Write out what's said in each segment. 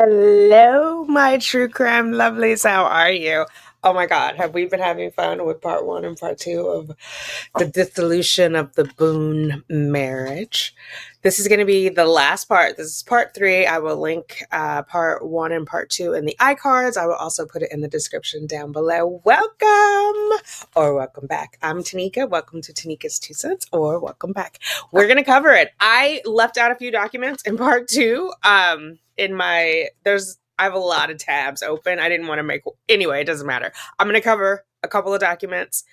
Hello, my true crime lovelies. How are you? Oh my God, have we been having fun with part one and part two of the dissolution of the Boone marriage? This is going to be the last part. This is part three. I will link part one and part two in the iCards. I will also put it in the description down below. Welcome or welcome back. I'm Tanika. Welcome to Tanika's Two Cents or welcome back. We're going to cover it. I left out a few documents in part two. I have a lot of tabs open. I didn't want to anyway, it doesn't matter. I'm going to cover a couple of documents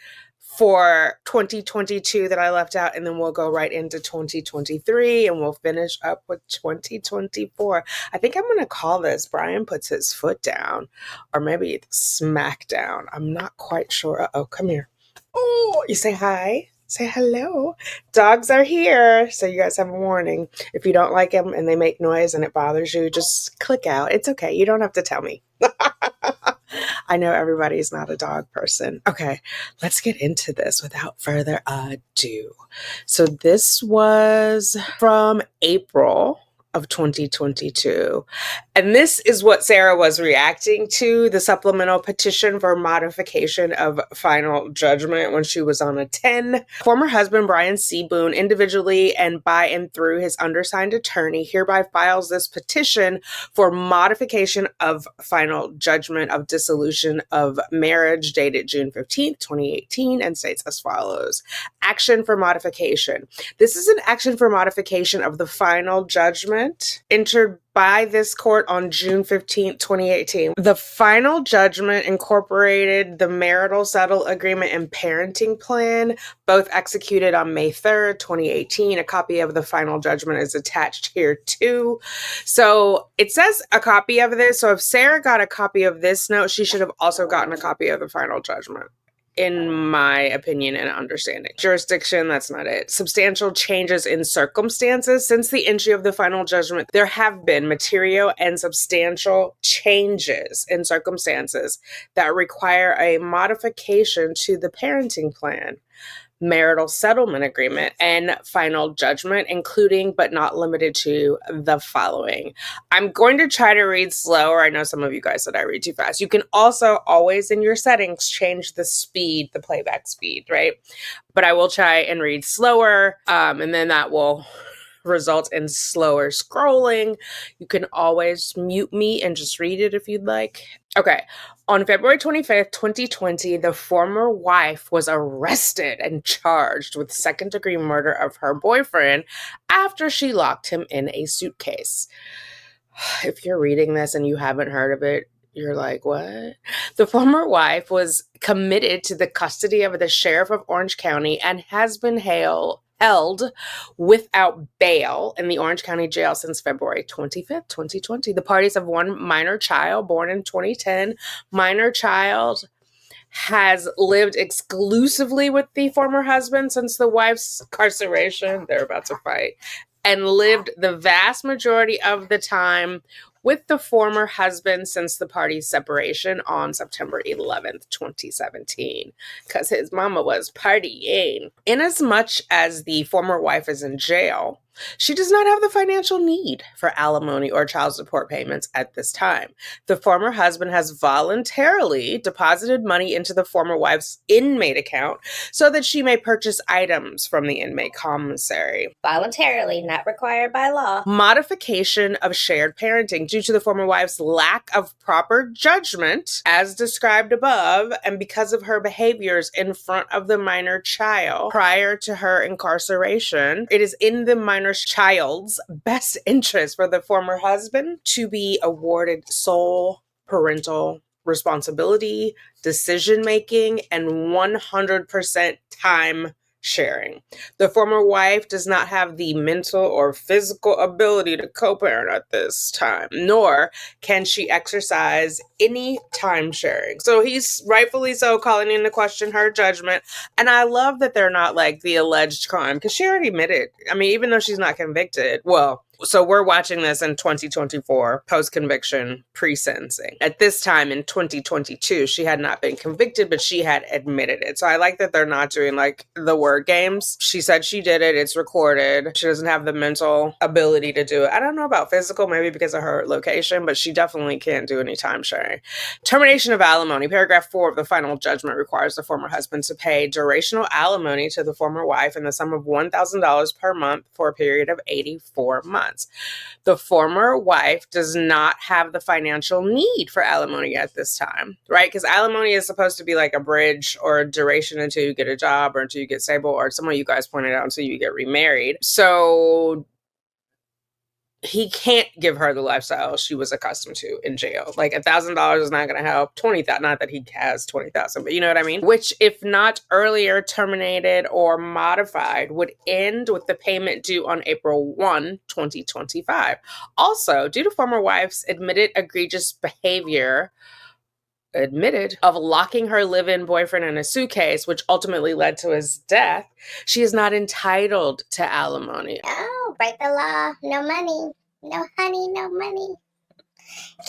for 2022 that I left out, and then we'll go right into 2023 and we'll finish up with 2024. I think I'm going to call this Brian Puts His Foot Down, or maybe Smackdown. I'm not quite sure. Oh, come here. Oh, you say hi. Say hello. Dogs are here, so you guys have a warning. If you don't like them and they make noise and it bothers you, just click out. It's okay. You don't have to tell me. I know everybody's not a dog person. Okay, let's get into this without further ado. So this was from April of 2022. And this is what Sarah was reacting to, the supplemental petition for modification of final judgment when she was on a 10. Former husband Brian C. Boone, individually and by and through his undersigned attorney, hereby files this petition for modification of final judgment of dissolution of marriage dated June 15th, 2018, and states as follows. Action for modification. This is an action for modification of the final judgment entered by this court on June 15, 2018. The final judgment incorporated the marital settle agreement and parenting plan, both executed on May 3rd, 2018. A copy of the final judgment is attached here too. So it says a copy of this. So if Sarah got a copy of this note, she should have also gotten a copy of the final judgment, in my opinion and understanding. Jurisdiction, that's not it. Substantial changes in circumstances. Since the entry of the final judgment, there have been material and substantial changes in circumstances that require a modification to the parenting plan, marital settlement agreement, and final judgment, including but not limited to the following. I'm going to try to read slower. I know some of you guys said I read too fast. You can also always in your settings change the speed, the playback speed, right? But I will try and read slower, and then that will result in slower scrolling. You can always mute me and just read it if you'd like. Okay. On February 25th, 2020, the former wife was arrested and charged with second-degree murder of her boyfriend after she locked him in a suitcase. If you're reading this and you haven't heard of it, you're like, what? The former wife was committed to the custody of the sheriff of Orange County and has been held without bail in the Orange County Jail since February 25th, 2020. The parties have one minor child born in 2010. Minor child has lived exclusively with the former husband since the wife's incarceration. They're about to fight. And lived the vast majority of the time with the former husband since the party's separation on September 11th, 2017, because his mama was partying. Inasmuch as the former wife is in jail, she does not have the financial need for alimony or child support payments at this time. The former husband has voluntarily deposited money into the former wife's inmate account so that she may purchase items from the inmate commissary. Voluntarily, not required by law. Modification of shared parenting due to the former wife's lack of proper judgment, as described above, and because of her behaviors in front of the minor child prior to her incarceration. It is in the minor child's best interest for the former husband to be awarded sole parental responsibility, decision-making, and 100% time sharing. The former wife does not have the mental or physical ability to co-parent at this time, nor can she exercise any time sharing. So he's rightfully so calling into question her judgment. And I love that they're not like the alleged crime, because she already admitted. I mean, even though she's not convicted, well, So we're watching this in 2024, post-conviction, pre-sentencing. At this time in 2022, she had not been convicted, but she had admitted it. So I like that they're not doing like the word games. She said she did it. It's recorded. She doesn't have the mental ability to do it. I don't know about physical, maybe because of her location, but she definitely can't do any time sharing. Termination of alimony. Paragraph 4 of the final judgment requires the former husband to pay durational alimony to the former wife in the sum of $1,000 per month for a period of 84 months. The former wife does not have the financial need for alimony at this time, right? Because alimony is supposed to be like a bridge or a duration until you get a job or until you get stable, or some of you guys pointed out until you get remarried. So he can't give her the lifestyle she was accustomed to in jail. Like $1,000 is not going to help. 20,000, not that he has 20,000, but you know what I mean? Which, if not earlier terminated or modified, would end with the payment due on April 1, 2025. Also, due to former wife's admitted egregious behavior, of locking her live-in boyfriend in a suitcase, which ultimately led to his death, she is not entitled to alimony. Oh, break the law. No money. No honey, no money.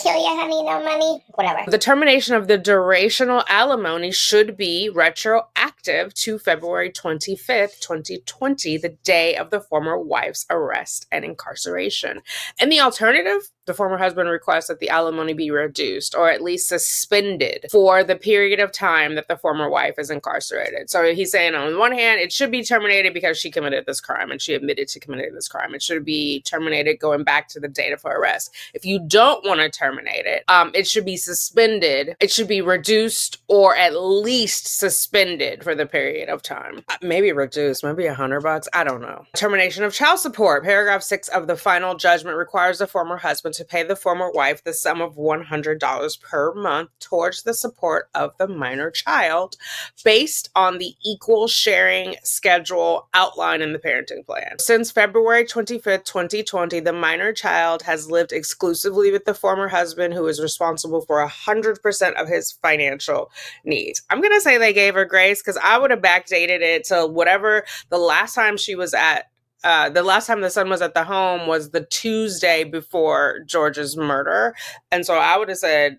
Kill your honey, no money. Whatever. The termination of the durational alimony should be retroactive to February 25th, 2020, the day of the former wife's arrest and incarceration. And the alternative, the former husband requests that the alimony be reduced or at least suspended for the period of time that the former wife is incarcerated. So he's saying, on one hand, it should be terminated because she committed this crime and she admitted to committing this crime. It should be terminated going back to the date of her arrest. If you don't want to terminate it, it should be suspended. It should be reduced or at least suspended for the period of time. Maybe reduced, maybe $100. I don't know. Termination of child support. Paragraph 6 of the final judgment requires the former husband to pay the former wife the sum of $100 per month towards the support of the minor child based on the equal sharing schedule outlined in the parenting plan. Since February 25th, 2020, the minor child has lived exclusively with the former husband, who is responsible for 100% of his financial needs. I'm going to say they gave her grace because I would have backdated it to whatever the last time she was at. The last time the son was at the home was the Tuesday before George's murder. And so I would have said,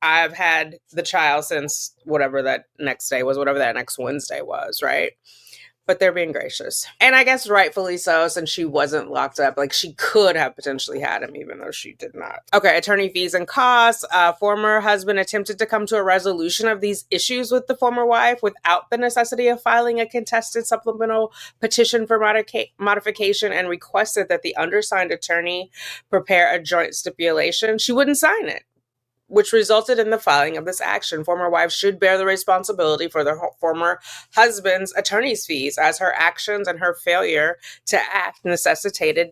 I've had the child since whatever that next day was, whatever that next Wednesday was, right? But they're being gracious. And I guess rightfully so, since she wasn't locked up. Like, she could have potentially had him, even though she did not. Okay, attorney fees and costs. Former husband attempted to come to a resolution of these issues with the former wife without the necessity of filing a contested supplemental petition for modification, and requested that the undersigned attorney prepare a joint stipulation. She wouldn't sign it, which resulted in the filing of this action. Former wife should bear the responsibility for the former husband's attorney's fees, as her actions and her failure to act necessitated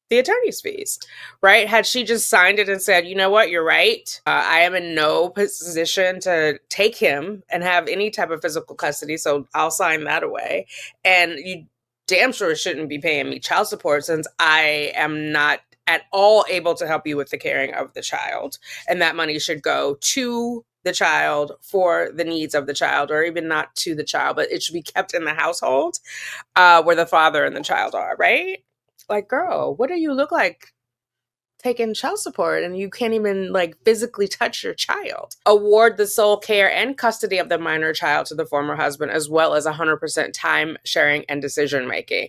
the attorney's fees, right? Had she just signed it and said, you know what, you're right, I am in no position to take him and have any type of physical custody, so I'll sign that away. And you damn sure shouldn't be paying me child support since I am not at all able to help you with the caring of the child. And that money should go to the child for the needs of the child, or even not to the child, but it should be kept in the household where the father and the child are, right? Like, girl, what do you look like taking child support and you can't even like physically touch your child? Award the sole care and custody of the minor child to the former husband, as well as 100% time sharing and decision making.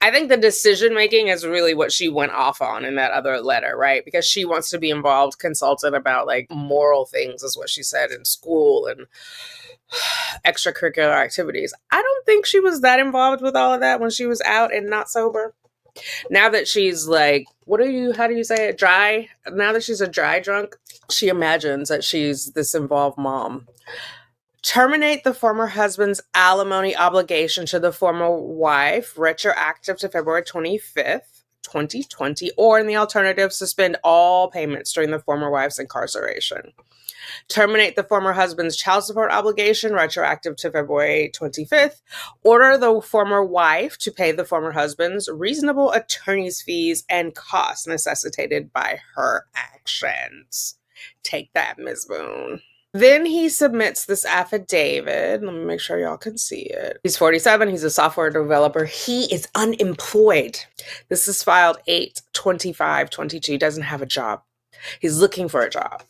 I think the decision making is really what she went off on in that other letter, right? Because she wants to be involved, consulted about like moral things, is what she said, in school and extracurricular activities. I don't think she was that involved with all of that when she was out and not sober. Now that she's like, how do you say it? Dry. Now that she's a dry drunk, she imagines that she's this involved mom. Terminate the former husband's alimony obligation to the former wife, retroactive to February 25th, 2020, or in the alternative, suspend all payments during the former wife's incarceration. Terminate the former husband's child support obligation, retroactive to February 25th. Order the former wife to pay the former husband's reasonable attorney's fees and costs necessitated by her actions. Take that, Ms. Boone. Then he submits this affidavit. Let me make sure y'all can see it. He's 47. He's a software developer. He is unemployed. This is filed 8/25/22. He doesn't have a job. He's looking for a job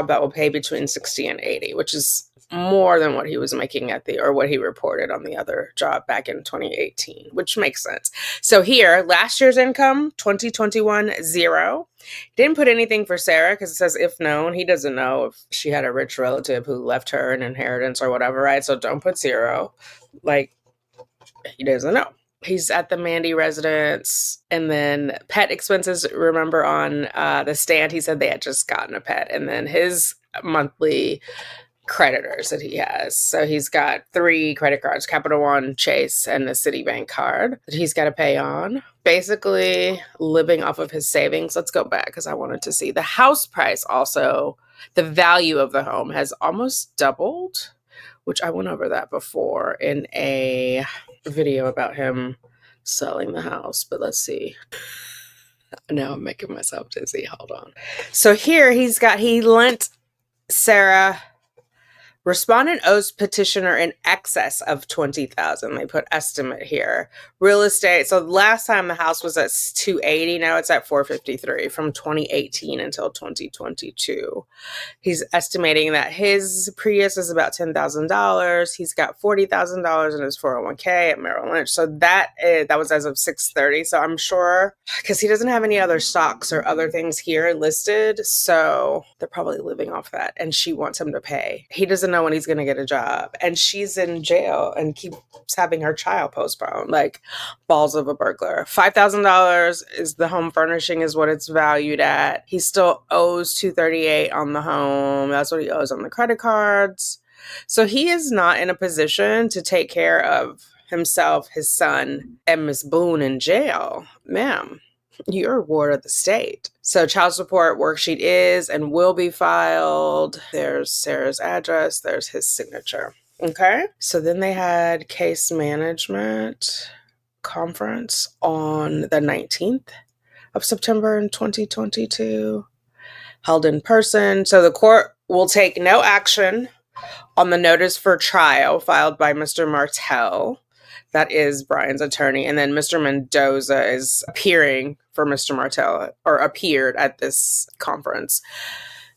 that will pay between 60 and 80, which is more than what he was making or what he reported on the other job back in 2018, which makes sense. So here, last year's income, 2021, 0. Didn't put anything for Sarah because it says if known. He doesn't know if she had a rich relative who left her an inheritance or whatever, right? So don't put 0. Like, he doesn't know. He's at the Mandy residence. And then pet expenses, remember on the stand, he said they had just gotten a pet. And then his monthly creditors that he has. So he's got 3 credit cards, Capital One, Chase, and the Citibank card that he's got to pay on. Basically living off of his savings. Let's go back because I wanted to see. The house price also, the value of the home has almost doubled, which I went over that before in a video about him selling the house. But let's see. Now I'm making myself dizzy. Hold on. So here he lent Sarah. Respondent owes petitioner in excess of $20,000. They put estimate here. Real estate. So last time the house was at $280. Now it's at $453 from 2018 until 2022. He's estimating that his Prius is about $10,000. He's got $40,000 in his 401k at Merrill Lynch. So that was as of 6/30. So I'm sure because he doesn't have any other stocks or other things here listed. So they're probably living off that. And she wants him to pay. He doesn't know when he's going to get a job, and she's in jail and keeps having her trial postponed. Like balls of a burglar. $5,000 is the home furnishing is what it's valued at. He still owes $238 on the home. That's what he owes on the credit cards. So he is not in a position to take care of himself, his son, and Miss Boone in jail. Ma'am, you're a ward of the state. So child support worksheet is and will be filed. There's Sarah's address. There's his signature. Okay. So then they had case management conference on the 19th of September in 2022, held in person. So the court will take no action on the notice for trial filed by Mr. Martell. That is Brian's attorney. And then Mr. Mendoza is appearing for Mr. Martell, or appeared at this conference.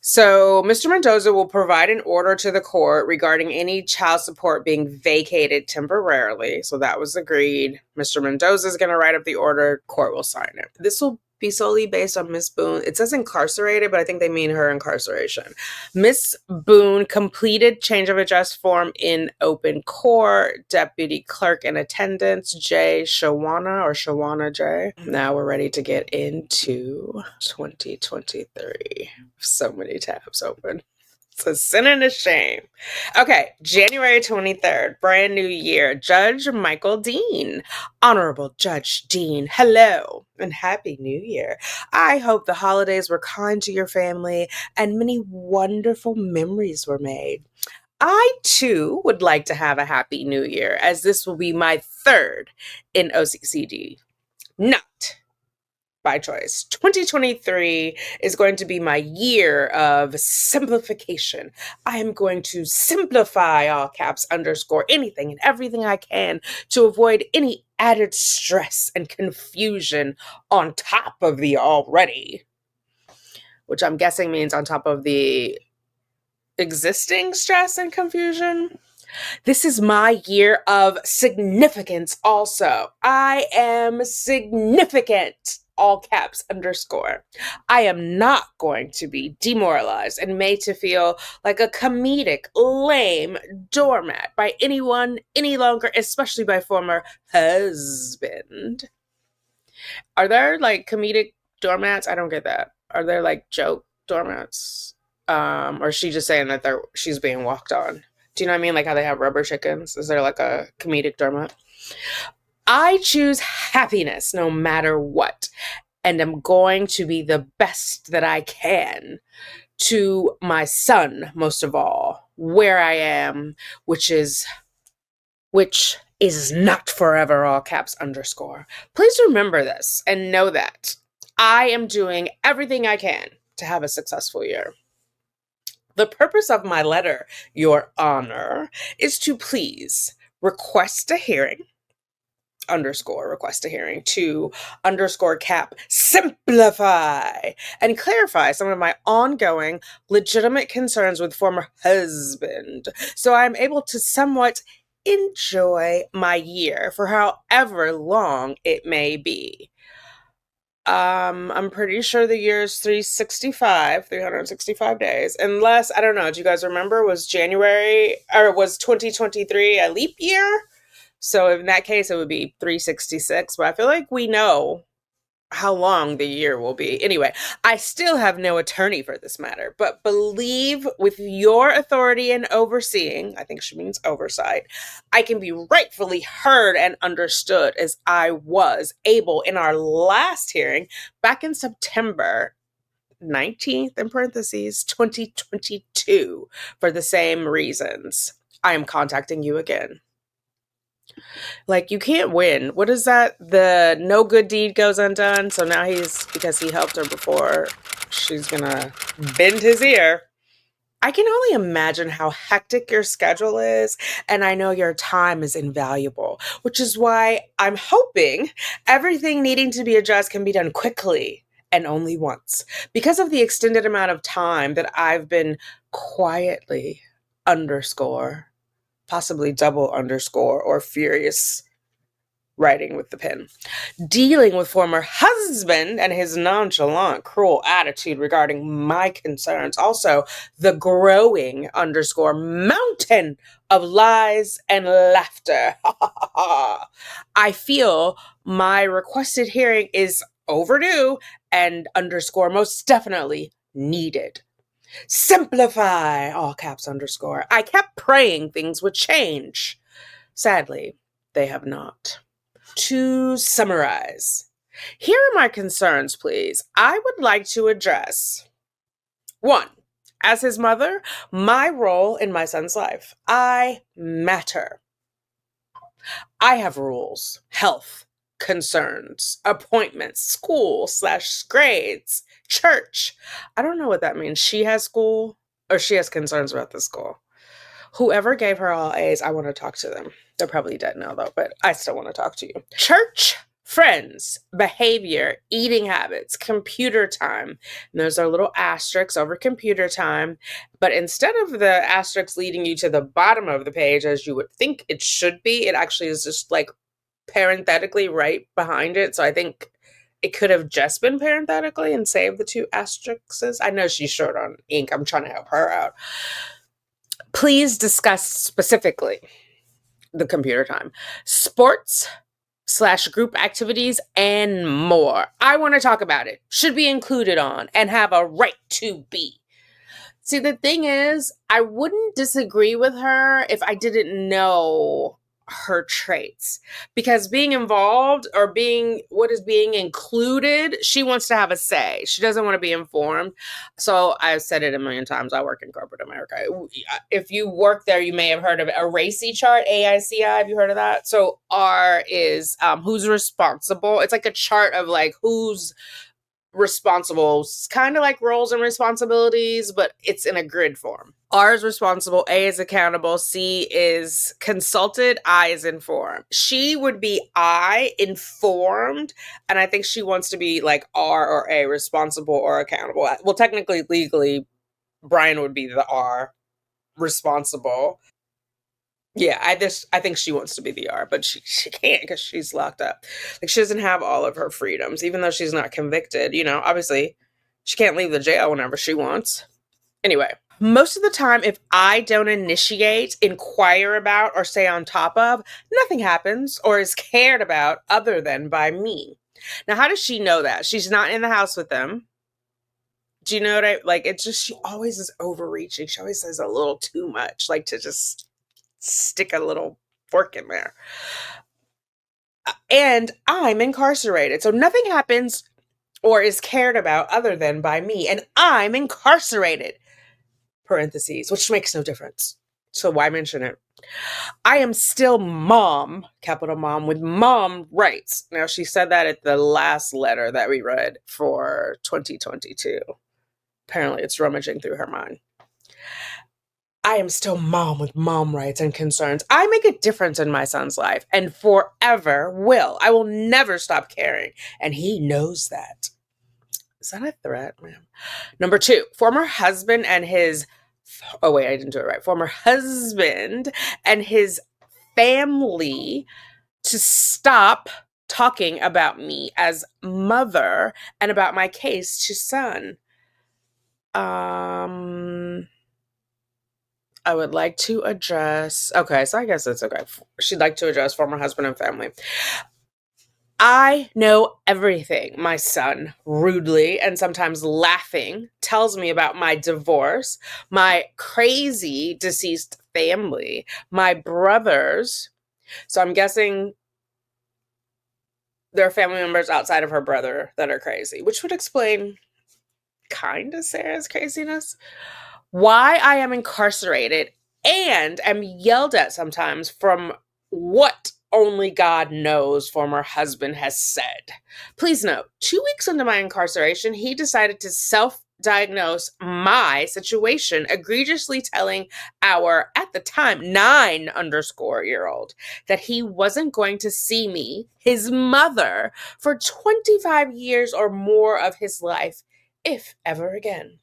So Mr. Mendoza will provide an order to the court regarding any child support being vacated temporarily. So that was agreed. Mr. Mendoza is going to write up the order. Court will sign it. This will be solely based on Miss Boone. It says incarcerated, but I think they mean her incarceration. Miss Boone completed change of address form in open court. Deputy clerk in attendance, J. Shawana J. Now we're ready to get into 2023. So many tabs open. It's a sin and a shame. Okay, January 23rd, brand new year. Judge Michael Dean. Honorable Judge Dean, hello and Happy New Year. I hope the holidays were kind to your family and many wonderful memories were made. I, too, would like to have a Happy New Year, as this will be my 3rd in OCCD. Not by choice. 2023 is going to be my year of simplification. I am going to simplify, all caps, underscore, anything and everything I can to avoid any added stress and confusion on top of the already, which I'm guessing means on top of the existing stress and confusion. This is my year of significance also. I am significant. All caps, underscore. I am not going to be demoralized and made to feel like a comedic, lame doormat by anyone any longer, especially by former husband. Are there like comedic doormats? I don't get that. Are there like joke doormats? Or is she just saying that she's being walked on? Do you know what I mean? Like how they have rubber chickens? Is there like a comedic doormat? I choose happiness no matter what, and I'm going to be the best that I can to my son, most of all, where I am, which is not forever, all caps, underscore. Please remember this and know that I am doing everything I can to have a successful year. The purpose of my letter, Your Honor, is to please request a hearing, request a hearing, to cap simplify and clarify some of my ongoing legitimate concerns with former husband, so I'm able to somewhat enjoy my year for however long it may be. I'm pretty sure the year is 365 days. Unless, I don't know, do you guys remember, was 2023 a leap year? So in that case, it would be 366. But I feel like we know how long the year will be. Anyway, I still have no attorney for this matter, but believe with your authority and overseeing, I think she means oversight, I can be rightfully heard and understood as I was able in our last hearing back in September 19th, in parentheses, 2022, for the same reasons. I am contacting you again. Like, you can't win. What is that? The no good deed goes undone. So now because he helped her before, she's gonna bend his ear. I can only imagine how hectic your schedule is, and I know your time is invaluable, which is why I'm hoping everything needing to be addressed can be done quickly and only once. Because of the extended amount of time that I've been quietly possibly double or furious writing with the pen, dealing with former husband and his nonchalant, cruel attitude regarding my concerns. Also, the growing mountain of lies and laughter. I feel my requested hearing is overdue and most definitely needed. Simplify, all caps . I kept praying things would change. Sadly, they have not. To summarize, here are my concerns, please. I would like to address 1. As his mother, my role in my son's life. I matter. I have rules, health concerns, appointments, school/grades, church. I don't know what that means. She has school or she has concerns about the school. Whoever gave her all A's, I want to talk to them. They're probably dead now, though, but I still want to talk to you. Church, friends, behavior, eating habits, computer time. And those are little asterisks over computer time. But instead of the asterisks leading you to the bottom of the page, as you would think it should be, it actually is just like parenthetically right behind it. So I think it could have just been parenthetically and saved the 2 asterisks. I know she's short on ink. I'm trying to help her out. Please discuss specifically the computer time, sports/group activities, and more. I want to talk about it. Should be included on and have a right to be. See, the thing is, I wouldn't disagree with her if I didn't know her traits, because being involved or being included, she wants to have a say. She doesn't want to be informed. So I've said it a million times. I work in corporate America. If you work there, you may have heard of a RACI chart, AICI. Have you heard of that? So R is who's responsible. It's like a chart of like who's responsible. It's kind of like roles and responsibilities, but it's in a grid form. R is responsible, A is accountable, C is consulted, I is informed. She would be I, informed, and I think she wants to be like R or A, responsible or accountable. Well, technically, legally, Brian would be the R, responsible. Yeah, I think she wants to be the R, but she can't because she's locked up. Like, she doesn't have all of her freedoms, even though she's not convicted. You know, obviously, she can't leave the jail whenever she wants. Anyway, most of the time, if I don't initiate, inquire about, or stay on top of, nothing happens or is cared about other than by me. Now, how does she know that? She's not in the house with them. Do you know what I, like, it's just, she always is overreaching. She always says a little too much, like to just stick a little fork in there. And I'm incarcerated. So nothing happens or is cared about other than by me. And I'm incarcerated. Parentheses, which makes no difference. So why mention it? I am still mom, capital Mom, with mom rights. Now, she said that at the last letter that we read for 2022. Apparently, it's rummaging through her mind. I am still mom with mom rights and concerns. I make a difference in my son's life and forever will. I will never stop caring. And he knows that. Is that a threat, ma'am? Number 2, former husband and his... Oh, wait, I didn't do it right. Former husband and his family to stop talking about me as mother and about my case to son. I would like to address... Okay, so I guess it's okay. She'd like to address former husband and family. I know everything, my son, rudely and sometimes laughing, tells me about my divorce, my crazy deceased family, my brothers. So I'm guessing there are family members outside of her brother that are crazy, which would explain kind of Sarah's craziness. Why I am incarcerated and am yelled at sometimes from what only God knows former husband has said. Please note, 2 weeks into my incarceration, he decided to self-diagnose my situation, egregiously telling our, at the time, 9_year-old that he wasn't going to see me, his mother, for 25 years or more of his life, if ever again.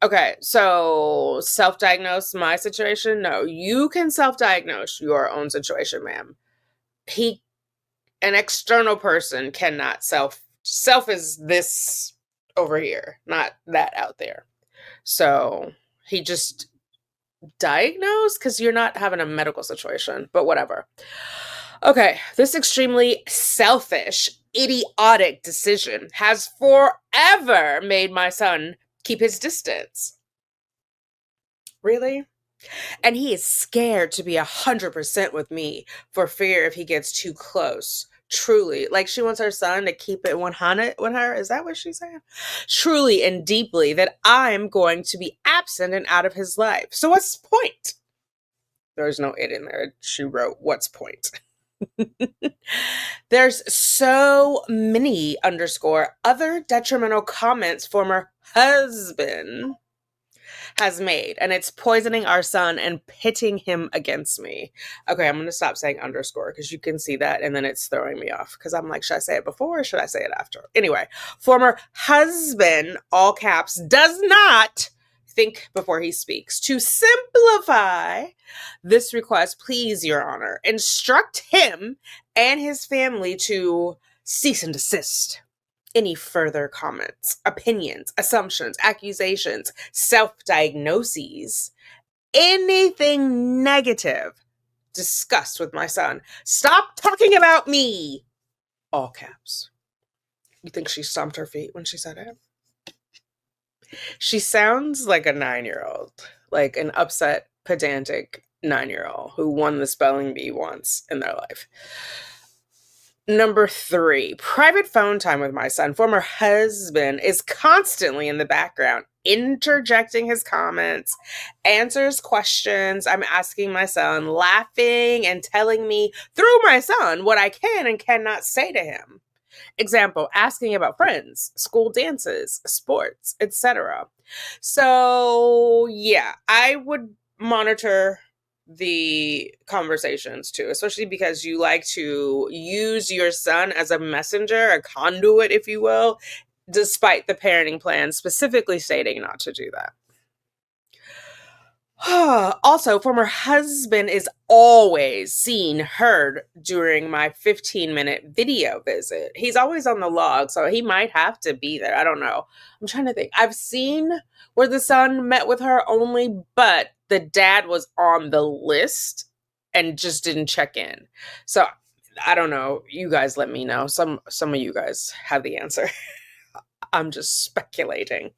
Okay, so self-diagnose my situation? No, you can self-diagnose your own situation, ma'am. An external person cannot self is this over here, not that out there. So he just diagnosed because you're not having a medical situation, but whatever. Okay, this extremely selfish, idiotic decision has forever made my son keep his distance. Really? And he is scared to be 100% with me for fear if he gets too close. Truly. Like she wants her son to keep it 100 with her. Is that what she's saying? Truly and deeply that I'm going to be absent and out of his life. So what's the point? There's no it in there. She wrote, what's point? There's so many other detrimental comments former husband has made, and it's poisoning our son and pitting him against me. Okay, I'm going to stop saying underscore because you can see that and then it's throwing me off because I'm like, should I say it before or should I say it after? Anyway, former husband, all caps, does not think before he speaks. To simplify this request, please, Your Honor, instruct him and his family to cease and desist any further comments, opinions, assumptions, accusations, self-diagnoses, anything negative discussed with my son. Stop talking about me! All caps. You think she stomped her feet when she said it? She sounds like a 9-year-old, like an upset, pedantic 9-year-old who won the spelling bee once in their life. Number 3, private phone time with my son. Former husband is constantly in the background, interjecting his comments, answers questions I'm asking my son, laughing and telling me through my son what I can and cannot say to him. Example, asking about friends, school dances, sports, etc. So, yeah, I would monitor the conversations too, especially because you like to use your son as a messenger, a conduit, if you will, despite the parenting plan specifically stating not to do that. Also, former husband is always seen, heard during my 15-minute video visit. He's always on the log, so he might have to be there. I don't know. I'm trying to think. I've seen where the son met with her only, but the dad was on the list and just didn't check in. So I don't know. You guys let me know. Some of you guys have the answer. I'm just speculating.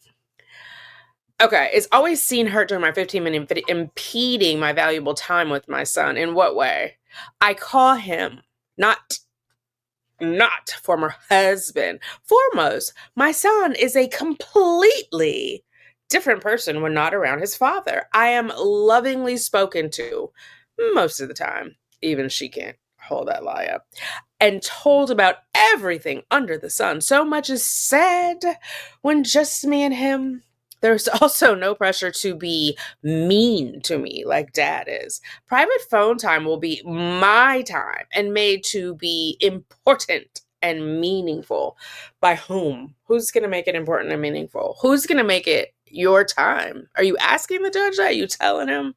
Okay, it's always seen hurt during my 15-minute video, impeding my valuable time with my son. In what way? I call him not former husband. Foremost, my son is a completely different person when not around his father. I am lovingly spoken to most of the time. Even she can't hold that lie up. And told about everything under the sun. So much is said when just me and him. There's also no pressure to be mean to me like dad is. Private phone time will be my time and made to be important and meaningful. By whom? Who's going to make it important and meaningful? Who's going to make it your time? Are you asking the judge that? Are you telling him?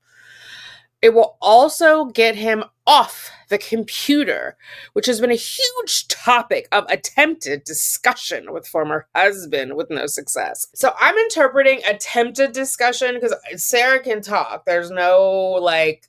It will also get him off the computer, which has been a huge topic of attempted discussion with former husband with no success. So I'm interpreting attempted discussion because Sarah can talk. There's no like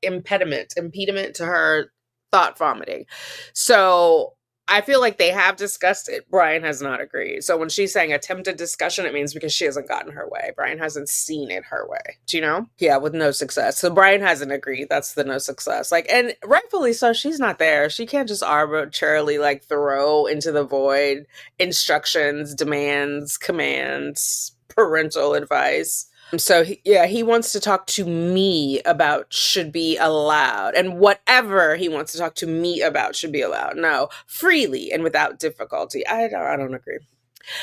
impediment to her thought vomiting. So I feel like they have discussed it. Brian has not agreed. So when she's saying attempted discussion, it means because she hasn't gotten her way. Brian hasn't seen it her way. Do you know? Yeah, with no success. So Brian hasn't agreed. That's the no success. Like, and rightfully so, she's not there. She can't just arbitrarily like throw into the void instructions, demands, commands, parental advice. So he wants to talk to me about should be allowed, and whatever he wants to talk to me about should be allowed. No, freely and without difficulty. I don't agree.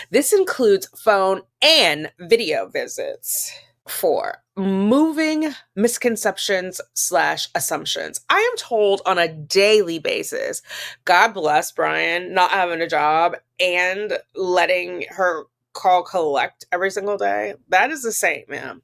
This includes phone and video visits. 4, moving misconceptions / assumptions. I am told on a daily basis, God bless Brian not having a job and letting her call collect every single day. That is a saint, man.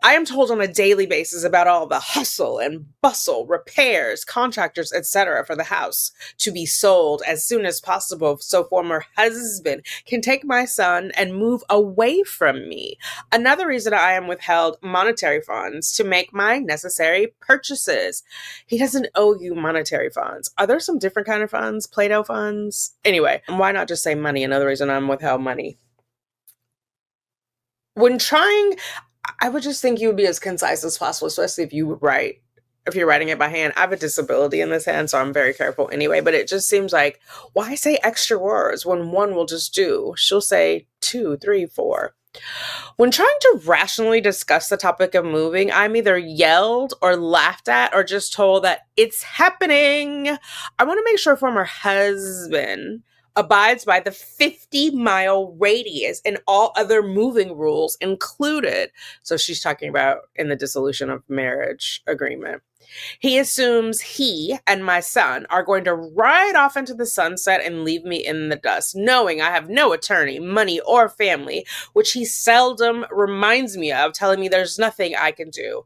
I am told on a daily basis about all the hustle and bustle, repairs, contractors, etc. for the house to be sold as soon as possible so former husband can take my son and move away from me. Another reason I am withheld monetary funds to make my necessary purchases. He doesn't owe you monetary funds. Are there some different kind of funds? Play-Doh funds? Anyway, why not just say money? Another reason I'm withheld money. When trying, I would just think you would be as concise as possible, especially if you write, if you're writing it by hand. I have a disability in this hand, so I'm very careful anyway, but it just seems like, why say extra words when one will just do? She'll say 2, 3, 4. When trying to rationally discuss the topic of moving, I'm either yelled or laughed at or just told that it's happening. I want to make sure former husband abides by the 50-mile radius and all other moving rules included. So she's talking about in the dissolution of marriage agreement. He assumes he and my son are going to ride off into the sunset and leave me in the dust, knowing I have no attorney, money, or family, which he seldom reminds me of, telling me there's nothing I can do.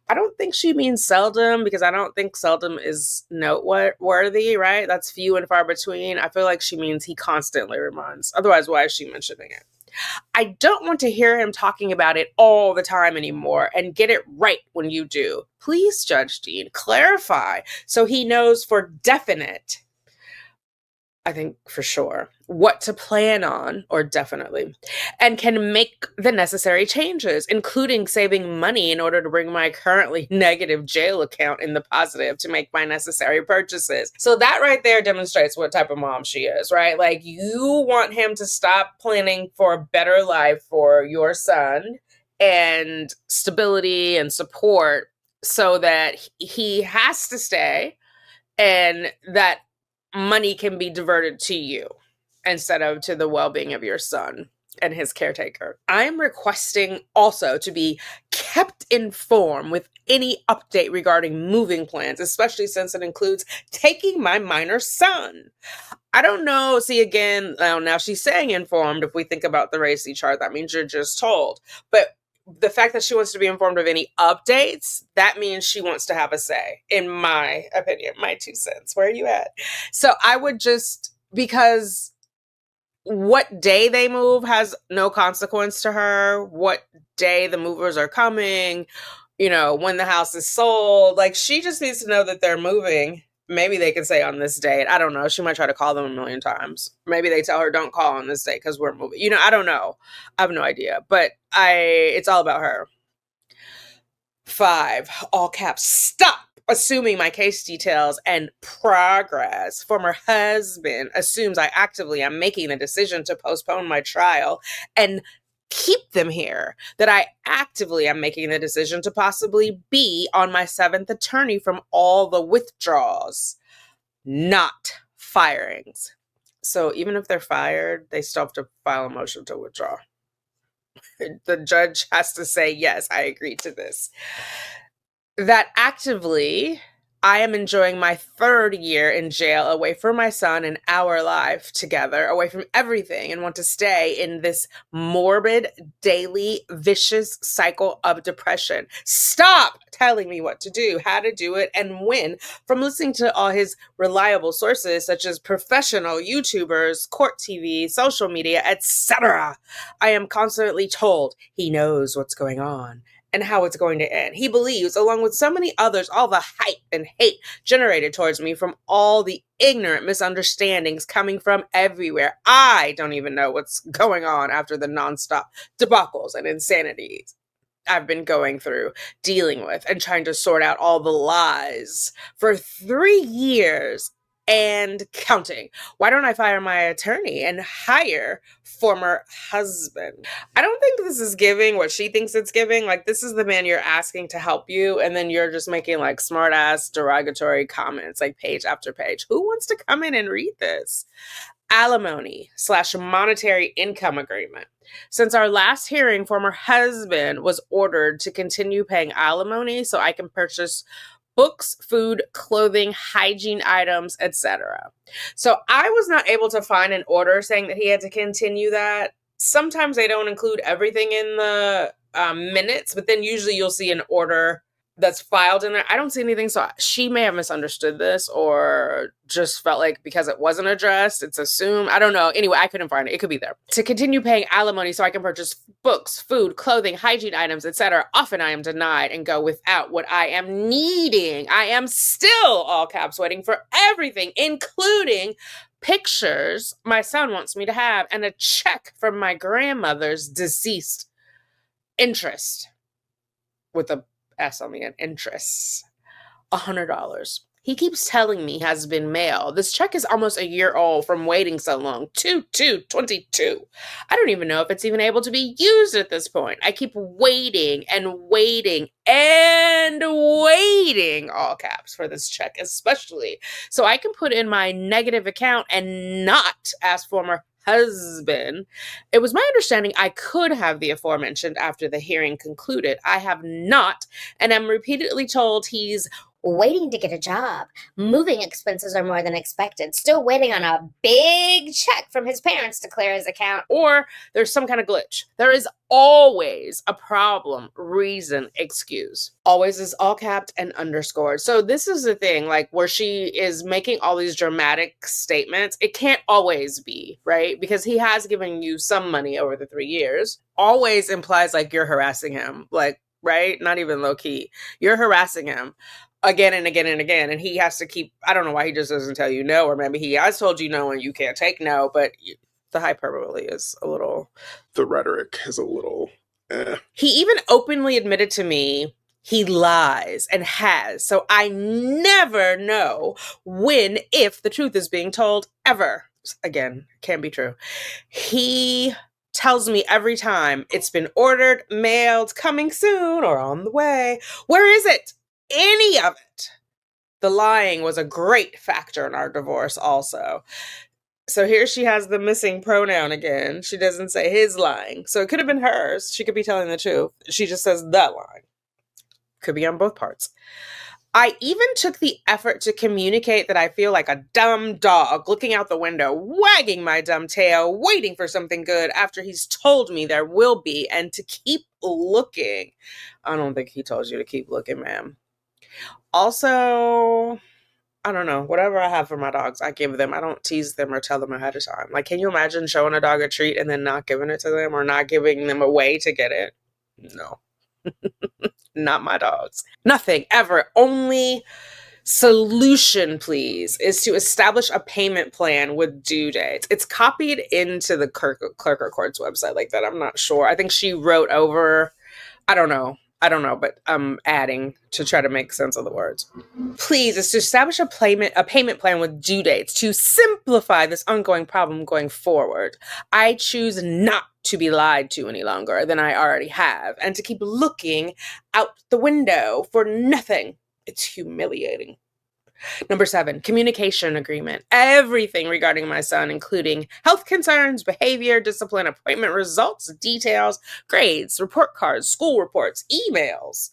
I don't think she means seldom, because I don't think seldom is noteworthy, right? That's few and far between. I feel like she means he constantly reminds. Otherwise, why is she mentioning it? I don't want to hear him talking about it all the time anymore, and get it right when you do. Please, Judge Dean, clarify so he knows for definite, I think for sure, what to plan on, or definitely, and can make the necessary changes, including saving money in order to bring my currently negative jail account in the positive to make my necessary purchases. So that right there demonstrates what type of mom she is, right? Like, you want him to stop planning for a better life for your son and stability and support so that he has to stay, and that money can be diverted to you instead of to the well-being of your son and his caretaker. I'm requesting also to be kept informed with any update regarding moving plans, especially since it includes taking my minor son. I don't know. See, again, now she's saying informed. If we think about the RACI chart, that means you're just told. But the fact that she wants to be informed of any updates, that means she wants to have a say, in my opinion, my 2 cents. Where are you at? So I would just, because what day they move has no consequence to her, what day the movers are coming, when the house is sold, like, she just needs to know that they're moving. Maybe they can say on this date. I don't know. She might try to call them a million times. Maybe they tell her, don't call on this date because we're moving. I don't know. I have no idea. But it's all about her. 5, all caps, stop assuming my case details and progress. Former husband assumes I actively am making the decision to postpone my trial and keep them here, that I actively am making the decision to possibly be on my 7th attorney from all the withdrawals, not firings. So even if they're fired, they still have to file a motion to withdraw. The judge has to say, yes, I agree to this. That actively, I am enjoying my 3rd year in jail away from my son and our life together, away from everything, and want to stay in this morbid, daily, vicious cycle of depression. Stop telling me what to do, how to do it, and when, from listening to all his reliable sources, such as professional YouTubers, court TV, social media, etc. I am constantly told he knows what's going on and how it's going to end. He believes, along with so many others, all the hype and hate generated towards me from all the ignorant misunderstandings coming from everywhere. I don't even know what's going on after the nonstop debacles and insanities I've been going through, dealing with, and trying to sort out all the lies for 3 years and counting. Why don't I fire my attorney and hire former husband? I don't think this is giving what she thinks it's giving. Like, this is the man you're asking to help you, and then you're just making like smart ass derogatory comments like page after page. Who wants to come in and read this? Alimony/monetary income agreement. Since our last hearing, former husband was ordered to continue paying alimony so I can purchase books, food, clothing, hygiene items, etc. So I was not able to find an order saying that he had to continue that. Sometimes they don't include everything in the minutes, but then usually you'll see an order that's filed in there. I don't see anything, so she may have misunderstood this or just felt like because it wasn't addressed, it's assumed. I don't know. Anyway, I couldn't find it. It could be there. To continue paying alimony so I can purchase books, food, clothing, hygiene items, etc. Often I am denied and go without what I am needing. I am still, all caps, waiting for everything, including pictures my son wants me to have and a check from my grandmother's deceased interest with a S on the end, interests, $100. He keeps telling me has been mailed. This check is almost a year old from waiting so long. 2/2/22. I don't even know if it's even able to be used at this point. I keep waiting and waiting and waiting, all caps, for this check, especially so I can put in my negative account and not ask former husband. It was my understanding I could have the aforementioned after the hearing concluded. I have not, and am repeatedly told he's waiting to get a job. Moving expenses are more than expected. Still waiting on a big check from his parents to clear his account. Or there's some kind of glitch. There is always a problem, reason, excuse. Always is all capped and underscored. So this is the thing, like where she is making all these dramatic statements. It can't always be, right? Because he has given you some money over the 3 years. Always implies like you're harassing him, like, right? Not even low key. You're harassing him again and again and again. And he has to keep, I don't know why he just doesn't tell you no, or maybe he has told you no and you can't take no, but the hyperbole is a little, the rhetoric is a little, He even openly admitted to me he lies and has. So I never know when, if the truth is being told, ever. Again, can't be true. He tells me every time it's been ordered, mailed, coming soon, or on the way. Where is it? Any of it. The lying was a great factor in our divorce also. So here she has the missing pronoun again. She doesn't say his lying. So it could have been hers. She could be telling the truth. She just says the lying. Could be on both parts. I even took the effort to communicate that I feel like a dumb dog looking out the window, wagging my dumb tail, waiting for something good after he's told me there will be, and to keep looking. I don't think he told you to keep looking, ma'am. Also, I don't know, whatever I have for my dogs, I give them. I don't tease them or tell them ahead of time. Like, can you imagine showing a dog a treat and then not giving it to them or not giving them a way to get it? No. Not my dogs. Nothing, ever. Only solution, please, is to establish a payment plan with due dates. It's copied into the clerk of court's website like that. I'm not sure. I think she wrote over, I don't know, but I'm adding to try to make sense of the words. Please, is to establish a payment plan with due dates to simplify this ongoing problem going forward. I choose not to be lied to any longer than I already have, and to keep looking out the window for nothing. It's humiliating. Number 7, communication agreement. Everything regarding my son, including health concerns, behavior, discipline, appointment results, details, grades, report cards, school reports, emails.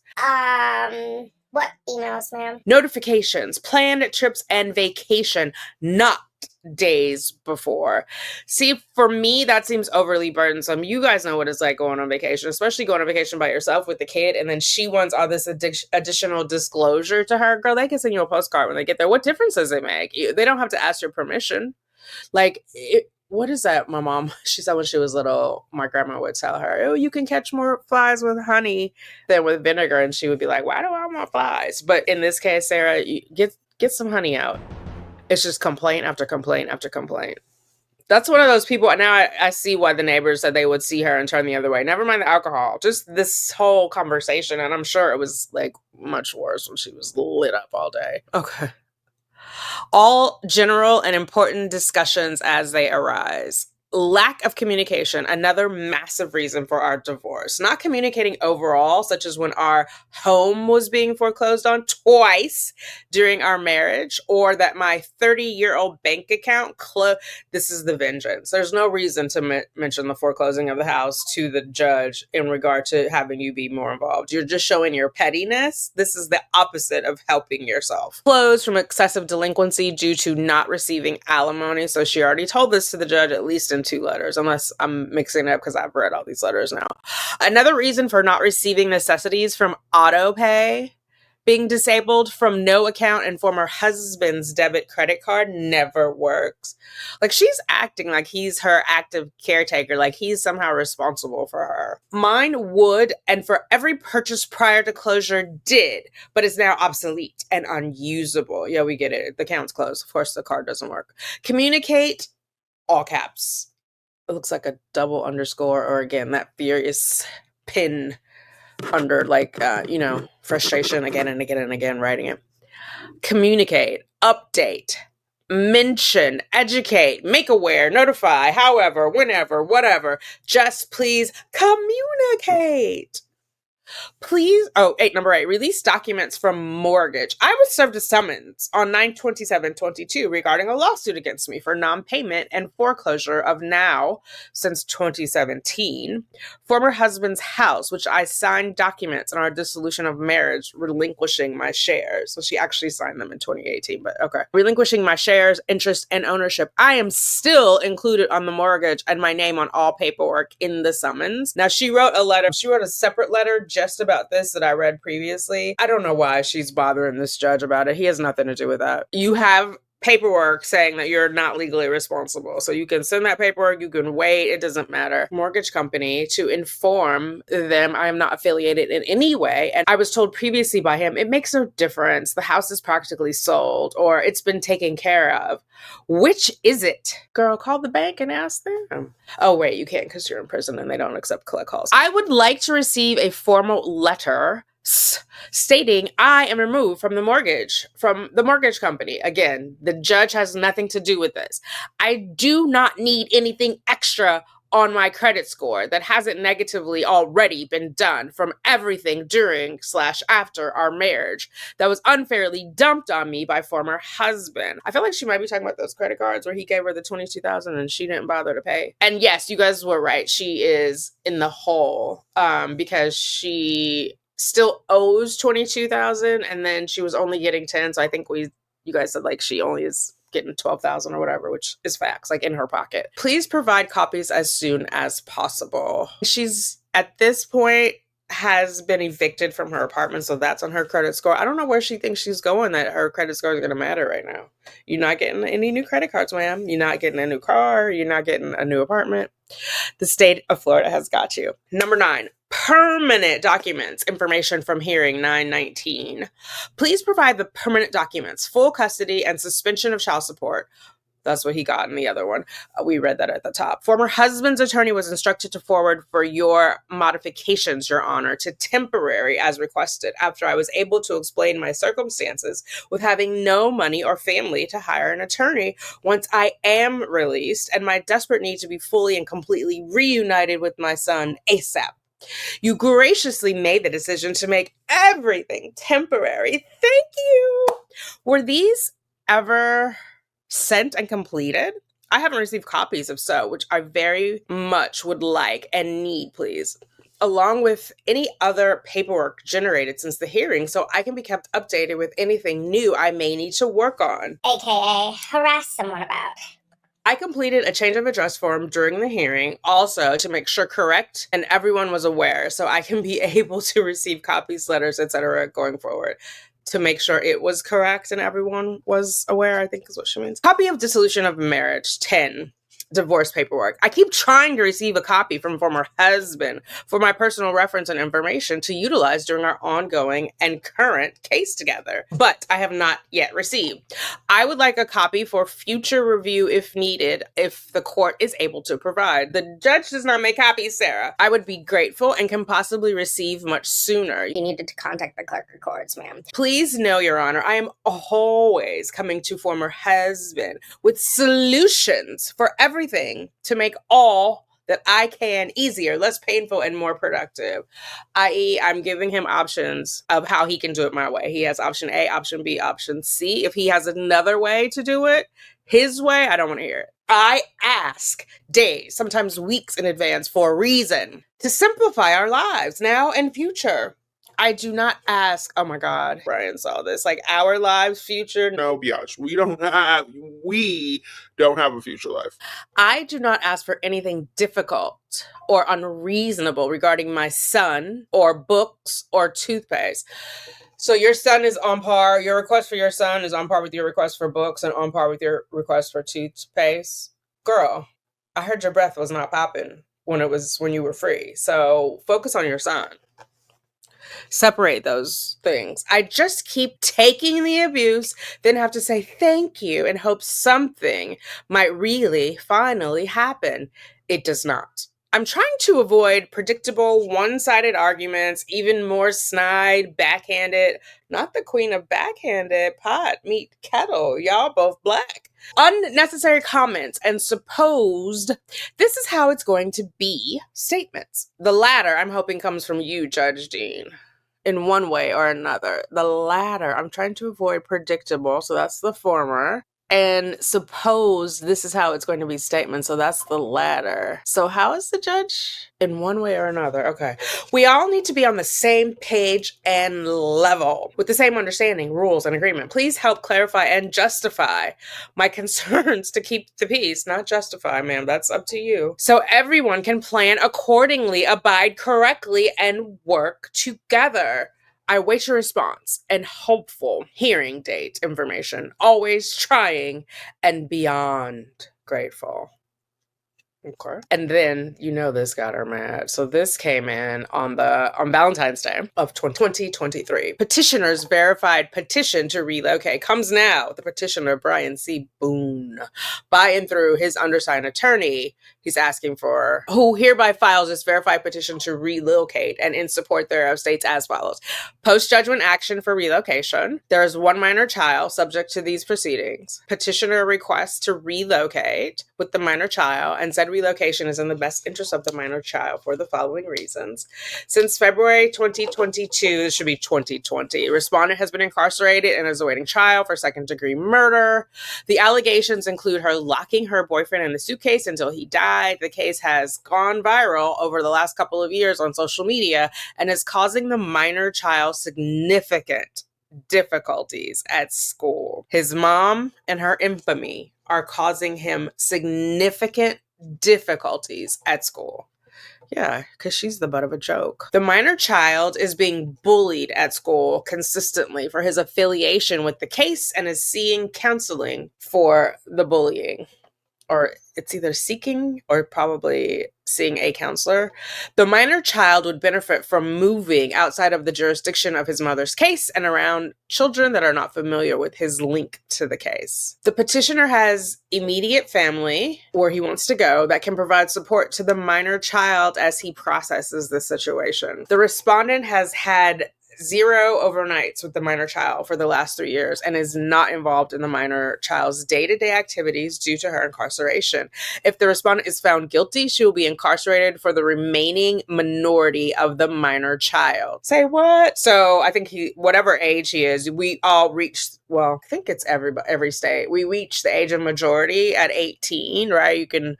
What emails, ma'am? Notifications, planned trips, and vacation, not days before. See, for me, that seems overly burdensome. You guys know what it's like going on vacation, especially going on vacation by yourself with the kid, and then she wants all this additional disclosure to her. Girl, they can send you a postcard when they get there. What difference does it make? They don't have to ask your permission. Like, what is that? My mom, she said when she was little, my grandma would tell her, oh, you can catch more flies with honey than with vinegar. And she would be like, why do I want flies? But in this case, Sarah, you get some honey out. It's just complaint after complaint after complaint. That's one of those people. Now I see why the neighbors said they would see her and turn the other way. Never mind the alcohol. Just this whole conversation. And I'm sure it was like much worse when she was lit up all day. Okay. All general and important discussions as they arise. Lack of communication, another massive reason for our divorce. Not communicating overall, such as when our home was being foreclosed on twice during our marriage, or that my 30-year-old bank account this is the vengeance. There's no reason to mention the foreclosing of the house to the judge in regard to having you be more involved. You're just showing your pettiness. This is the opposite of helping yourself. Closed from excessive delinquency due to not receiving alimony. So she already told this to the judge, at least in 2 letters, unless I'm mixing it up because I've read all these letters now. Another reason for not receiving necessities from auto pay being disabled from no account and former husband's debit credit card never works. Like, she's acting like he's her active caretaker, like he's somehow responsible for her. Mine would, and for every purchase prior to closure did, but is now obsolete and unusable. Yeah, we get it. The account's closed. Of course, the card doesn't work. Communicate, all caps. It looks like a double underscore, or again, that furious pin under, like, frustration again and again and again, writing it. Communicate, update, mention, educate, make aware, notify, however, whenever, whatever. Just please communicate. Please, number 8, release documents from mortgage. I was served a summons on 9/27/22 regarding a lawsuit against me for non-payment and foreclosure of now, since 2017, former husband's house, which I signed documents on our dissolution of marriage, relinquishing my shares. So she actually signed them in 2018, but okay. Relinquishing my shares, interest, and ownership. I am still included on the mortgage and my name on all paperwork in the summons. Now, she wrote a separate letter just about this that I read previously. I don't know why she's bothering this judge about it. He has nothing to do with that. You have paperwork saying that you're not legally responsible. So you can send that paperwork, you can wait, it doesn't matter. Mortgage company to inform them I am not affiliated in any way. And I was told previously by him, it makes no difference. The house is practically sold or it's been taken care of. Which is it? Girl, call the bank and ask them. Oh, wait, you can't because you're in prison and they don't accept collect calls. I would like to receive a formal letter stating I am removed from the mortgage company. Again, the judge has nothing to do with this. I do not need anything extra on my credit score that hasn't negatively already been done from everything during/after our marriage that was unfairly dumped on me by former husband. I feel like she might be talking about those credit cards where he gave her the $22,000 and she didn't bother to pay. And yes, you guys were right. She is in the hole because she still owes $22,000 and then she was only getting 10. So I think you guys said like she only is getting 12,000 or whatever, which is facts, like in her pocket. Please provide copies as soon as possible. She's at this point has been evicted from her apartment, so that's on her credit score. I don't know where she thinks she's going that her credit score is going to matter right now. You're not getting any new credit cards, ma'am. You're not getting a new car. You're not getting a new apartment. The state of Florida has got you. Number 9. Permanent documents, information from hearing 9/19. Please provide the permanent documents, full custody and suspension of child support. That's what he got in the other one. We read that at the top. Former husband's attorney was instructed to forward for your modifications, Your Honor, to temporary as requested after I was able to explain my circumstances with having no money or family to hire an attorney once I am released and my desperate need to be fully and completely reunited with my son ASAP. You graciously made the decision to make everything temporary. Thank you. Were these ever sent and completed? I haven't received copies if so, which I very much would like and need, please, along with any other paperwork generated since the hearing, so I can be kept updated with anything new I may need to work on. AKA harass someone about. I completed a change of address form during the hearing, also to make sure correct and everyone was aware, so I can be able to receive copies, letters, etc. going forward. To make sure it was correct and everyone was aware, I think is what she means. Copy of dissolution of marriage, 10. Divorce paperwork. I keep trying to receive a copy from former husband for my personal reference and information to utilize during our ongoing and current case together, but I have not yet received. I would like a copy for future review if needed, if the court is able to provide. The judge does not make copies, Sarah. I would be grateful and can possibly receive much sooner. You needed to contact the clerk records, ma'am. Please know, Your Honor, I am always coming to former husband with solutions for everything to make all that I can easier, less painful, and more productive. I.e., I'm giving him options of how he can do it my way. He has option A, option B, option C. If he has another way to do it, his way, I don't want to hear it. I ask days, sometimes weeks in advance for a reason to simplify our lives now and future. I do not ask, oh my God, Brian saw this, like our lives, future. No, biatch, we don't have a future life. I do not ask for anything difficult or unreasonable regarding my son or books or toothpaste. So your son is on par, your request for your son is on par with your request for books and on par with your request for toothpaste. Girl, I heard your breath was not popping when you were free. So focus on your son. Separate those things. I just keep taking the abuse, then have to say thank you and hope something might really finally happen. It does not. I'm trying to avoid predictable, one-sided arguments, even more snide, backhanded, not the queen of backhanded, pot, meat, kettle, y'all both black. Unnecessary comments and supposed, this is how it's going to be, statements. The latter, I'm hoping, comes from you, Judge Dean, in one way or another. The latter, I'm trying to avoid predictable, so that's the former. And suppose this is how it's going to be statement, so that's the latter. So how is the judge? In one way or another. Okay. We all need to be on the same page and level with the same understanding, rules, and agreement. Please help clarify and justify my concerns to keep the peace. Not justify, ma'am. That's up to you. So everyone can plan accordingly, abide correctly, and work together. I wait your response and hopeful hearing date information. Always trying and beyond grateful. Okay. And then, this got her mad. So this came in on Valentine's Day of 2023. Petitioner's verified petition to relocate comes now. The petitioner, Brian C. Boone, by and through his undersigned attorney, he's asking for, who hereby files this verified petition to relocate and in support thereof states as follows. Post-judgment action for relocation. There is one minor child subject to these proceedings. Petitioner requests to relocate with the minor child and said relocation is in the best interest of the minor child for the following reasons. Since February 2022, this should be 2020, respondent has been incarcerated and is awaiting trial for second-degree murder. The allegations include her locking her boyfriend in the suitcase until he died. The case has gone viral over the last couple of years on social media and is causing the minor child significant difficulties at school. His mom and her infamy are causing him significant difficulties at school. Yeah, because she's the butt of a joke. The minor child is being bullied at school consistently for his affiliation with the case and is seeking counseling for the bullying. Or it's either seeking or probably seeing a counselor. The minor child would benefit from moving outside of the jurisdiction of his mother's case and around children that are not familiar with his link to the case. The petitioner has immediate family where he wants to go that can provide support to the minor child as he processes the situation. The respondent has had 0 overnights with the minor child for the last 3 years and is not involved in the minor child's day-to-day activities due to her incarceration. If the respondent is found guilty, she will be incarcerated for the remaining minority of the minor child. Say what? So I think whatever age he is, we all reached, well, I think it's every state. We reach the age of majority at 18, right? You can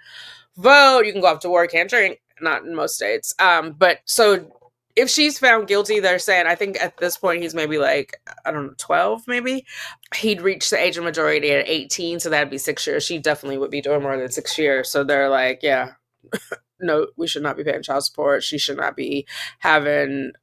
vote, you can go off to work, can't drink, not in most states. But so if she's found guilty, they're saying, I think at this point he's maybe like, I don't know, 12 maybe. He'd reach the age of majority at 18, so that'd be 6 years. She definitely would be doing more than 6 years. So they're like, yeah, no, we should not be paying child support. She should not be having,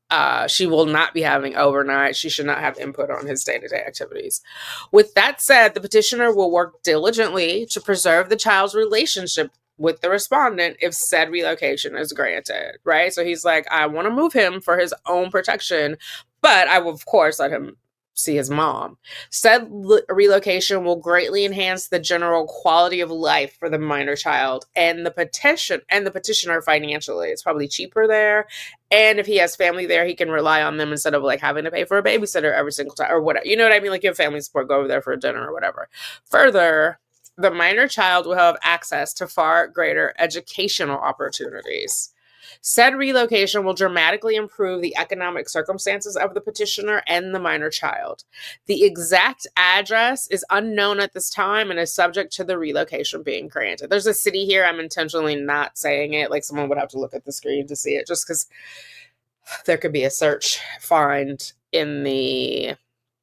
she will not be having overnight. She should not have input on his day-to-day activities. With that said, the petitioner will work diligently to preserve the child's relationship with the respondent if said relocation is granted, right? So he's like, I want to move him for his own protection, but I will, of course, let him see his mom. Said relocation will greatly enhance the general quality of life for the minor child and the petitioner financially. It's probably cheaper there. And if he has family there, he can rely on them instead of like having to pay for a babysitter every single time or whatever. You know what I mean? Like you have family support, go over there for a dinner or whatever. Further, the minor child will have access to far greater educational opportunities. Said relocation will dramatically improve the economic circumstances of the petitioner and the minor child. The exact address is unknown at this time and is subject to the relocation being granted. There's a city here. I'm intentionally not saying it. Like someone would have to look at the screen to see it just because there could be a search find in the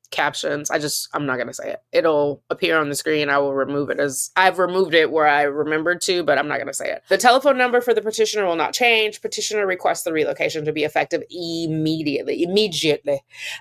captions. I'm not going to say it. It'll appear on the screen. I will remove it as I've removed it where I remembered to, but I'm not going to say it. The telephone number for the petitioner will not change. Petitioner requests the relocation to be effective immediately,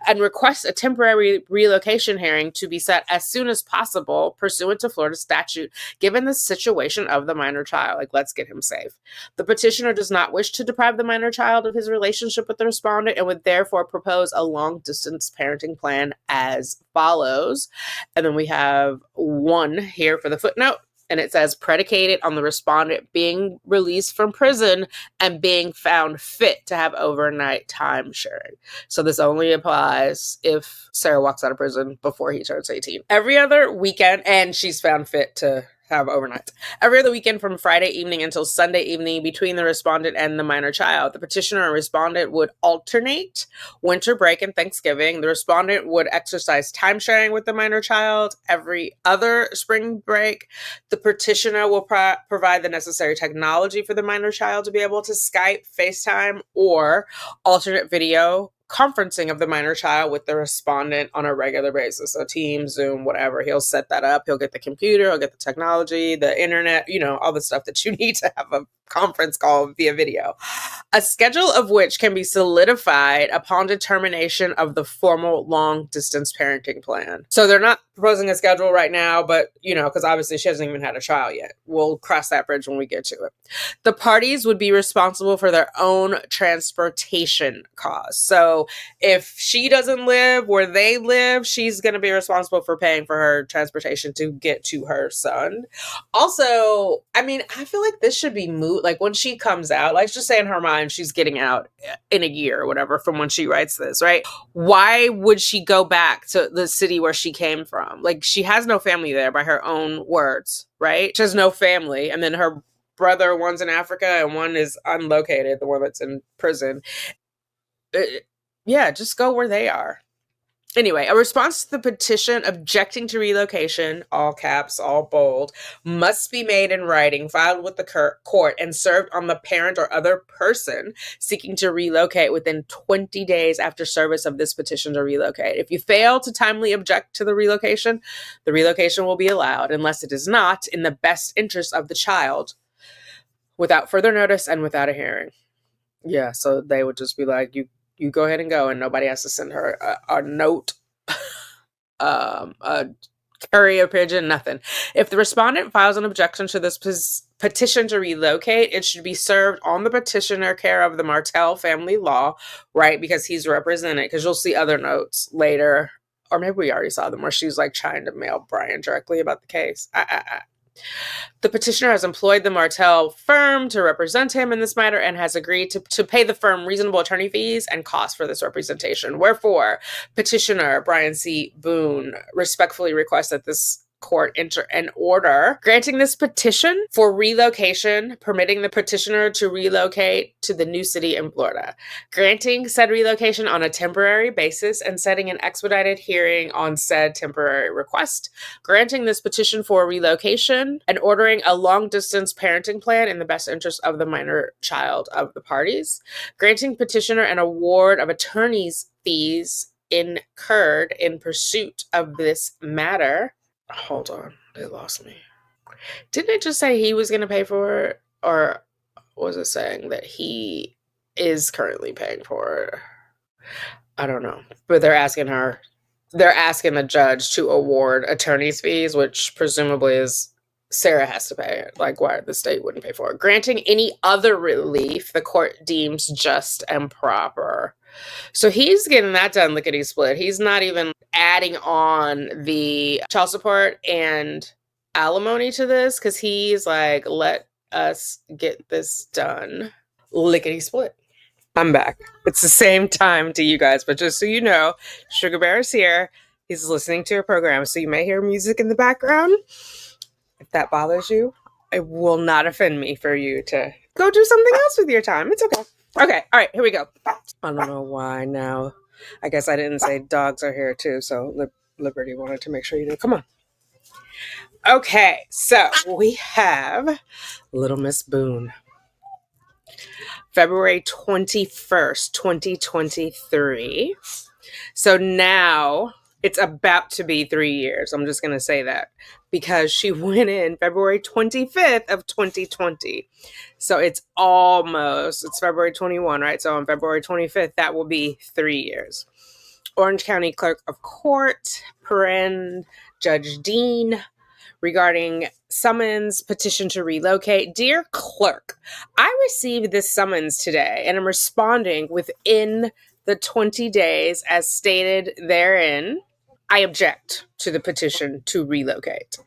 and requests a temporary relocation hearing to be set as soon as possible pursuant to Florida statute, given the situation of the minor child. Like, let's get him safe. The petitioner does not wish to deprive the minor child of his relationship with the respondent and would therefore propose a long-distance parenting plan as follows. And then we have one here for the footnote, and it says predicated on the respondent being released from prison and being found fit to have overnight time sharing. So this only applies if Sarah walks out of prison before he turns 18. Every other weekend, and she's found fit to have overnight. Every other weekend from Friday evening until Sunday evening between the respondent and the minor child. The petitioner and respondent would alternate winter break and Thanksgiving. The respondent would exercise time sharing with the minor child every other spring break. The petitioner will provide the necessary technology for the minor child to be able to Skype, FaceTime, or alternate video conferencing of the minor child with the respondent on a regular basis. So Teams, Zoom, whatever. He'll set that up. He'll get the computer, he'll get the technology, the internet, all the stuff that you need to have a conference call via video. A schedule of which can be solidified upon determination of the formal long-distance parenting plan. So they're not proposing a schedule right now, but, because obviously she hasn't even had a child yet. We'll cross that bridge when we get to it. The parties would be responsible for their own transportation costs. So if she doesn't live where they live, she's going to be responsible for paying for her transportation to get to her son. Also, I feel like this should be moved. Like when she comes out, let's just say in her mind, she's getting out in a year or whatever from when she writes this, right? Why would she go back to the city where she came from? Like she has no family there by her own words, right? She has no family. And then her brother, one's in Africa and one is unlocated, the one that's in prison. Yeah, just go where they are. Anyway, a response to the petition objecting to relocation, all caps, all bold, must be made in writing, filed with the court, and served on the parent or other person seeking to relocate within 20 days after service of this petition to relocate. If you fail to timely object to the relocation will be allowed, unless it is not in the best interest of the child, without further notice and without a hearing. Yeah, so they would just be like, you go ahead and go, and nobody has to send her a note, a courier pigeon, nothing. If the respondent files an objection to this petition to relocate, it should be served on the petitioner care of the Martell family law, right? Because he's represented, because you'll see other notes later, or maybe we already saw them, where she's like trying to mail Brian directly about the case. The petitioner has employed the Martel firm to represent him in this matter and has agreed to pay the firm reasonable attorney fees and costs for this representation. Wherefore, petitioner Brian C. Boone respectfully requests that this court enter an order granting this petition for relocation, permitting the petitioner to relocate to the new city in Florida, granting said relocation on a temporary basis and setting an expedited hearing on said temporary request, granting this petition for relocation and ordering a long-distance parenting plan in the best interest of the minor child of the parties, granting petitioner an award of attorney's fees incurred in pursuit of this matter. Hold on, they lost me. Didn't it just say he was going to pay for it? Or was it saying that he is currently paying for it? I don't know. But they're asking the judge to award attorney's fees, which presumably is Sarah has to pay it. Like, why the state wouldn't pay for it. Granting any other relief the court deems just and proper. So he's getting that done lickety-split. He's not even adding on the child support and alimony to this because he's like, let us get this done lickety-split. I'm back. It's the same time to you guys, but just so you know, Sugar Bear is here. He's listening to a program, so you may hear music in the background. If that bothers you, it will not offend me for you to go do something else with your time. It's okay. Okay, all right, here we go. I don't know why now. I guess I didn't say dogs are here too, so Liberty wanted to make sure you knew. Come on. Okay, so we have Little Miss Boone. February 21st, 2023. So now it's about to be 3 years. I'm just going to say that because she went in February 25th of 2020. So it's February 21, right? So on February 25th, that will be 3 years. Orange County Clerk of Court, Judge Dean, regarding summons, petition to relocate. Dear Clerk, I received this summons today and am responding within the 20 days as stated therein. I object to the petition to relocate.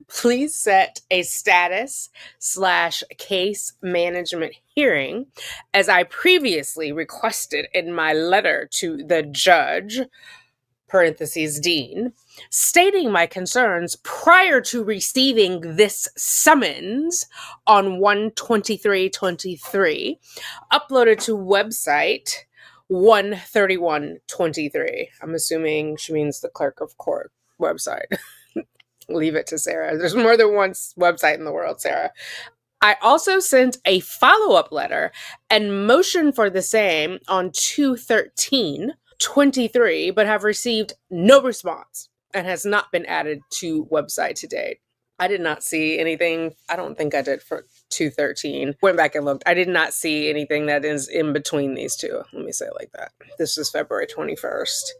Please set a status/case management hearing as I previously requested in my letter to the judge, Dean, stating my concerns prior to receiving this summons on 1/23/23, uploaded to website 1/31/23. I'm assuming she means the clerk of court website. Leave it to Sarah. There's more than one website in the world, Sarah. I also sent a follow-up letter and motion for the same on 2/13/23, but have received no response and has not been added to website to date. I did not see anything. I don't think I did for 2/13. Went back and looked. I did not see anything that is in between these two. Let me say it like that. This is February 21st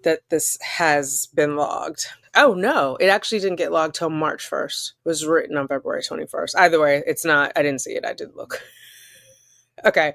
that this has been logged. Oh, no. It actually didn't get logged till March 1st. It was written on February 21st. Either way, it's not. I didn't see it. I did look. Okay.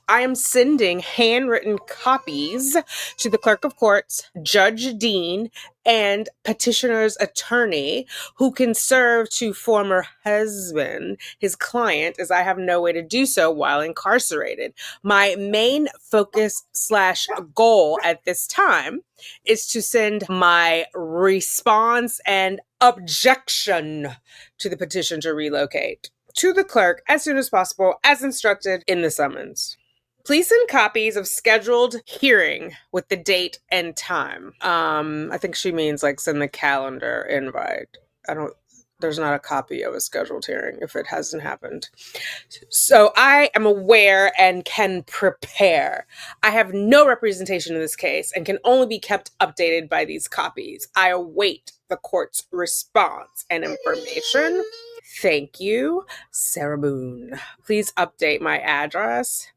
I am sending handwritten copies to the clerk of courts, Judge Dean, and petitioner's attorney, who can serve to former husband, his client, as I have no way to do so while incarcerated. My main focus/goal at this time is to send my response and objection to the petition to relocate to the clerk as soon as possible, as instructed in the summons. Please send copies of scheduled hearing with the date and time. I think she means like send the calendar invite. There's not a copy of a scheduled hearing if it hasn't happened. So I am aware and can prepare. I have no representation in this case and can only be kept updated by these copies. I await the court's response and information. Thank you, Sarah Boone. Please update my address,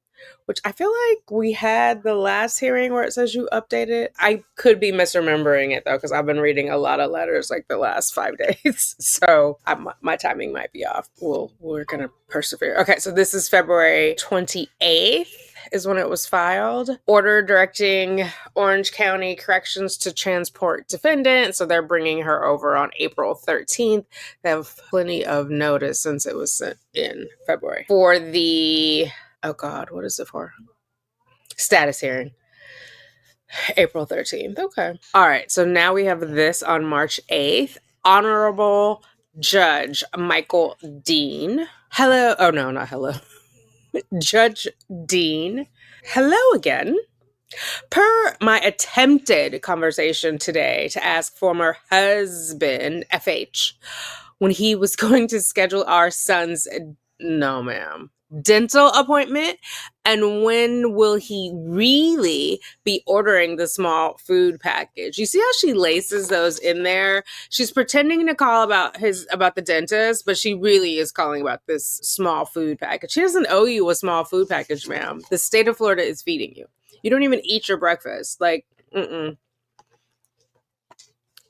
which I feel like we had the last hearing where it says you updated it. I could be misremembering it though, because I've been reading a lot of letters like the last 5 days. So my timing might be off. We're going to persevere. Okay, so this is February 28th. is when it was filed. Order directing Orange County Corrections to transport defendant. So they're bringing her over on April 13th. They have plenty of notice since it was sent in February. For the, oh God, what is it for? Status hearing. April 13th. Okay. All right. So now we have this on March 8th. Honorable Judge Michael Dean. Hello. Oh, no, not hello. Judge Dean. Hello again. Per my attempted conversation today to ask former husband, FH, when he was going to schedule our son's, no ma'am, dental appointment, and when will he really be ordering the small food package? You see how she laces those in there? She's pretending to call about the dentist, but she really is calling about this small food package. She doesn't owe you a small food package, ma'am. The state of Florida is feeding you. You don't even eat your breakfast. Like,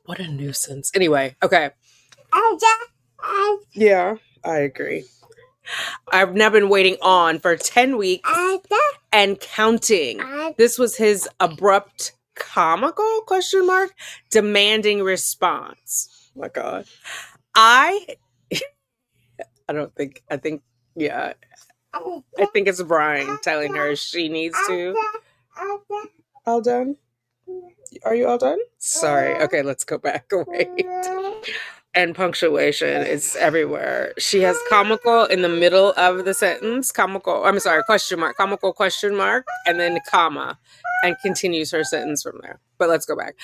what a nuisance. Anyway, okay. Yeah, I agree. I've now been waiting on for 10 weeks and counting. This was his abrupt, comical, demanding response. Oh my God. I think it's Brian telling her she needs to. All done? Are you all done? Sorry. Okay, let's go back. Wait. And punctuation is everywhere. She has comical in the middle of the sentence. Question mark, comical question mark, and then comma, and continues her sentence from there. But let's go back.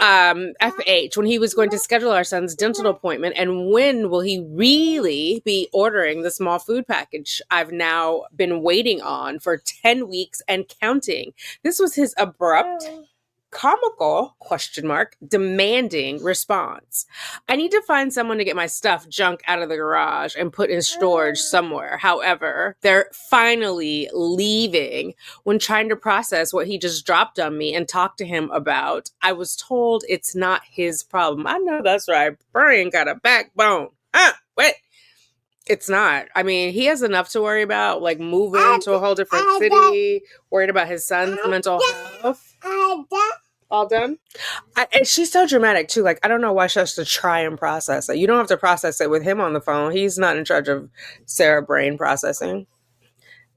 FH, when he was going to schedule our son's dental appointment, and when will he really be ordering the small food package I've now been waiting on for 10 weeks and counting? This was his abrupt, comical question mark demanding response. I need to find someone to get my junk out of the garage and put in storage somewhere. However, they're finally leaving when trying to process what he just dropped on me and talk to him about. I was told it's not his problem. I know that's right. Brian got a backbone. Wait. It's not. I mean, he has enough to worry about, like moving to a whole different city, worried about his son's mental health. All done? And she's so dramatic, too. Like, I don't know why she has to try and process it. You don't have to process it with him on the phone. He's not in charge of Sarah brain processing.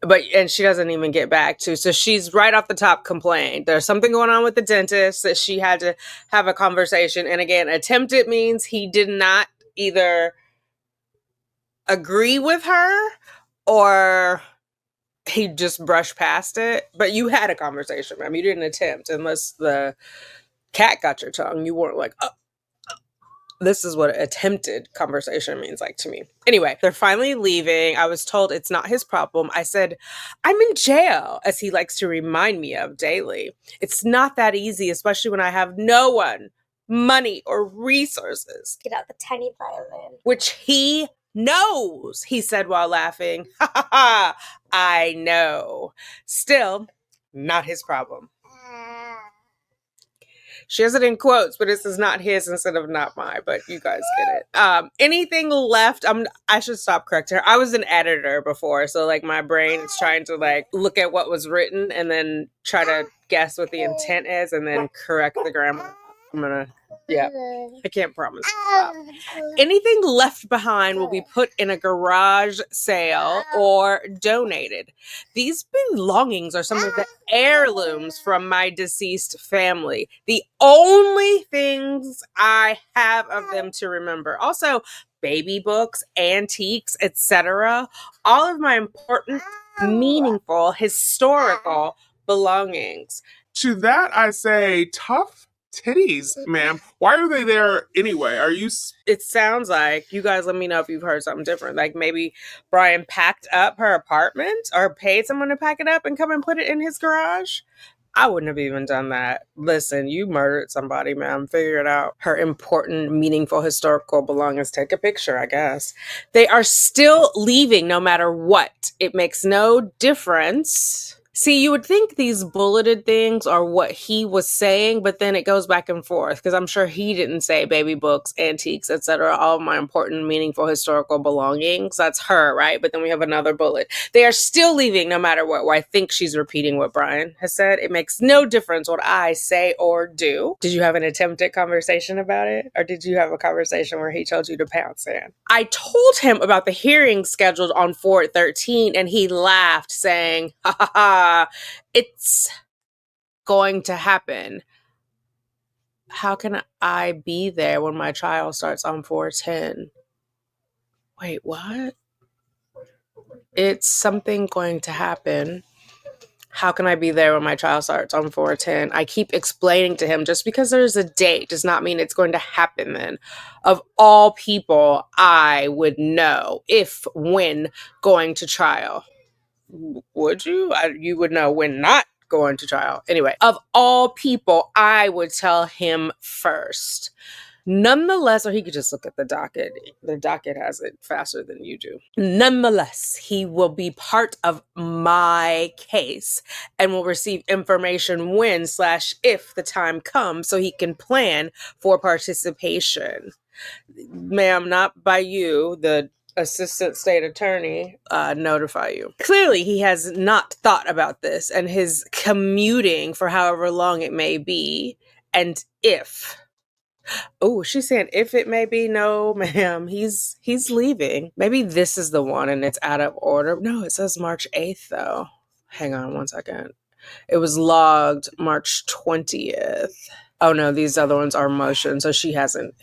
And she doesn't even get back to. So she's right off the top complained. There's something going on with the dentist that she had to have a conversation. And again, attempted means he did not either agree with her or he just brushed past it. But you had a conversation, ma'am. You didn't attempt unless the cat got your tongue. You weren't like, oh. This is what attempted conversation means like to me. Anyway, they're finally leaving. I was told it's not his problem. I said, I'm in jail, as he likes to remind me of daily. It's not that easy, especially when I have no one, money, or resources. Get out the tiny violin. Which he knows, he said while laughing. Ha ha ha, I know. Still, not his problem. She has it in quotes, but this is not his instead of not mine, but you guys get it. Anything left, I should stop correcting her. I was an editor before, so like my brain is trying to like look at what was written and then try to guess what the intent is and then correct the grammar. I can't promise to stop. Anything left behind will be put in a garage sale or donated. These belongings are some of the heirlooms from my deceased family. The only things I have of them to remember. Also, baby books, antiques, etc. All of my important, meaningful, historical belongings. To that, I say, tough titties, ma'am. Why are they there anyway? Are you... It sounds like, you guys let me know if you've heard something different. Like maybe Brian packed up her apartment or paid someone to pack it up and come and put it in his garage. I wouldn't have even done that. Listen, you murdered somebody, ma'am. Figure it out. Her important, meaningful, historical belongings. Take a picture, I guess. They are still leaving no matter what. It makes no difference. See, you would think these bulleted things are what he was saying, but then it goes back and forth because I'm sure he didn't say baby books, antiques, etc. All of my important, meaningful historical belongings. That's her, right? But then we have another bullet. They are still leaving no matter what. Well, I think she's repeating what Brian has said. It makes no difference what I say or do. Did you have an attempted conversation about it? Or did you have a conversation where he told you to pounce in? I told him about the hearing scheduled on 4/13 and he laughed, saying, ha ha ha. It's going to happen. How can I be there when my trial starts on 4/10? Wait, what? It's something going to happen. How can I be there when my trial starts on 4/10? I keep explaining to him just because there's a date does not mean it's going to happen then. Of all people, I would know if when going to trial. Would you? You would know when not going to trial. Anyway, of all people, I would tell him first. Nonetheless, or he could just look at the docket. The docket has it faster than you do. Nonetheless, he will be part of my case and will receive information when/if the time comes so he can plan for participation. Ma'am, not by you, the assistant state attorney, notify you. Clearly, he has not thought about this and his commuting for however long it may be. And if, oh, she's saying if it may be, no, ma'am, he's leaving. Maybe this is the one and it's out of order. No, it says March 8th though. Hang on one second. It was logged March 20th. Oh no, these other ones are motion, so it hasn't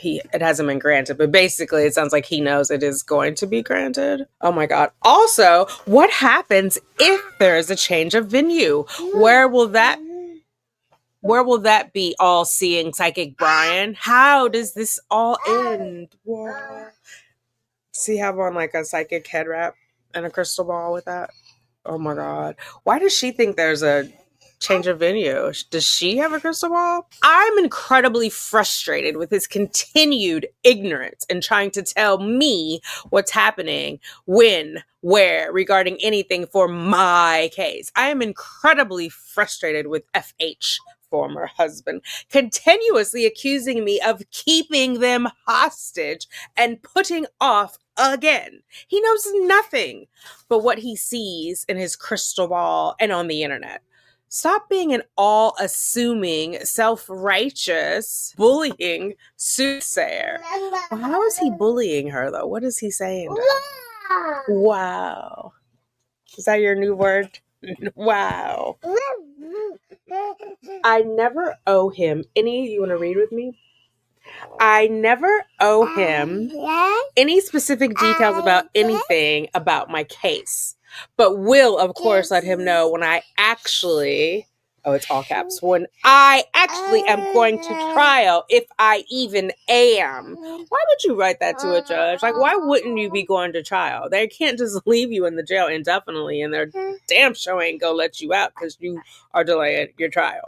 been granted. But basically, it sounds like he knows it is going to be granted. Oh my God. Also, what happens if there is a change of venue? Where will that be, all-seeing psychic Brian? How does this all end? What? See how I'm on like a psychic head wrap and a crystal ball with that? Oh my God. Why does she think there's a change of venue? Does she have a crystal ball? I'm incredibly frustrated with his continued ignorance and trying to tell me what's happening, when, where, regarding anything for my case. I am incredibly frustrated with FH, former husband, continuously accusing me of keeping them hostage and putting off again. He knows nothing but what he sees in his crystal ball and on the internet. Stop being an all-assuming, self-righteous, bullying soothsayer. Well, how is he bullying her, though? What is he saying to her? Wow. Is that your new word? Wow. I never owe him any... You want to read with me? I never owe him any specific details about anything about my case, but will, of course, let him know when I actually... Oh, it's all caps. When I actually am going to trial, if I even am. Why would you write that to a judge? Like, why wouldn't you be going to trial? They can't just leave you in the jail indefinitely, and they're damn sure ain't gonna let you out because you are delaying your trial.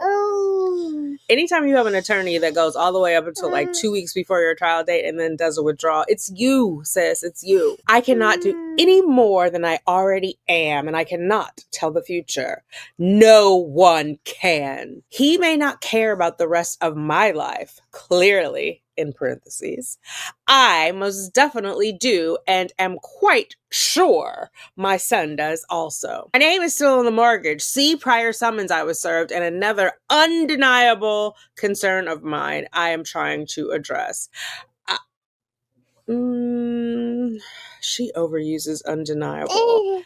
Anytime you have an attorney that goes all the way up until like 2 weeks before your trial date and then does a withdrawal, it's you, sis. It's you. I cannot do any more than I already am, and I cannot tell the future. No one can. He may not care about the rest of my life, clearly, in parentheses. I most definitely do, and am quite sure my son does also. My name is still on the mortgage. See prior summons I was served, and another undeniable concern of mine I am trying to address. She overuses undeniable.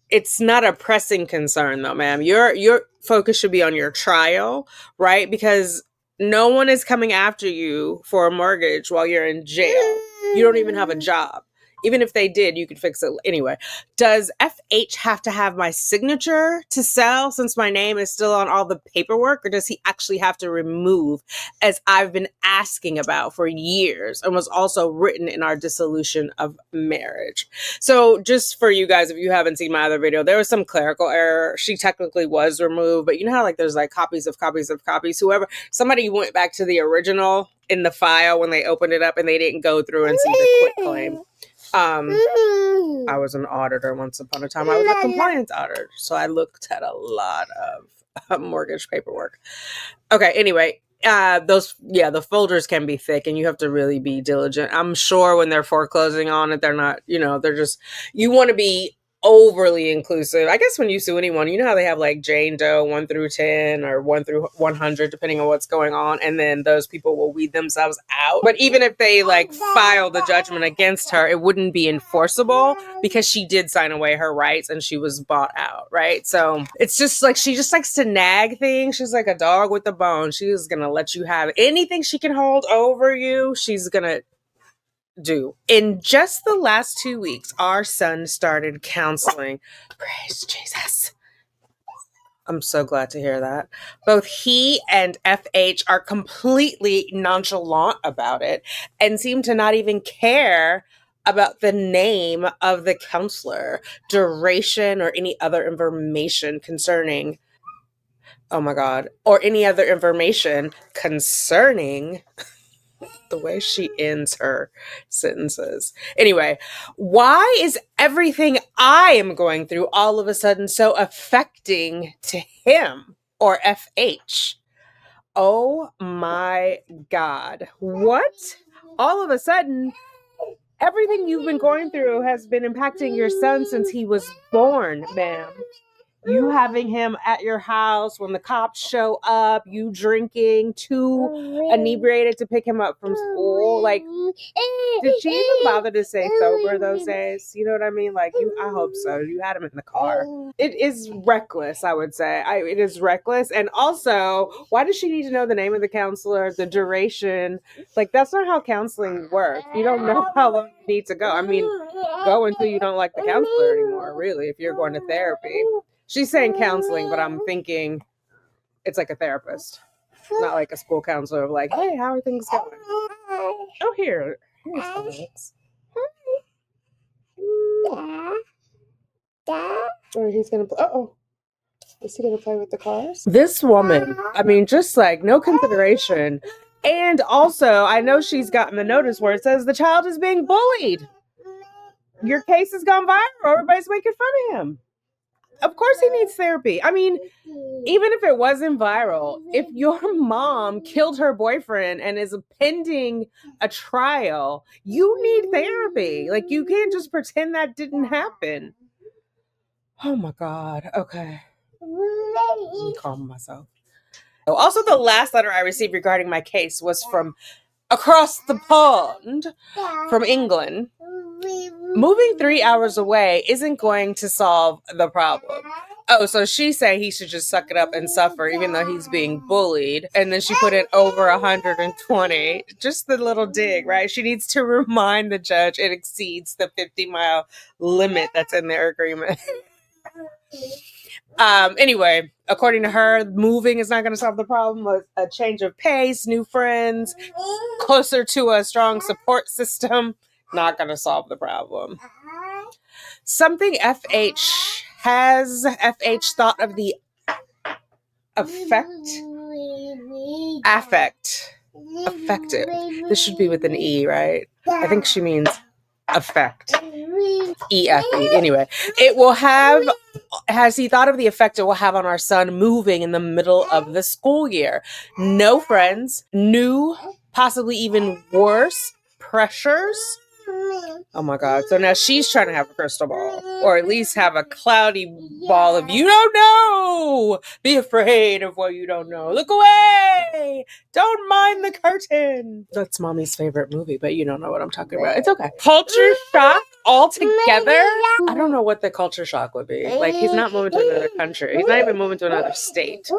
It's not a pressing concern though, ma'am. Your focus should be on your trial, right? Because no one is coming after you for a mortgage while you're in jail. You don't even have a job. Even if they did, you could fix it anyway. Does FH have to have my signature to sell since my name is still on all the paperwork? Or does he actually have to remove, as I've been asking about for years and was also written in our dissolution of marriage? So just for you guys, if you haven't seen my other video, there was some clerical error. She technically was removed, but you know how like there's like copies of copies of copies? Somebody went back to the original in the file when they opened it up and they didn't go through and see the quit claim. I was an auditor once upon a time. I was a compliance auditor, so I looked at a lot of mortgage paperwork. Okay, anyway, the folders can be thick and you have to really be diligent. I'm sure when they're foreclosing on it, they're not, they're just, you want to be overly inclusive. I guess when you sue anyone, you know how they have like Jane Doe 1 through 10 or 1 through 100, depending on what's going on. And then those people will weed themselves out. But even if they like file the judgment against her, it wouldn't be enforceable because she did sign away her rights and she was bought out, right? So it's just like, she just likes to nag things. She's like a dog with a bone. She's going to let you have anything she can hold over you. She's going to do. In just the last 2 weeks, our son started counseling. Praise Jesus. I'm so glad to hear that. Both he and FH are completely nonchalant about it and seem to not even care about the name of the counselor, duration, or any other information concerning, oh my God, or any other information concerning the way she ends her sentences. Anyway, why is everything I am going through all of a sudden so affecting to him or FH? Oh my God. What? All of a sudden, everything you've been going through has been impacting your son since he was born, ma'am. You having him at your house when the cops show up, you drinking, too inebriated to pick him up from school. Like, did she even bother to stay sober those days? You know what I mean? Like, I hope so. You had him in the car. It is reckless, I would say. It is reckless. And also, why does she need to know the name of the counselor, the duration? Like, that's not how counseling works. You don't know how long you need to go. I mean, go until you don't like the counselor anymore, really, if you're going to therapy. She's saying counseling, but I'm thinking it's like a therapist, not like a school counselor of like, hey, how are things going? Oh, here's Alex. Or he's going to play. Is he going to play with the cars? This woman, I mean, just like no consideration. And also, I know she's gotten the notice where it says the child is being bullied. Your case has gone viral. Everybody's making fun of him. Of course he needs therapy. I mean, even if it wasn't viral, if your mom killed her boyfriend and is pending a trial, you need therapy. Like, you can't just pretend that didn't happen. Oh my God. Okay. Let me calm myself. Also, the last letter I received regarding my case was from across the pond, from England. Moving 3 hours away isn't going to solve the problem. Oh, so she's saying he should just suck it up and suffer, even though he's being bullied. And then she put in over 120. Just the little dig, right? She needs to remind the judge it exceeds the 50-mile limit that's in their agreement. Anyway, according to her, moving is not going to solve the problem. A change of pace, new friends, closer to a strong support system, not going to solve the problem. Something FH thought of the affected. This should be with an E, right? I think she means effect. E-F-E. Anyway, has he thought of the effect it will have on our son moving in the middle of the school year? No friends, new, possibly even worse, pressures. Oh my God. So now she's trying to have a crystal ball, or at least have a cloudy ball of, you don't know. Be afraid of what you don't know. Look away. Don't mind the curtain. That's mommy's favorite movie, but you don't know what I'm talking about. It's okay. Culture shock altogether. I don't know what the culture shock would be. Like, he's not moving to another country. He's not even moving to another state.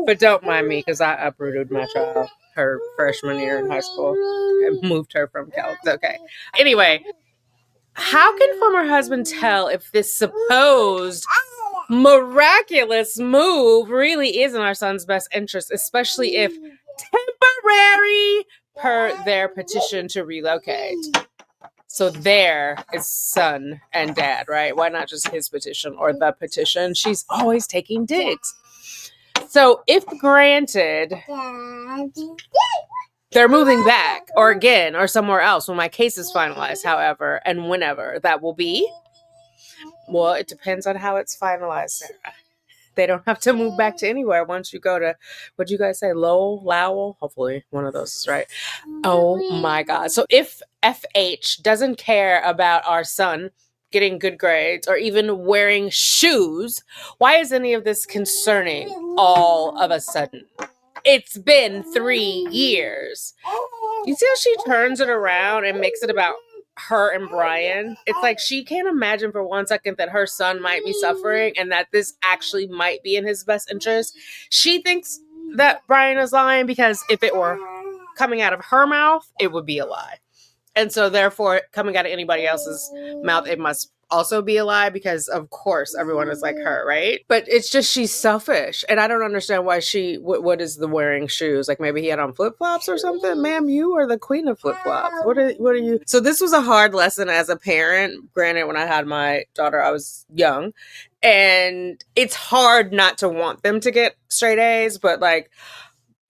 But don't mind me, because I uprooted my child her freshman year in high school and moved her from Cal. It's okay. Anyway, how can former husband tell if this supposed miraculous move really is in our son's best interest, especially if temporary per their petition to relocate? So there is son and dad, right? Why not just his petition or the petition? She's always taking digs. So if granted, They're moving back or again or somewhere else when my case is finalized, however, and whenever that will be. Well, it depends on how it's finalized, Sarah. They don't have to move back to anywhere once you go to, what'd you guys say, Lowell? Hopefully one of those is right. Oh my God. So if FH doesn't care about our son getting good grades or even wearing shoes, why is any of this concerning all of a sudden? It's been 3 years. You see how she turns it around and makes it about her and Brian? It's like she can't imagine for 1 second that her son might be suffering and that this actually might be in his best interest. She thinks that Brian is lying because if it were coming out of her mouth, it would be a lie. And so therefore, coming out of anybody else's mouth, it must also be a lie because, of course, everyone is like her, right? But it's just she's selfish. And I don't understand why what is the wearing shoes? Like maybe he had on flip-flops or something? Ma'am, you are the queen of flip-flops. What are you? So this was a hard lesson as a parent. Granted, when I had my daughter, I was young. And it's hard not to want them to get straight A's, but like,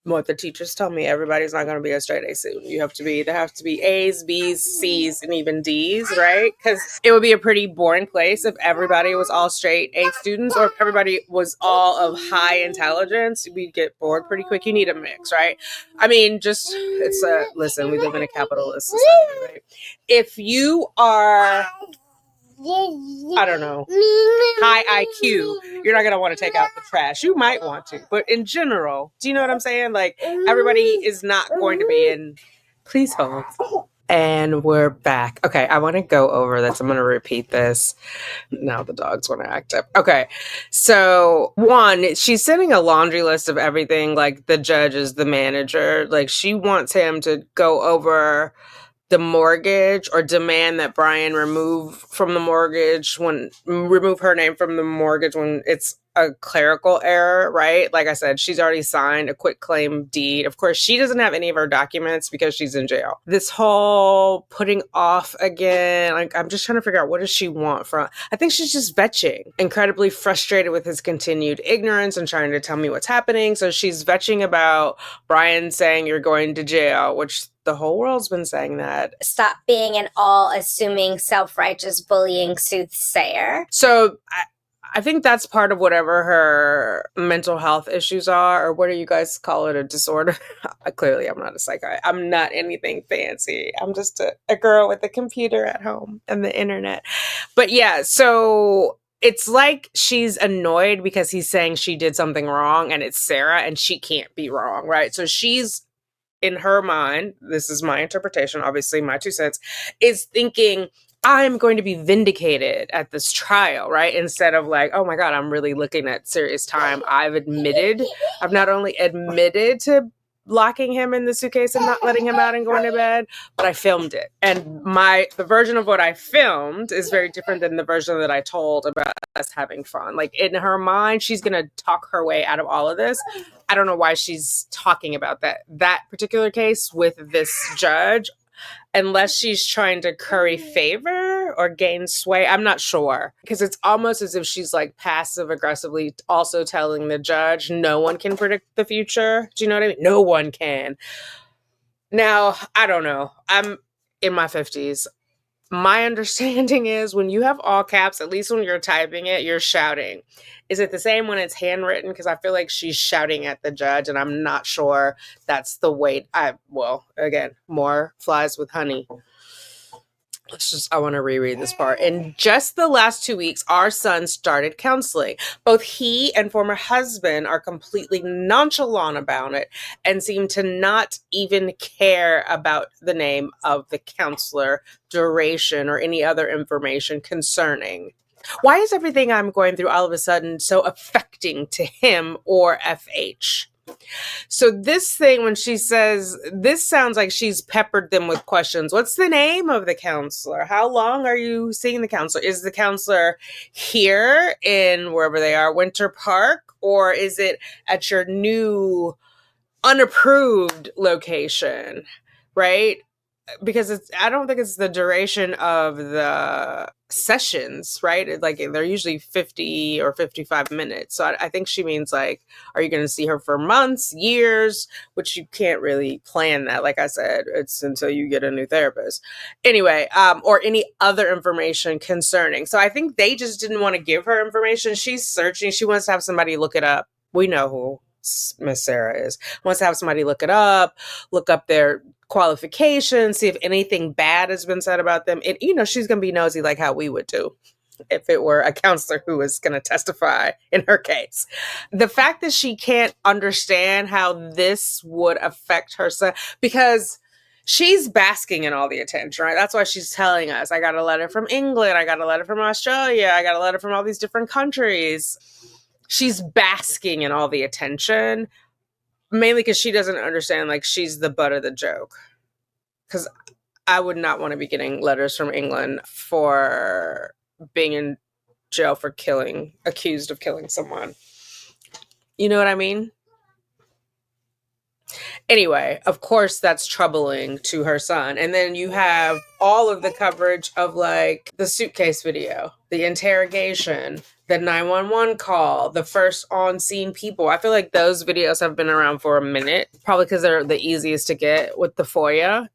what the teachers tell me, everybody's not going to be a straight A soon. There have to be A's, B's, C's, and even D's, right? Because it would be a pretty boring place if everybody was all straight A students or if everybody was all of high intelligence. We'd get bored pretty quick. You need a mix, right? I mean, listen, we live in a capitalist society, right? If you are, I don't know, high IQ, you're not going to want to take out the trash. You might want to, but in general, do you know what I'm saying? Like, everybody is not going to be in. Please hold. And we're back. Okay, I want to go over this. I'm going to repeat this. Now the dogs want to act up. Okay, so 1, she's sending a laundry list of everything. Like, the judge is the manager. Like, she wants him to go over the mortgage or demand that Brian remove her name from the mortgage when it's a clerical error, right? Like I said, she's already signed a quitclaim deed. Of course, she doesn't have any of her documents because she's in jail. This whole putting off again, like I'm just trying to figure out what does she want from, I think she's just vetching, incredibly frustrated with his continued ignorance and trying to tell me what's happening. So she's vetching about Brian saying you're going to jail, which the whole world's been saying that. Stop being an all-assuming, self-righteous, bullying soothsayer. So I think that's part of whatever her mental health issues are, or what do you guys call it, a disorder? Clearly, I'm not a psychiatrist. I'm not anything fancy. I'm just a girl with a computer at home and the internet. But yeah, so it's like she's annoyed because he's saying she did something wrong and it's Sarah and she can't be wrong, right? So she's, in her mind, this is my interpretation, obviously my 2 cents, is thinking, I'm going to be vindicated at this trial, right? Instead of like, oh my God, I'm really looking at serious time. I've not only admitted to locking him in the suitcase and not letting him out and going to bed, but I filmed it. And the version of what I filmed is very different than the version that I told about us having fun. Like in her mind, she's going to talk her way out of all of this. I don't know why she's talking about that particular case with this judge, unless she's trying to curry favor or gain sway. I'm not sure, because it's almost as if she's like passive aggressively also telling the judge no one can predict the future. Do you know what I mean? No one can. Now, I don't know. I'm in my 50s. My understanding is when you have all caps, at least when you're typing it, you're shouting. Is it the same when it's handwritten? Because I feel like she's shouting at the judge, and I'm not sure that's the way. Again, more flies with honey. I want to reread this part. In just the last 2 weeks, our son started counseling. Both he and former husband are completely nonchalant about it and seem to not even care about the name of the counselor, duration, or any other information concerning. Why is everything I'm going through all of a sudden so affecting to him or FH? So this thing, when she says, this sounds like she's peppered them with questions. What's the name of the counselor? How long are you seeing the counselor? Is the counselor here in wherever they are, Winter Park? Or is it at your new unapproved location, right? because I don't think it's the duration of the sessions, right? Like they're usually 50 or 55 minutes. So I think she means like, are you going to see her for months, years, which you can't really plan that. Like I said, it's until you get a new therapist. Anyway, or any other information concerning. So I think they just didn't want to give her information. She's searching. She wants to have somebody look it up. We know who Miss Sarah is. Wants to have somebody look it up, look up their qualifications, see if anything bad has been said about them. And, she's going to be nosy like how we would do if it were a counselor who was going to testify in her case. The fact that she can't understand how this would affect her son, because she's basking in all the attention, right? That's why she's telling us, I got a letter from England, I got a letter from Australia, I got a letter from all these different countries. She's basking in all the attention, mainly because she doesn't understand, like, she's the butt of the joke. Because I would not want to be getting letters from England for being in jail for accused of killing someone. You know what I mean? Anyway, of course, that's troubling to her son. And then you have all of the coverage of like the suitcase video, the interrogation, the 911 call, the first on-scene people. I feel like those videos have been around for a minute, probably because they're the easiest to get with the FOIA,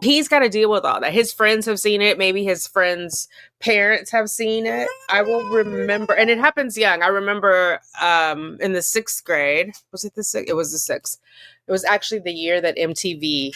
He's got to deal with all that. His friends have seen it. Maybe his friends' parents have seen it. I will remember, and it happens young. I remember in the 6th grade. Was it the 6th? It was the 6th. It was actually the year that MTV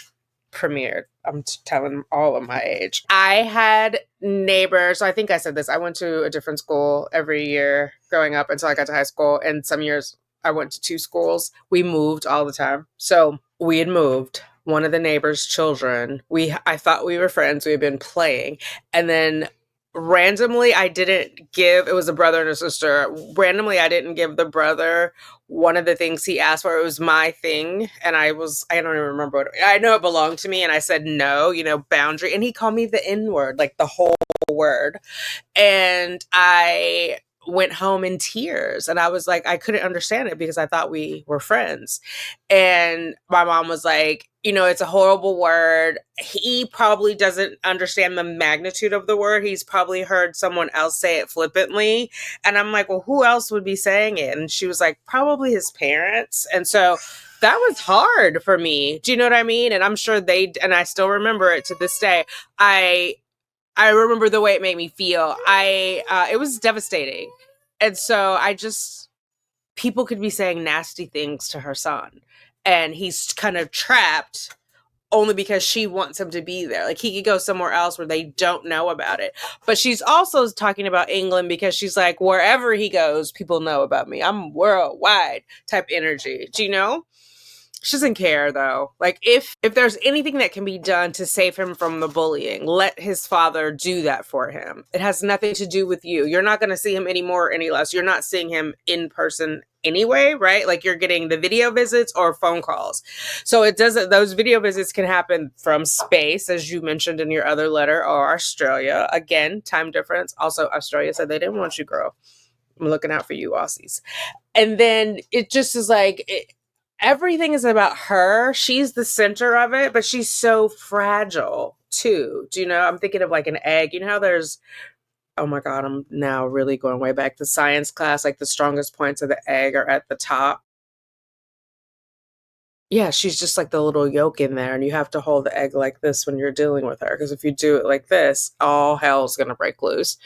premiered. I'm telling all of my age. I had neighbors. So I think I said this. I went to a different school every year growing up until I got to high school. And some years I went to 2 schools. We moved all the time. So we had moved. One of the neighbors' children, I thought we were friends. We had been playing. And then randomly, it was a brother and a sister. Randomly, I didn't give the brother one of the things he asked for. It was my thing. And I don't even remember I know it belonged to me. And I said, no, boundary. And he called me the N-word, like the whole word. And I went home in tears. And I was like, I couldn't understand it because I thought we were friends. And my mom was like, it's a horrible word. He probably doesn't understand the magnitude of the word. He's probably heard someone else say it flippantly. And I'm like, well, who else would be saying it? And she was like, probably his parents. And so that was hard for me. Do you know what I mean? And I'm sure and I still remember it to this day. I remember the way it made me feel. It was devastating. And so people could be saying nasty things to her son. And he's kind of trapped only because she wants him to be there. Like he could go somewhere else where they don't know about it. But she's also talking about England because she's like, wherever he goes, people know about me. I'm worldwide type energy. Do you know? She doesn't care though. Like if there's anything that can be done to save him from the bullying, let his father do that for him. It has nothing to do with you. You're not going to see him any more or any less. You're not seeing him in person anyway, right? Like you're getting the video visits or phone calls. So those video visits can happen from space, as you mentioned in your other letter, or Australia. Again, time difference. Also, Australia said they didn't want you, girl. I'm looking out for you, Aussies. And then it just is like, everything is about her. She's the center of it, but she's so fragile too. Do you know? I'm thinking of like an egg. You know how there's, oh my God, I'm now really going way back to science class. Like the strongest points of the egg are at the top. Yeah, she's just like the little yolk in there, and you have to hold the egg like this when you're dealing with her. Because if you do it like this, all hell's going to break loose.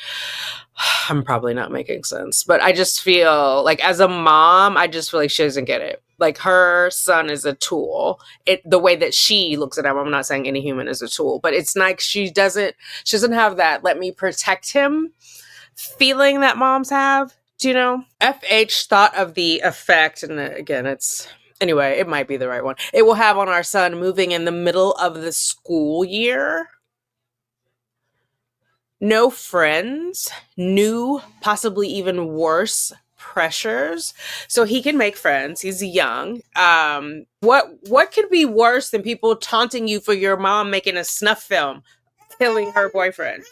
I'm probably not making sense, but I just feel like as a mom, I just feel like she doesn't get it. Like her son is a tool. The way that she looks at him, I'm not saying any human is a tool, but it's like she doesn't have that let me protect him feeling that moms have. Do you know? FH thought of the effect, and again, anyway, it might be the right one. It will have on our son moving in the middle of the school year. No friends, new, possibly even worse pressures. So he can make friends. He's young. What could be worse than people taunting you for your mom making a snuff film, killing her boyfriend?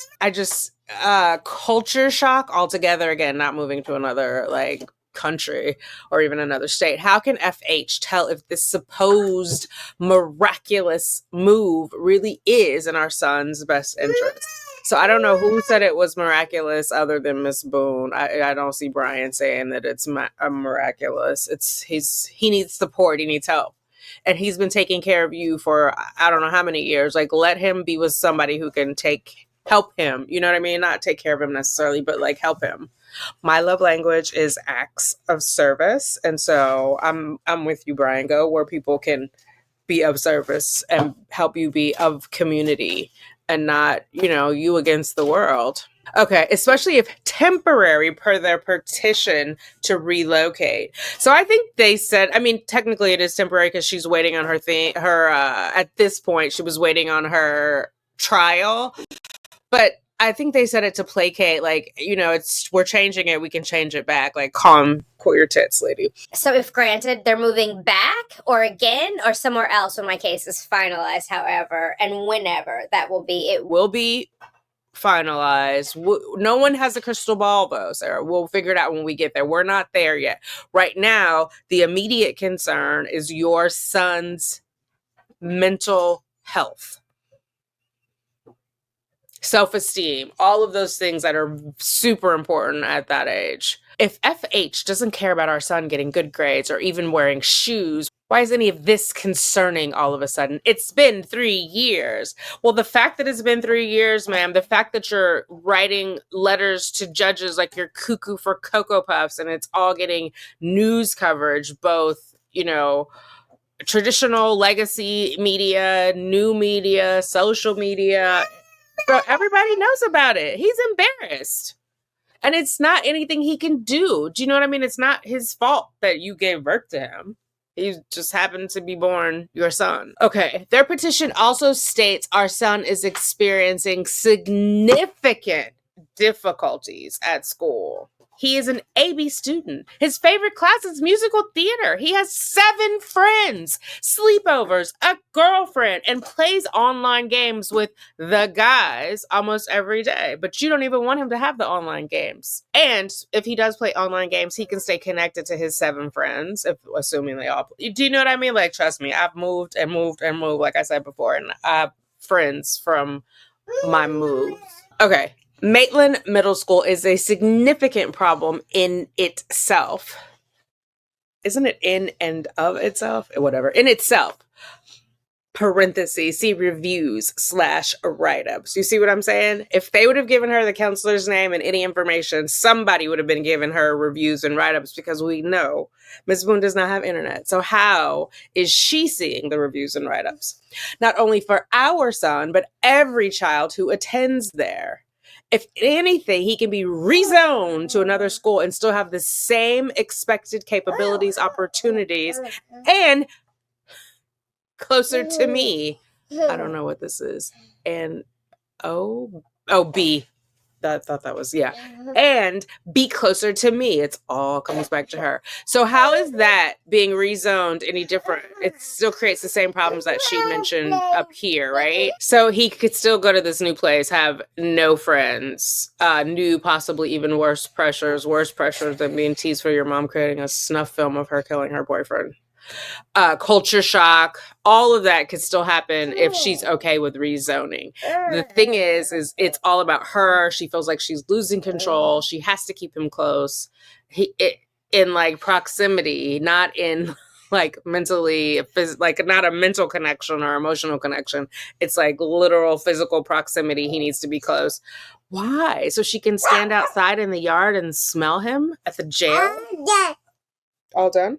Culture shock altogether. Again, not moving to another like country or even another state. How can FH tell if this supposed miraculous move really is in our son's best interest? So I don't know who said it was miraculous other than Miss Boone. I don't see Brian saying that it's miraculous. He needs support. He needs help. And he's been taking care of you for I don't know how many years. Like, let him be with somebody who can help him. You know what I mean? Not take care of him necessarily, but like help him. My love language is acts of service. And so I'm with you, Brian. Go where people can be of service and help you be of community and not, you against the world. Okay, especially if temporary per their petition to relocate. So I think they said, technically it is temporary because she's waiting on at this point, she was waiting on her trial. But I think they said it to placate, we're changing it, we can change it back. Like, calm, cool your tits, lady. So if granted, they're moving back or again or somewhere else when my case is finalized, however, and whenever that will be. It will be finalized. No one has a crystal ball, though, Sarah. We'll figure it out when we get there. We're not there yet. Right now, the immediate concern is your son's mental health. Self-esteem, all of those things that are super important at that age. If FH doesn't care about our son getting good grades or even wearing shoes, why is any of this concerning all of a sudden? It's been 3 years. Well, the fact that it's been 3 years, ma'am, the fact that you're writing letters to judges like you're cuckoo for Cocoa Puffs and it's all getting news coverage, both, traditional legacy media, new media, social media. Bro, everybody knows about it. He's embarrassed. And it's not anything he can do. Do you know what I mean? It's not his fault that you gave birth to him. He just happened to be born your son. Okay. Their petition also states our son is experiencing significant difficulties at school. He is an AB student. His favorite class is musical theater. He has 7 friends, sleepovers, a girlfriend, and plays online games with the guys almost every day. But you don't even want him to have the online games. And if he does play online games, he can stay connected to his 7 friends, assuming they all play. Do you know what I mean? Like, trust me, I've moved and moved and moved, like I said before, and I have friends from my moves. Okay. Maitland Middle School is a significant problem in itself. Isn't it in and of itself? Whatever. In itself. Parentheses, see reviews / write-ups. You see what I'm saying? If they would have given her the counselor's name and any information, somebody would have been giving her reviews and write-ups because we know Ms. Boone does not have internet. So how is she seeing the reviews and write-ups? Not only for our son, but every child who attends there. If anything, he can be rezoned to another school and still have the same expected capabilities, opportunities, and closer to me. I don't know what this is. And B. I thought that was, yeah. And be closer to me. It's all comes back to her. So how is that being rezoned any different? It still creates the same problems that she mentioned up here, right? So he could still go to this new place, have no friends, new, possibly even worse pressures than being teased for your mom creating a snuff film of her killing her boyfriend. Culture shock, all of that could still happen if she's okay with rezoning. The thing is it's all about her. She feels like she's losing control. She has to keep him close. In like proximity, not in like mentally, like not a mental connection or emotional connection. It's like literal physical proximity. He needs to be close. Why? So she can stand outside in the yard and smell him at the jail? All done?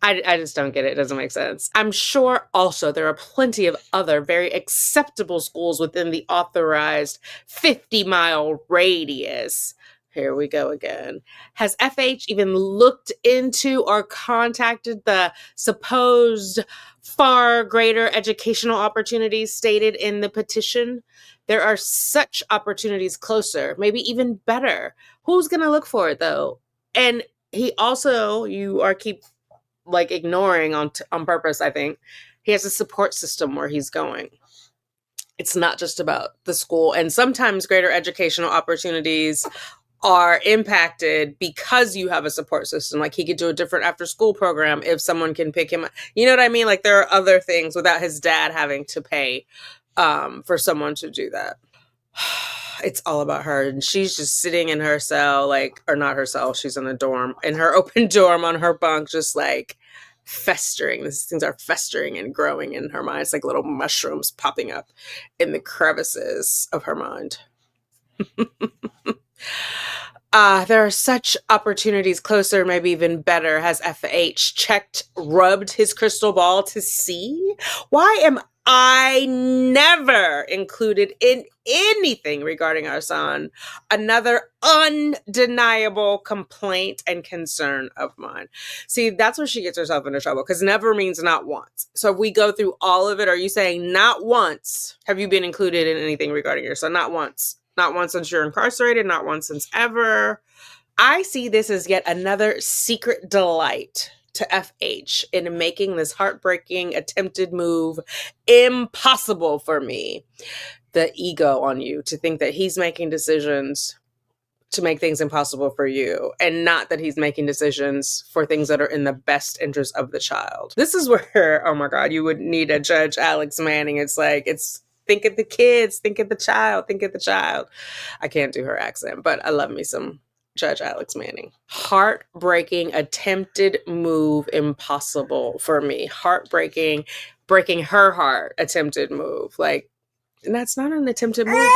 I just don't get it. It doesn't make sense. I'm sure also there are plenty of other very acceptable schools within the authorized 50-mile radius. Here we go again. Has FH even looked into or contacted the supposed far greater educational opportunities stated in the petition? There are such opportunities closer, maybe even better. Who's going to look for it, though? And he also, keep like ignoring on purpose, I think. He has a support system where he's going. It's not just about the school. And sometimes greater educational opportunities are impacted because you have a support system. Like he could do a different after school program if someone can pick him up. You know what I mean? Like there are other things without his dad having to pay for someone to do that. It's all about her, and she's just sitting in her cell, like, or not her cell, she's in a dorm, in her open dorm on her bunk, just like festering. These things are festering and growing in her mind. It's like little mushrooms popping up in the crevices of her mind. There are such opportunities closer, maybe even better. Has FH rubbed his crystal ball to see? Why am I never included in anything regarding our son? Another undeniable complaint and concern of mine. See, that's where she gets herself into trouble, because never means not once. So if we go through all of it, are you saying not once have you been included in anything regarding your son? Not once. Not once since you're incarcerated, not once since ever. I see this as yet another secret delight to FH in making this heartbreaking attempted move impossible for me. The ego on you to think that he's making decisions to make things impossible for you, and not that he's making decisions for things that are in the best interest of the child. This is where, oh my God, you would need a Judge Alex Manning. It's like, it's think of the kids, think of the child, think of the child. I can't do her accent, but I love me some Judge Alex Manning. Heartbreaking attempted move impossible for me. Heartbreaking, breaking her heart attempted move. Like, and that's not an attempted move.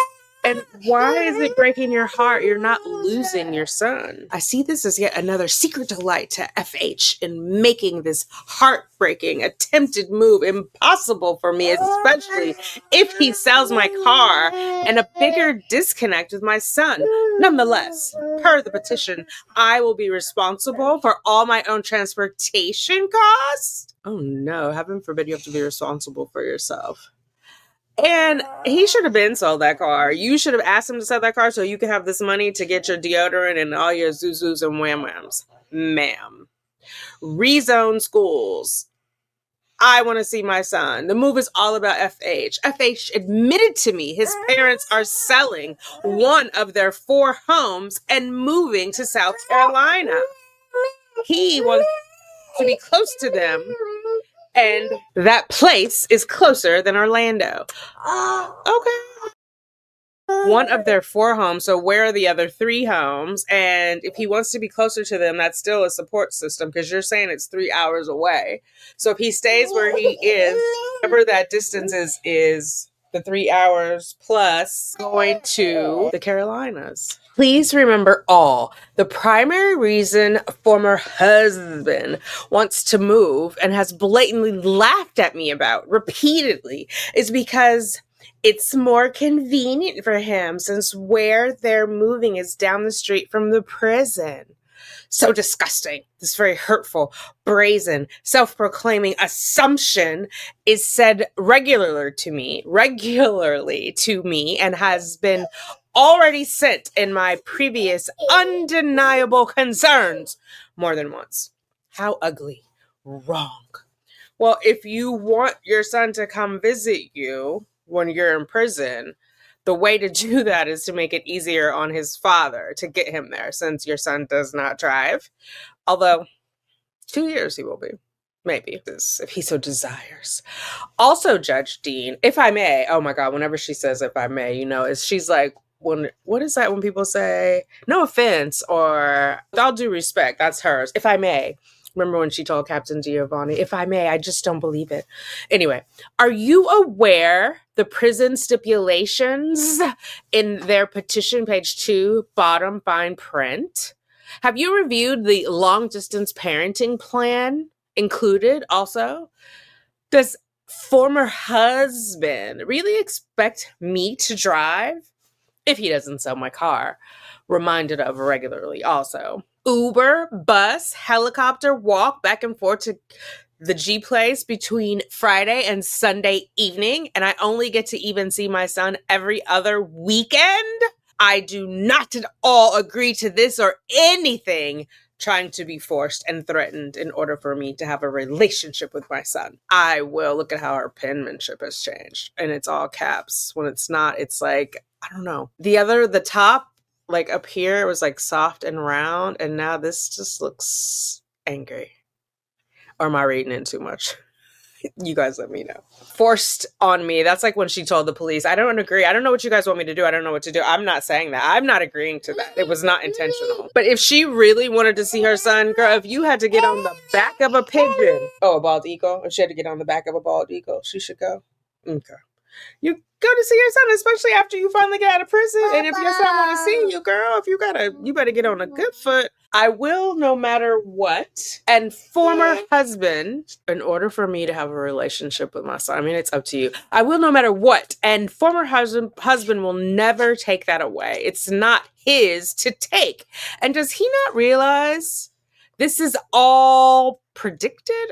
And why is it breaking your heart? You're not losing your son. I see this as yet another secret delight to FH in making this heartbreaking attempted move impossible for me, especially if he sells my car and a bigger disconnect with my son. Nonetheless, per the petition, I will be responsible for all my own transportation costs. Oh no, heaven forbid you have to be responsible for yourself. And he should have been sold that car. You should have asked him to sell that car so you could have this money to get your deodorant and all your Zuzus and Wham Whams. Ma'am. Rezone schools. I want to see my son. The move is all about FH. FH admitted to me his parents are selling one of their 4 homes and moving to South Carolina. He wants to be close to them. And that place is closer than Orlando. Okay. One of their 4 homes. So where are the other 3 homes? And if he wants to be closer to them, that's still a support system, because you're saying it's 3 hours away. So if he stays where he is, whatever that distance is the 3 hours plus going to the Carolinas. Please remember all. The primary reason a former husband wants to move and has blatantly laughed at me about repeatedly is because it's more convenient for him, since where they're moving is down the street from the prison. So disgusting. This very hurtful, brazen, self-proclaiming assumption is said regularly to me, and has been already sent in my previous undeniable concerns more than once. How ugly. Wrong. Well, if you want your son to come visit you when you're in prison, the way to do that is to make it easier on his father to get him there, since your son does not drive. Although 2 years he will be. Maybe, if he so desires. Also, Judge Dean, if I may, oh my God, whenever she says if I may, she's like, what is that when people say no offense or with all due respect? That's hers. If I may. Remember when she told Captain Giovanni, if I may, I just don't believe it. Anyway, are you aware the prison stipulations in their petition, page 2, bottom fine print? Have you reviewed the long distance parenting plan included also? Does former husband really expect me to drive? If he doesn't sell my car. Reminded of regularly also. Uber, bus, helicopter, walk back and forth to the G place between Friday and Sunday evening, and I only get to even see my son every other weekend? I do not at all agree to this or anything trying to be forced and threatened in order for me to have a relationship with my son. I will. Look at how her penmanship has changed, and it's all caps. When it's not, it's like, I don't know. The top like up here it was like soft and round, and now this just looks angry. Or am I reading in too much? You guys let me know. Forced on me. That's like when she told the police, I don't agree. I don't know what you guys want me to do. I don't know what to do. I'm not saying that. I'm not agreeing to that. It was not intentional. But if she really wanted to see her son, girl, if you had to get on the back of a pigeon. Oh, a bald eagle. If she had to get on the back of a bald eagle, she should go. Okay. You go to see your son, especially after you finally get out of prison. And if your son want to see you, girl, if you better get on a good foot. I will no matter what. And former husband, in order for me to have a relationship with my son, I mean, it's up to you. I will no matter what. And former husband will never take that away. It's not his to take. And does he not realize this is all predicted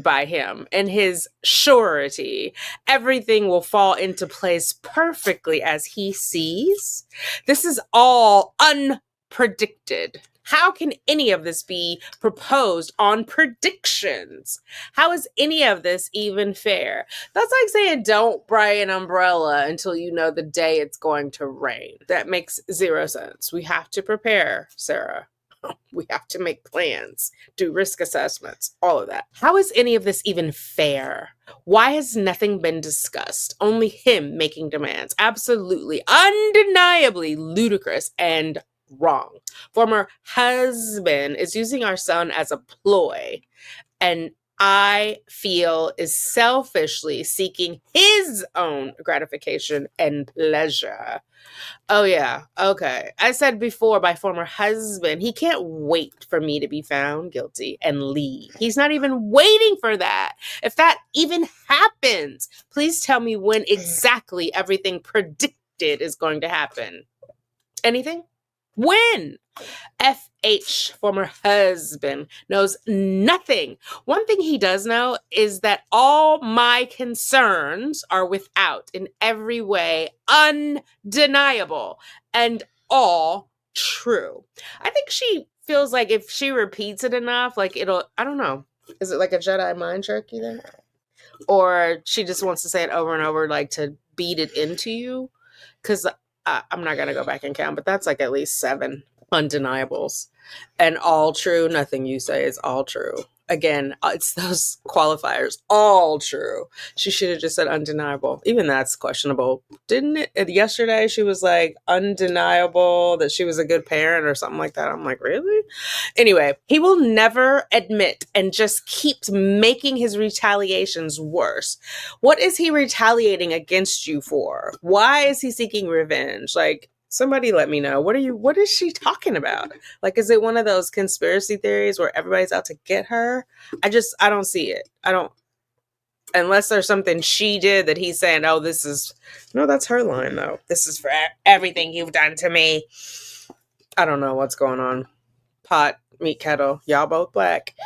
by him and his surety? Everything will fall into place perfectly as he sees. This is all unpredicted. How can any of this be proposed on predictions? How is any of this even fair? That's like saying don't buy an umbrella until you know the day it's going to rain. That makes zero sense. We have to prepare, Sarah. We have to make plans, do risk assessments, all of that. How is any of this even fair? Why has nothing been discussed? Only him making demands. Absolutely, undeniably ludicrous and wrong. Former husband is using our son as a ploy, and I feel is selfishly seeking his own gratification and pleasure. Oh, yeah. Okay. I said before, my former husband, he can't wait for me to be found guilty and leave. He's not even waiting for that. If that even happens, please tell me when exactly everything predicted is going to happen. Anything? When? FH, former husband, knows nothing. One thing he does know is that all my concerns are without, in every way, undeniable and all true. I think she feels like if she repeats it enough, like it'll, I don't know. Is it like a Jedi mind trick, you think? Or she just wants to say it over and over, like to beat it into you? Because I'm not going to go back and count, but that's like at least 7 undeniables. And all true, nothing you say is all true. Again, it's those qualifiers, all true. She should have just said undeniable. Even that's questionable. Didn't it? Yesterday, she was like undeniable that she was a good parent or something like that. I'm like, really? Anyway, he will never admit and just keeps making his retaliations worse. What is he retaliating against you for? Why is he seeking revenge? Like, somebody let me know. What is she talking about? Like, is it one of those conspiracy theories where everybody's out to get her? I don't see it. Unless there's something she did that he's saying, oh, no, that's her line though. This is for everything you've done to me. I don't know what's going on. Pot, meat kettle, y'all both black.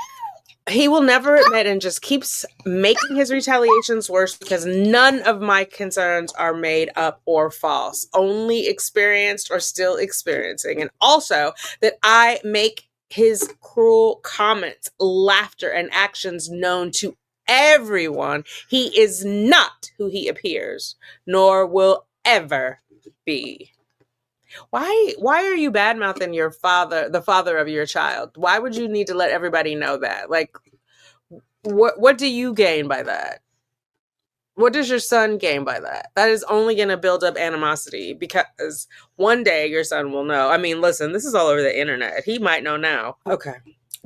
He will never admit and just keeps making his retaliations worse because none of my concerns are made up or false, only experienced or still experiencing. And also that I make his cruel comments, laughter, and actions known to everyone. He is not who he appears, nor will ever be. Why are you bad-mouthing your father, the father of your child? Why would you need to let everybody know that? Like, what do you gain by that? What does your son gain by that? That is only going to build up animosity because one day your son will know. I mean, listen, this is all over the internet. He might know now. Okay.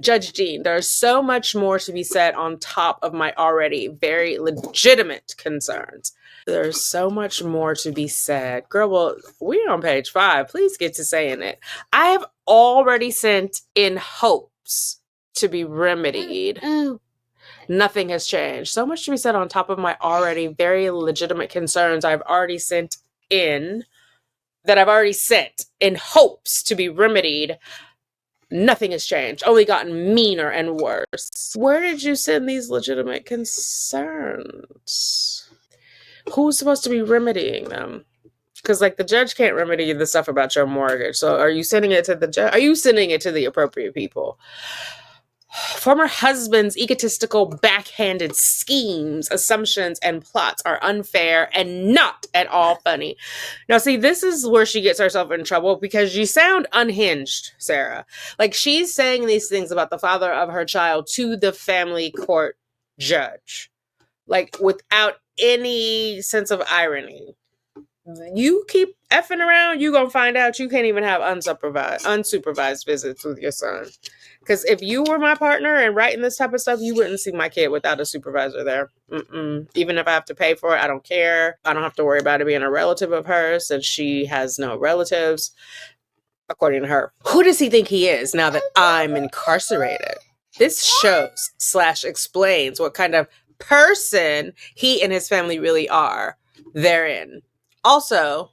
Judge Jean, there's so much more to be said on top of my already very legitimate concerns. There's so much more to be said. Girl, well, we're on page 5. Please get to saying it. I have already sent in hopes to be remedied. Nothing has changed. So much to be said on top of my already very legitimate concerns I've already sent in hopes to be remedied. Nothing has changed. Only gotten meaner and worse. Where did you send these legitimate concerns? Who's supposed to be remedying them? Because, like, the judge can't remedy the stuff about your mortgage. So are you sending it to the judge? Are you sending it to the appropriate people? former husband's egotistical, backhanded schemes, assumptions, and plots are unfair and not at all funny. Now, see, this is where she gets herself in trouble because you sound unhinged, Sarah. Like, she's saying these things about the father of her child to the family court judge, like, without any sense of irony. You keep effing around, you gonna find out you can't even have unsupervised visits with your son. Because if you were my partner and writing this type of stuff, you wouldn't see my kid without a supervisor there. Even if I have to pay for it, I don't care. I don't have to worry about it being a relative of hers since she has no relatives, according to her. Who does he think he is now that I'm incarcerated? This shows/explains what kind of person he and his family really are therein. Also,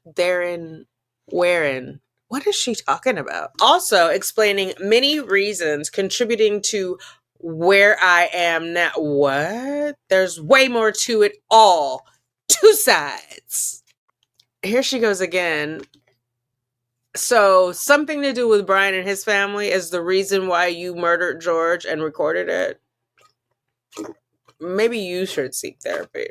therein, wherein. What is she talking about? Also, explaining many reasons contributing to where I am now. What? There's way more to it all. Two sides. Here she goes again. So, something to do with Brian and his family is the reason why you murdered George and recorded it. Maybe you should seek therapy.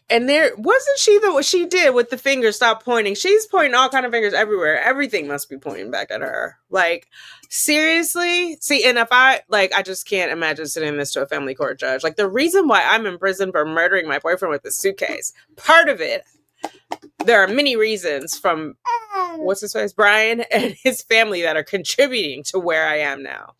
And there wasn't she what she did with the finger stop pointing. She's pointing all kind of fingers everywhere. Everything must be pointing back at her. Like, seriously? See, and if I just can't imagine sending this to a family court judge. Like, the reason why I'm in prison for murdering my boyfriend with a suitcase, part of it, there are many reasons from, what's his face, Brian and his family that are contributing to where I am now.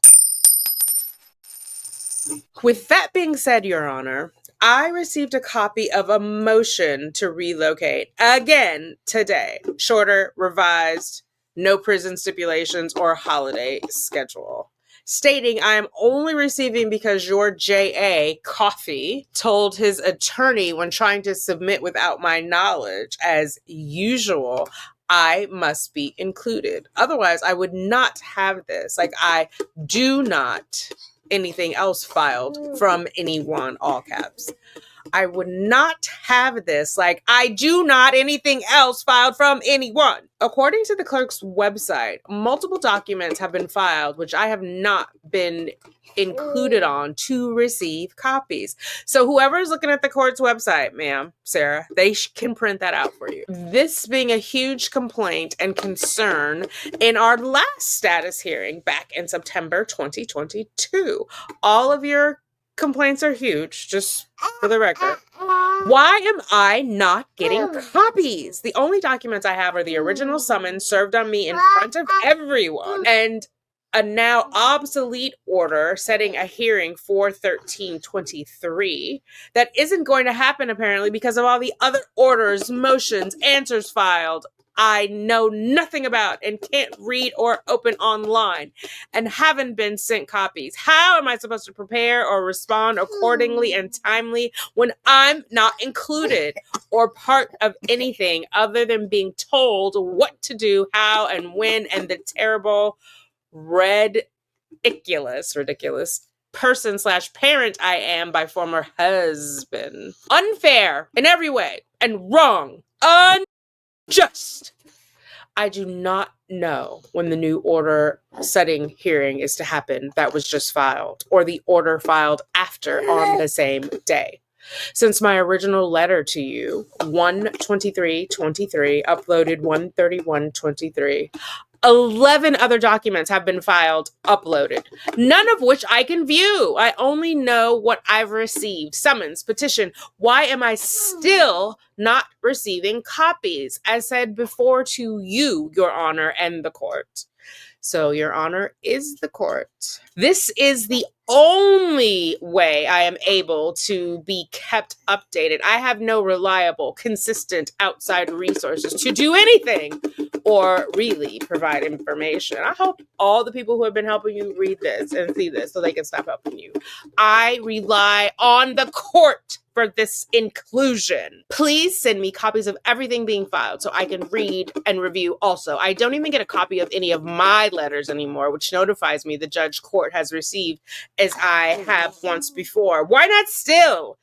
With that being said, Your Honor, I received a copy of a motion to relocate again today. Shorter, revised, no prison stipulations or holiday schedule. Stating I am only receiving because your J.A. Coffee told his attorney when trying to submit without my knowledge, as usual, I must be included. Otherwise, I would not have this. Like, I do not anything else filed from anyone, all caps. I would not have this. Like, I do not anything else filed from anyone. According to the clerk's website, multiple documents have been filed, which I have not been included on to receive copies. So whoever's looking at the court's website, ma'am, Sarah, they can print that out for you. This being a huge complaint and concern in our last status hearing back in September 2022. All of your complaints are huge, just for the record. Why am I not getting copies? The only documents I have are the original summons served on me in front of everyone and a now obsolete order setting a hearing for 13/23 that isn't going to happen apparently because of all the other orders, motions, answers filed I know nothing about and can't read or open online and haven't been sent copies. How am I supposed to prepare or respond accordingly and timely when I'm not included or part of anything other than being told what to do, how and when, and the terrible ridiculous person/parent I am by former husband. Unfair in every way and wrong. Unjust. I do not know when the new order setting hearing is to happen that was just filed or the order filed after on the same day. Since my original letter to you, 1/23/23, uploaded 1/31/23, 11 other documents have been filed, uploaded, none of which I can view. I only know what I've received. Summons, petition. Why am I still not receiving copies? As said before to you, Your Honor, and the court. So, Your Honor is the court. This is the only way I am able to be kept updated. I have no reliable, consistent outside resources to do anything or really provide information. I hope all the people who have been helping you read this and see this so they can stop helping you. I rely on the court for this inclusion. Please send me copies of everything being filed so I can read and review also. I don't even get a copy of any of my letters anymore, which notifies me the judge court has received as I have once before. Why not still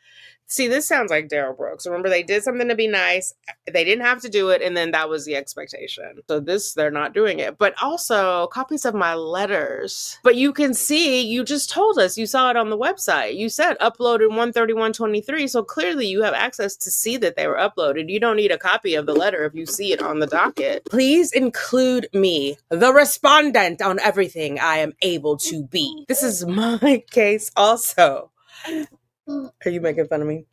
See, this sounds like Daryl Brooks. Remember, they did something to be nice. They didn't have to do it, and then that was the expectation. So they're not doing it. But also, copies of my letters. But you can see, you just told us, you saw it on the website. You said uploaded 13123, so clearly you have access to see that they were uploaded. You don't need a copy of the letter if you see it on the docket. Please include me, the respondent, on everything I am able to be. This is my case also. Are you making fun of me?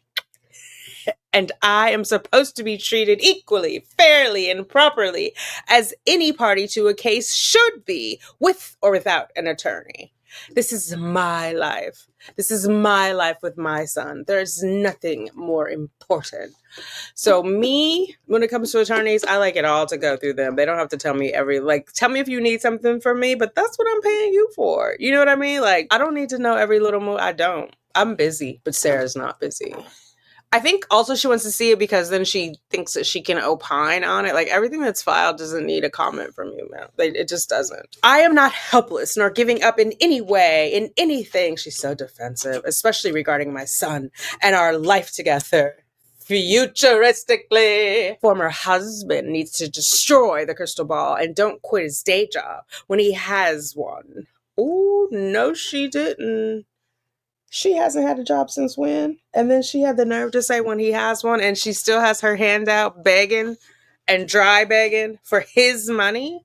And I am supposed to be treated equally, fairly, and properly as any party to a case should be, with or without an attorney. This is my life. This is my life with my son. There's nothing more important. So me, when it comes to attorneys, I like it all to go through them. They don't have to tell me tell me if you need something from me, but that's what I'm paying you for. You know what I mean? Like, I don't need to know every little move. I don't. I'm busy, but Sarah's not busy. I think also she wants to see it because then she thinks that she can opine on it. Like, everything that's filed doesn't need a comment from you, man. It just doesn't. I am not helpless nor giving up in any way, in anything. She's so defensive, especially regarding my son and our life together. Futuristically, former husband needs to destroy the crystal ball and don't quit his day job when he has one. Ooh, no, she didn't. She hasn't had a job since when? And then she had the nerve to say when he has one, and she still has her hand out begging and dry begging for his money.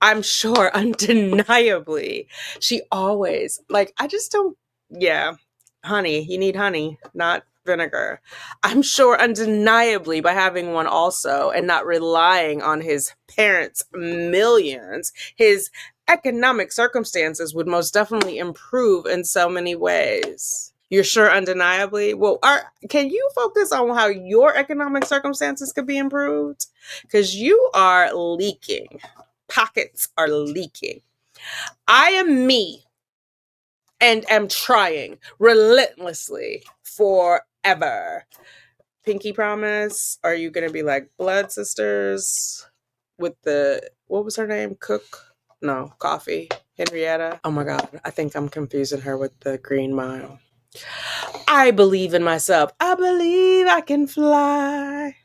I'm sure undeniably she always, I just don't, yeah, honey, you need honey, not vinegar. I'm sure undeniably by having one also and not relying on his parents' millions, his economic circumstances would most definitely improve in so many ways. You're sure undeniably? Well, can you focus on how your economic circumstances could be improved? Because you are leaking. Pockets are leaking. I am me and am trying relentlessly forever. Pinky promise? Are you going to be like blood sisters with what was her name? Coffee. Henrietta. Oh my God. I think I'm confusing her with the Green Mile. I believe in myself. I believe I can fly.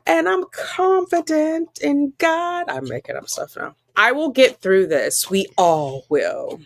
And I'm confident in God. I'm making up stuff now. I will get through this. We all will.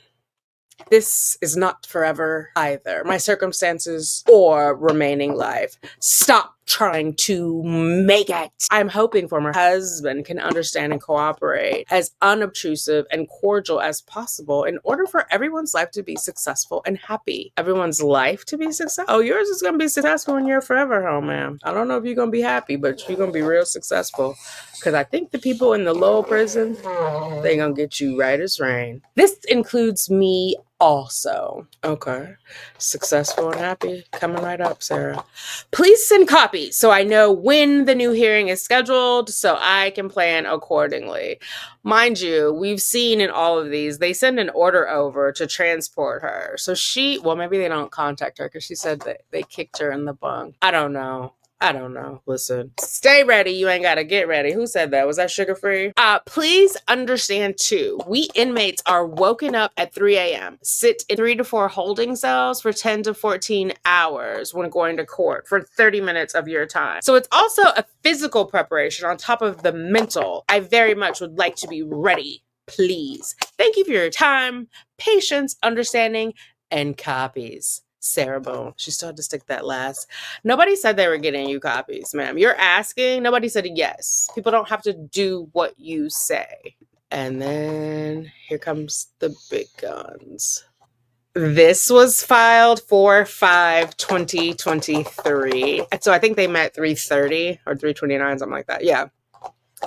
This is not forever either. My circumstances or remaining life. Stop trying to make it. I'm hoping for my husband can understand and cooperate as unobtrusive and cordial as possible in order for everyone's life to be successful and happy. Everyone's life to be successful? Oh, yours is going to be successful when you're forever home, ma'am. I don't know if you're going to be happy, but you're going to be real successful. Because I think the people in the lower prison, they're going to get you right as rain. This includes me also. Okay. Successful and happy. Coming right up, Sarah. Please send copies so I know when the new hearing is scheduled so I can plan accordingly. Mind you, we've seen in all of these, they send an order over to transport her. So maybe they don't contact her because she said that they kicked her in the bunk. I don't know. Listen, stay ready. You ain't got to get ready. Who said that? Was that sugar free? Please understand too, we inmates are woken up at 3 a.m., sit in 3 to 4 holding cells for 10 to 14 hours when going to court for 30 minutes of your time. So it's also a physical preparation on top of the mental. I very much would like to be ready. Please. Thank you for your time, patience, understanding, and copies. Sarah Boone. She still had to stick that last. Nobody said they were getting you copies, ma'am. You're asking. Nobody said yes. People don't have to do what you say. And then here comes the big guns. This was filed 4/5/2023. So I think they met 3/30 or 3/29, something like that. Yeah.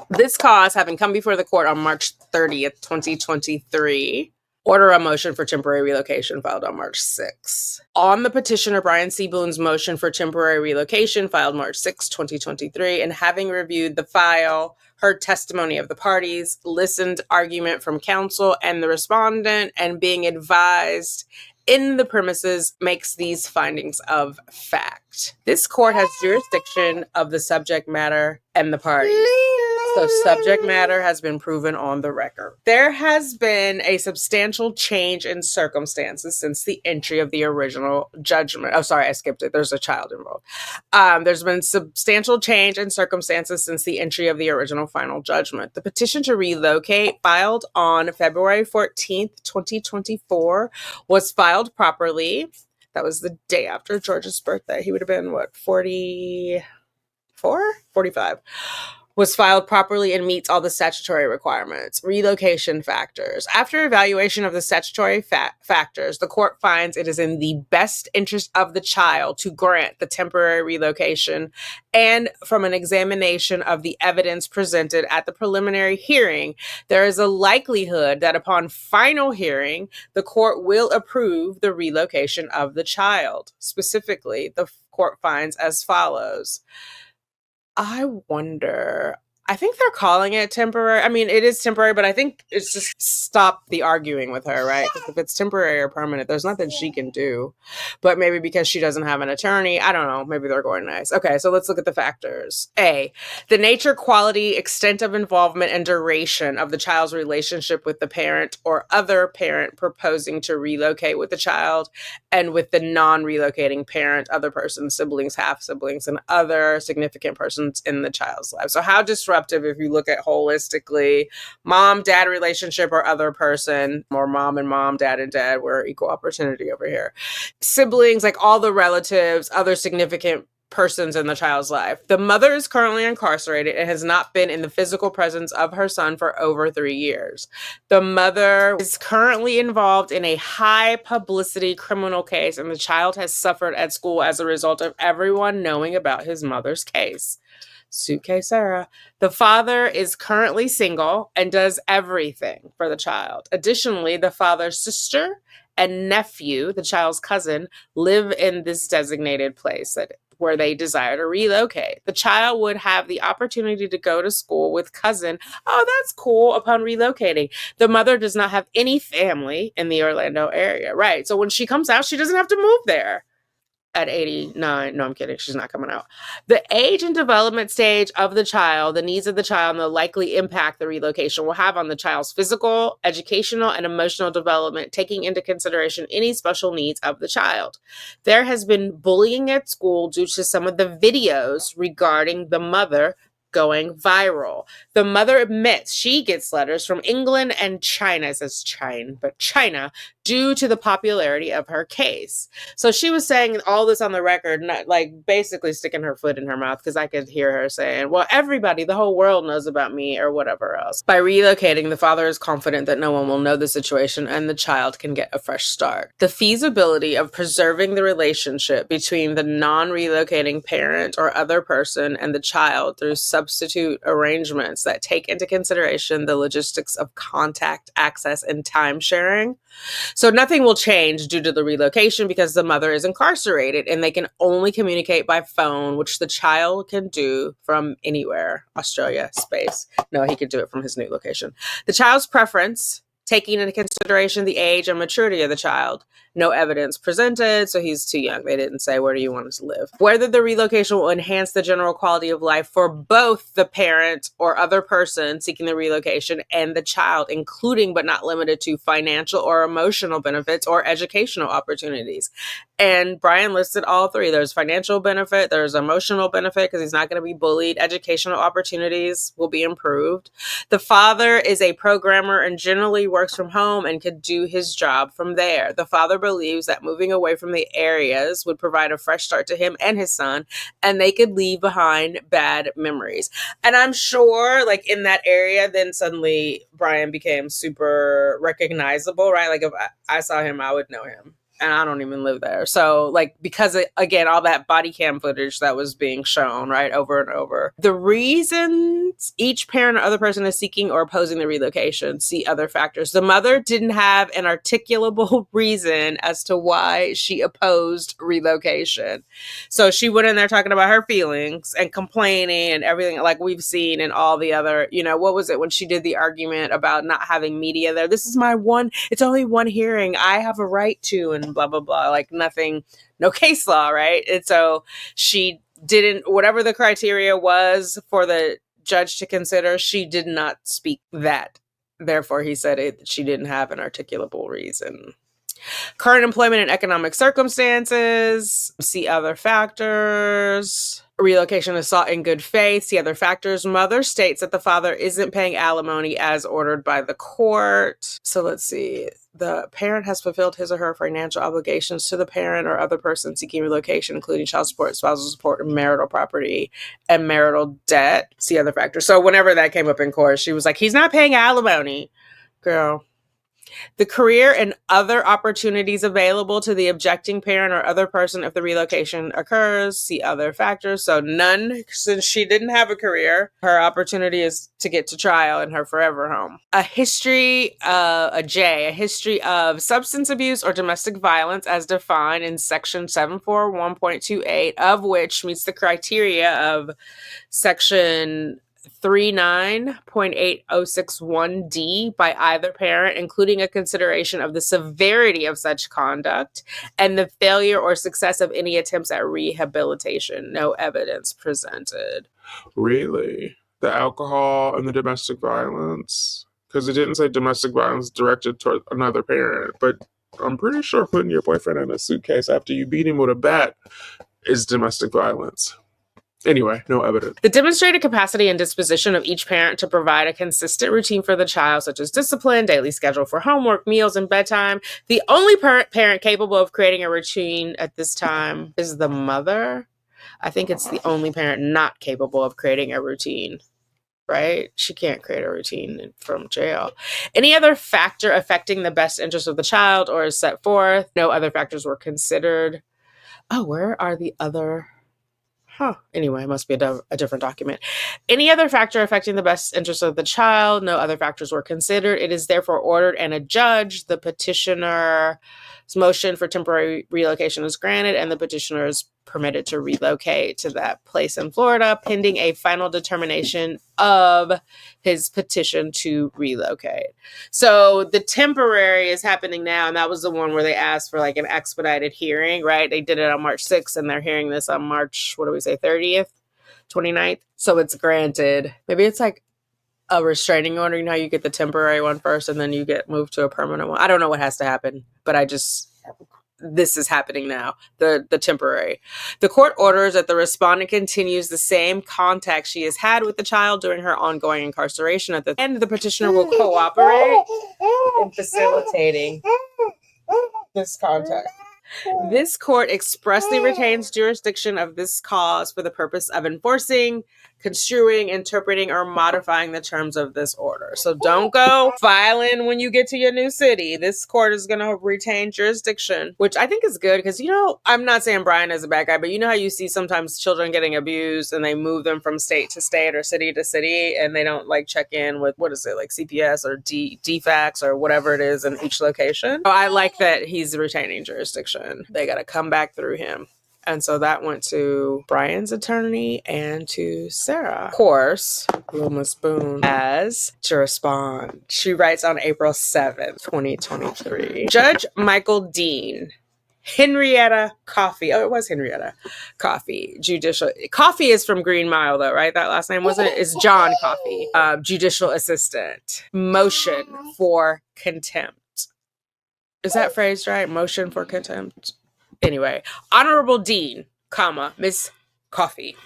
This cause having come before the court on March 30th, 2023. Order a motion for temporary relocation filed on March 6. On the petitioner Brian C. Boone's motion for temporary relocation filed March 6, 2023, and having reviewed the file, heard testimony of the parties, listened argument from counsel and the respondent, and being advised in the premises makes these findings of fact. This court has jurisdiction of the subject matter and the parties. So subject matter has been proven on the record. There has been a substantial change in circumstances since the entry of the original judgment. Oh, sorry, I skipped it. There's a child involved. There's been substantial change in circumstances since the entry of the original final judgment. The petition to relocate, filed on February 14th, 2024, was filed properly. That was the day after George's birthday. He would have been, 44? 45. Was filed properly and meets all the statutory requirements. Relocation factors. After evaluation of the statutory factors, the court finds it is in the best interest of the child to grant the temporary relocation, and from an examination of the evidence presented at the preliminary hearing, there is a likelihood that upon final hearing, the court will approve the relocation of the child. Specifically, the court finds as follows. I wonder, I think they're calling it temporary. I mean, it is temporary, but I think it's just stop the arguing with her, right? Because if it's temporary or permanent, there's nothing she can do. But maybe because she doesn't have an attorney, I don't know. Maybe they're going nice. Okay, so let's look at the factors. A, the nature, quality, extent of involvement, and duration of the child's relationship with the parent or other parent proposing to relocate with the child and with the non-relocating parent, other persons, siblings, half-siblings, and other significant persons in the child's life. So how disruptive, if you look at holistically, mom-dad relationship or other person, or mom and mom, dad and dad, we're equal opportunity over here. Siblings, like all the relatives, other significant persons in the child's life. The mother is currently incarcerated and has not been in the physical presence of her son for over 3 years. The mother is currently involved in a high publicity criminal case, and the child has suffered at school as a result of everyone knowing about his mother's case. Suitcase Sarah. The father is currently single and does everything for the child. Additionally, the father's sister and nephew, the child's cousin, live in this designated place where they desire to relocate. The child would have the opportunity to go to school with cousin. Oh, that's cool. Upon relocating, the mother does not have any family in the Orlando area, right? So when she comes out, she doesn't have to move there. At 89, no, I'm kidding. She's not coming out. The age and development stage of the child, the needs of the child, and the likely impact the relocation will have on the child's physical, educational, and emotional development, taking into consideration any special needs of the child. There has been bullying at school due to some of the videos regarding the mother going viral. The mother admits she gets letters from England and China, it says China, but China, due to the popularity of her case. So she was saying all this on the record, not like basically sticking her foot in her mouth, because I could hear her saying, well, everybody, the whole world knows about me, or whatever else. By relocating, the father is confident that no one will know the situation and the child can get a fresh start. The feasibility of preserving the relationship between the non-relocating parent or other person and the child through substitute arrangements that take into consideration the logistics of contact, access, and time sharing. So nothing will change due to the relocation because the mother is incarcerated and they can only communicate by phone, which the child can do from anywhere. Australia, space. No, he could do it from his new location. The child's preference, taking into consideration the age and maturity of the child. No evidence presented, so he's too young. They didn't say, where do you want us to live? Whether the relocation will enhance the general quality of life for both the parent or other person seeking the relocation and the child, including but not limited to financial or emotional benefits or educational opportunities. And Brian listed all three. There's financial benefit, there's emotional benefit because he's not going to be bullied, educational opportunities will be improved. The father is a programmer and generally works from home and could do his job from there. The father believes that moving away from the areas would provide a fresh start to him and his son, and they could leave behind bad memories. And I'm sure, like, in that area, then suddenly Brian became super recognizable, right? Like, if I saw him, I would know him. And I don't even live there. So, like, because, again, all that body cam footage that was being shown, right, over and over. The reasons each parent or other person is seeking or opposing the relocation, see other factors. The mother didn't have an articulable reason as to why she opposed relocation. So she went in there talking about her feelings and complaining and everything, like we've seen in all the other, what was it when she did the argument about not having media there? This is it's only one hearing. I have a right to, and blah, blah, blah, like nothing, no case law, right? And so she didn't, whatever the criteria was for the judge to consider. She did not speak that. Therefore, he said she didn't have an articulable reason. Current employment and economic circumstances. See other factors. Relocation is sought in good faith. See other factors. Mother states that the father isn't paying alimony as ordered by the court. So let's see. The parent has fulfilled his or her financial obligations to the parent or other person seeking relocation, including child support, spousal support, marital property, and marital debt. See other factors. So whenever that came up in court, she was like, he's not paying alimony. Girl. The career and other opportunities available to the objecting parent or other person if the relocation occurs. See other factors. So none, since she didn't have a career. Her opportunity is to get to trial in her forever home. A history of substance abuse or domestic violence as defined in Section 741.28, of which meets the criteria of Section 39.8061D by either parent, including a consideration of the severity of such conduct and the failure or success of any attempts at rehabilitation. No evidence presented. Really? The alcohol and the domestic violence? Because it didn't say domestic violence directed toward another parent, but I'm pretty sure putting your boyfriend in a suitcase after you beat him with a bat is domestic violence. Anyway, no evidence. The demonstrated capacity and disposition of each parent to provide a consistent routine for the child, such as discipline, daily schedule for homework, meals, and bedtime. The only parent capable of creating a routine at this time is the mother. I think it's the only parent not capable of creating a routine, right? She can't create a routine from jail. Any other factor affecting the best interest of the child or is set forth. No other factors were considered. Oh, where are the other... Anyway, it must be a different document. Any other factor affecting the best interest of the child, no other factors were considered. It is therefore ordered and adjudged. The petitioner's motion for temporary relocation is granted, and the petitioner is permitted to relocate to that place in Florida, pending a final determination of his petition to relocate. So the temporary is happening now, and that was the one where they asked for like an expedited hearing, right? They did it on March 6th, and they're hearing this on March, 30th, 29th. So it's granted. Maybe it's like a restraining order. You know how you get the temporary one first, and then you get moved to a permanent one? I don't know what has to happen, but this is happening now, the temporary. The court orders that the respondent continues the same contact she has had with the child during her ongoing incarceration. At the end, the petitioner will cooperate in facilitating this contact. This court expressly retains jurisdiction of this cause for the purpose of enforcing, construing, interpreting, or modifying the terms of this order. So don't go filing when you get to your new city. This court is going to retain jurisdiction, which I think is good because, I'm not saying Brian is a bad guy, but you know how you see sometimes children getting abused and they move them from state to state or city to city and they don't check in with, CPS or DFACS or whatever it is in each location. So I like that he's retaining jurisdiction. They got to come back through him. And so that went to Brian's attorney and to Sarah. Of course, Miss Boone has to respond. She writes on April 7th, 2023. Judge Michael Dean, Henrietta Coffey. Oh, it was Henrietta Coffey. Judicial. Coffey is from Green Mile, though, right? That last name wasn't it? It's John Coffey. Judicial assistant. Motion for contempt. Is that phrased right? Motion for contempt. Anyway, Honorable Dean, Miss Coffey.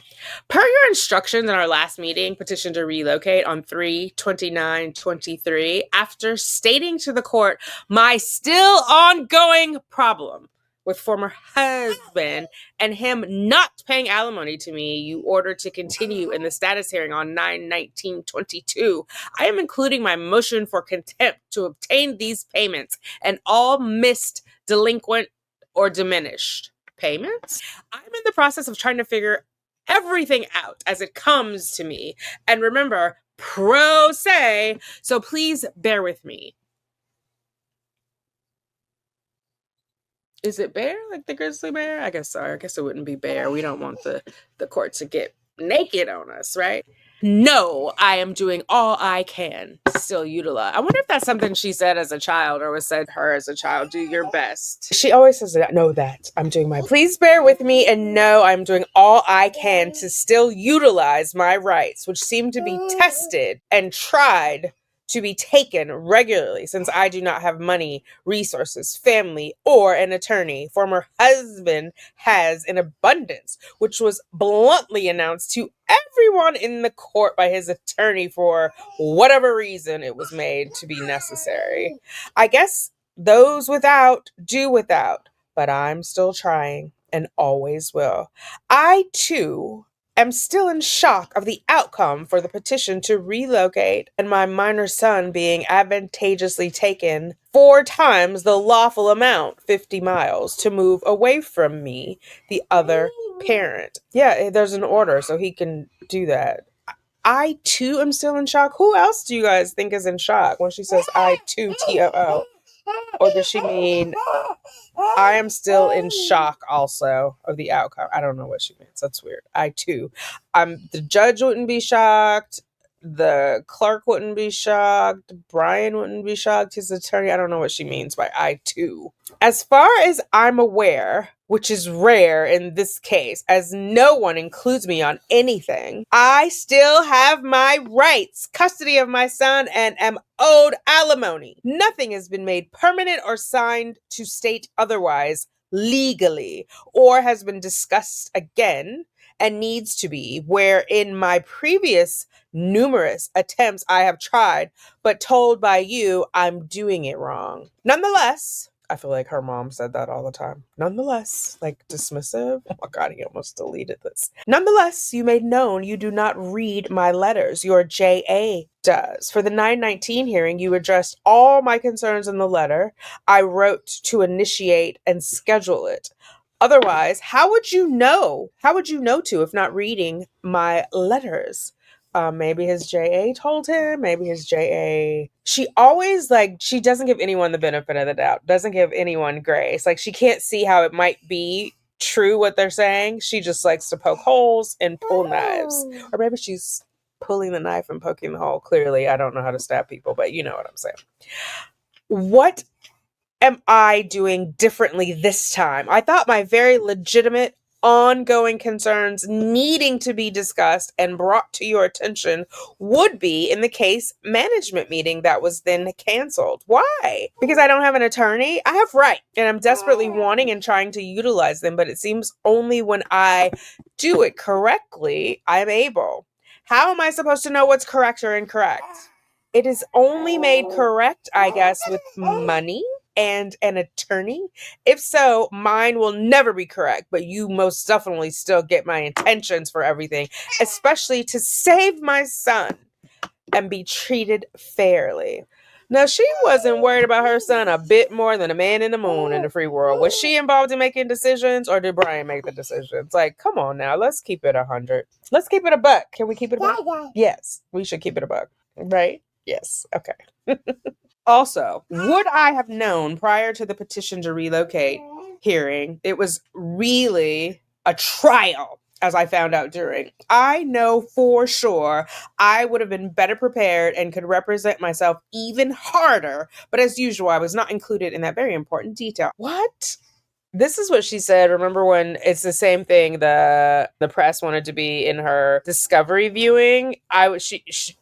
Per your instructions in our last meeting, petition to relocate on 3/29/23, after stating to the court my still ongoing problem with former husband and him not paying alimony to me, you ordered to continue in the status hearing on 9/19/22. I am including my motion for contempt to obtain these payments and all missed, delinquent, or diminished payments. I'm in the process of trying to figure everything out as it comes to me. And remember, pro se, so please bear with me. Is it bear, like the grizzly bear? I guess so. I guess it wouldn't be bear. We don't want the court to get naked on us, right? No, I am doing all I can to still utilize. I wonder if that's something she said as a child or was said to her as a child. Do your best. She always says that. Know that I'm doing my. Please bear with me and know I'm doing all I can to still utilize my rights, which seem to be tested and tried to be taken regularly since I do not have money, resources, family, or an attorney. Former husband has in abundance, which was bluntly announced to everyone in the court by his attorney for whatever reason it was made to be necessary. I guess those without do without, but I'm still trying and always will. I, too, am still in shock of the outcome for the petition to relocate and my minor son being advantageously taken 4 times the lawful amount, 50 miles, to move away from me, the other parent. Yeah, there's an order, so he can do that. I, too, am still in shock. Who else do you guys think is in shock when she says I, too, TOO? Or does she mean I am still in shock also of the outcome? I don't know what she means. That's weird. I, too. The judge wouldn't be shocked. The clerk wouldn't be shocked. Brian wouldn't be shocked. His attorney. I don't know what she means by I, too. As far as I'm aware, which is rare in this case, as no one includes me on anything, I still have my rights, custody of my son, and am owed alimony. Nothing has been made permanent or signed to state otherwise legally, or has been discussed again and needs to be, where in my previous numerous attempts I have tried, but told by you I'm doing it wrong. Nonetheless, I feel like her mom said that all the time. Nonetheless, like dismissive. Oh my God, he almost deleted this. Nonetheless, you made known you do not read my letters. Your JA does. For the 919 hearing, you addressed all my concerns in the letter I wrote to initiate and schedule it. Otherwise, how would you know? How would you know to if not reading my letters? Maybe his JA told him, maybe his JA. She always, she doesn't give anyone the benefit of the doubt, doesn't give anyone grace. Like, she can't see how it might be true what they're saying. She just likes to poke holes and pull knives. Or maybe she's pulling the knife and poking the hole. Clearly, I don't know how to stab people, but you know what I'm saying. What am I doing differently this time? I thought my very legitimate ongoing concerns needing to be discussed and brought to your attention would be in the case management meeting that was then canceled. Why? Because I don't have an attorney? I have right, and I'm desperately wanting and trying to utilize them, but it seems only when I do it correctly, I'm able. How am I supposed to know what's correct or incorrect? It is only made correct, I guess, with money and an attorney. If so, mine will never be correct, but you most definitely still get my intentions for everything, especially to save my son and be treated fairly. Now, she wasn't worried about her son a bit more than a man in the moon in the free world. Was she involved in making decisions, or did Brian make the decisions? Like, come on now, let's keep it 100. Let's keep it a buck. Can we keep it a buck? Yes, we should keep it a buck, right? Yes, okay. Also, would I have known prior to the petition to relocate hearing it was really a trial, as I found out during? I know for sure I would have been better prepared and could represent myself even harder, but as usual, I was not included in that very important detail. What? This is what she said. Remember when it's the same thing the press wanted to be in her discovery viewing?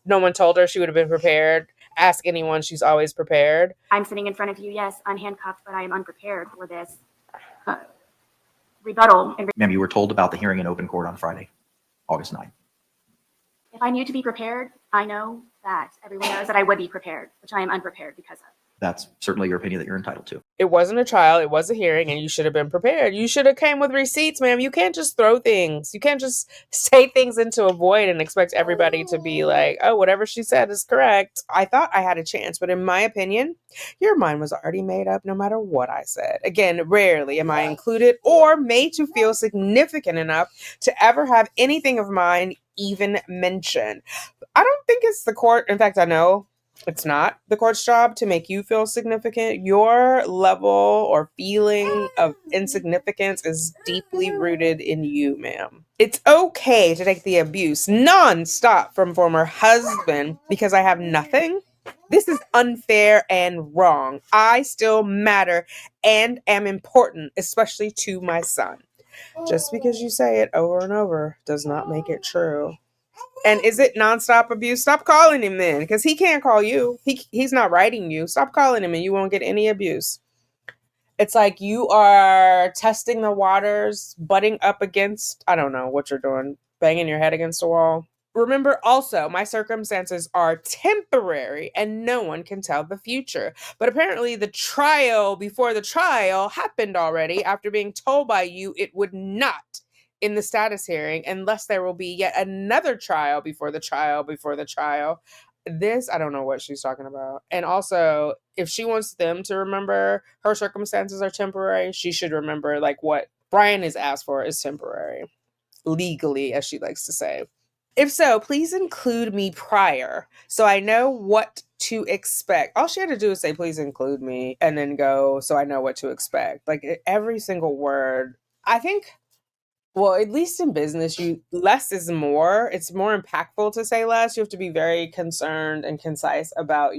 No one told her she would have been prepared. Ask anyone, she's always prepared. I'm sitting in front of you, yes, unhandcuffed, but I am unprepared for this rebuttal. Ma'am, you were told about the hearing in open court on Friday, August 9th. If I knew to be prepared, I know that everyone knows that I would be prepared, which I am unprepared because of. That's certainly your opinion that you're entitled to. It wasn't a trial, it was a hearing, and you should have been prepared. You should have came with receipts, ma'am. You can't just throw things. You can't just say things into a void and expect everybody to be like, oh, whatever she said is correct. I thought I had a chance, but in my opinion, your mind was already made up no matter what I said. Again, rarely am I included or made to feel significant enough to ever have anything of mine even mentioned. I don't think it's the court. In fact, I know It's not the court's job to make you feel significant. Your level or feeling of insignificance is deeply rooted in you, ma'am. It's okay to take the abuse non-stop from former husband because I have nothing. This is unfair and wrong. I still matter and am important, especially to my son. Just because you say it over and over does not make it true. And is it nonstop abuse? Stop calling him then, because he can't call you. He's not writing you. Stop calling him and you won't get any abuse. It's like you are testing the waters, butting up against, I don't know what you're doing, banging your head against a wall. Remember also, my circumstances are temporary and no one can tell the future. But apparently the trial before the trial happened already after being told by you it would not in the status hearing unless there will be yet another trial before the trial before the trial. This, I don't know what she's talking about. And also, if she wants them to remember her circumstances are temporary, she should remember like what Brian is asked for is temporary. Legally, as she likes to say. If so, please include me prior so I know what to expect. All she had to do is say, please include me, and then go, so I know what to expect. Like every single word. I think, well, at least in business, less is more. It's more impactful to say less. You have to be very concerned and concise about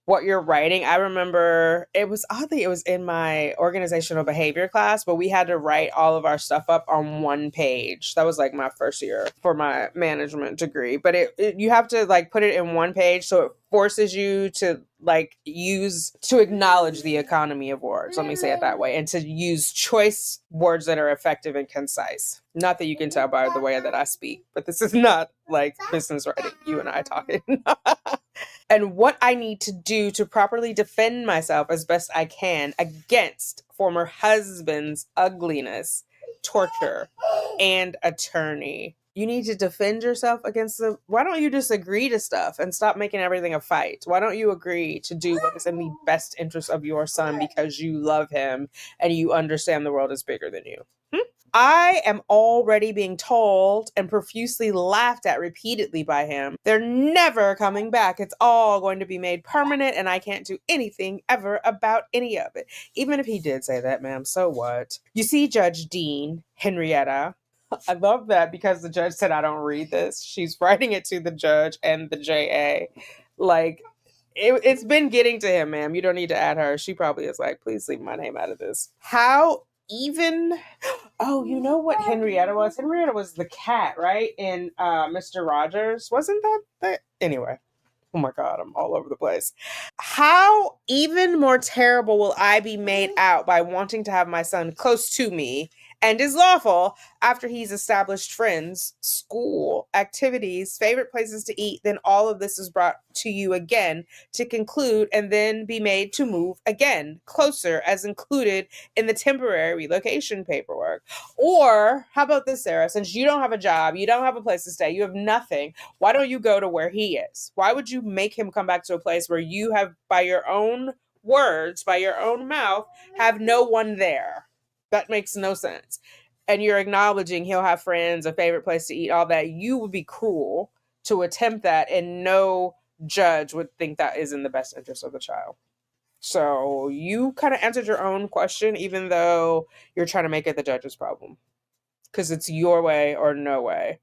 what you're writing. I remember it was in my organizational behavior class, but we had to write all of our stuff up on one page. That was like my first year for my management degree. But you have to like put it in one page, so it forces you to to acknowledge the economy of words, let me say it that way, and to use choice words that are effective and concise. Not that you can tell by the way that I speak, but this is not like business writing, you and I talking. And what I need to do to properly defend myself as best I can against former husband's ugliness, torture, and attorney. You need to defend yourself against why don't you just agree to stuff and stop making everything a fight? Why don't you agree to do what is in the best interest of your son because you love him and you understand the world is bigger than you? I am already being told and profusely laughed at repeatedly by him. They're never coming back. It's all going to be made permanent and I can't do anything ever about any of it. Even if he did say that, ma'am, so what? You see, Judge Dean, Henrietta, I love that because the judge said, I don't read this. She's writing it to the judge and the JA. Like, it's been getting to him, ma'am. You don't need to add her. She probably is like, please leave my name out of this. How even... Oh, you know what Henrietta was? Henrietta was the cat, right? In Mr. Rogers. Wasn't that? Anyway. Oh my God, I'm all over the place. How even more terrible will I be made out by wanting to have my son close to me and is lawful after he's established friends, school, activities, favorite places to eat, then all of this is brought to you again to conclude and then be made to move again closer as included in the temporary relocation paperwork. Or how about this, Sarah? Since you don't have a job, you don't have a place to stay, you have nothing, why don't you go to where he is? Why would you make him come back to a place where you have, by your own words, by your own mouth, have no one there? That makes no sense. And you're acknowledging he'll have friends, a favorite place to eat, all that. You would be cruel to attempt that, and no judge would think that is in the best interest of the child. So you kind of answered your own question, even though you're trying to make it the judge's problem. Because it's your way or no way.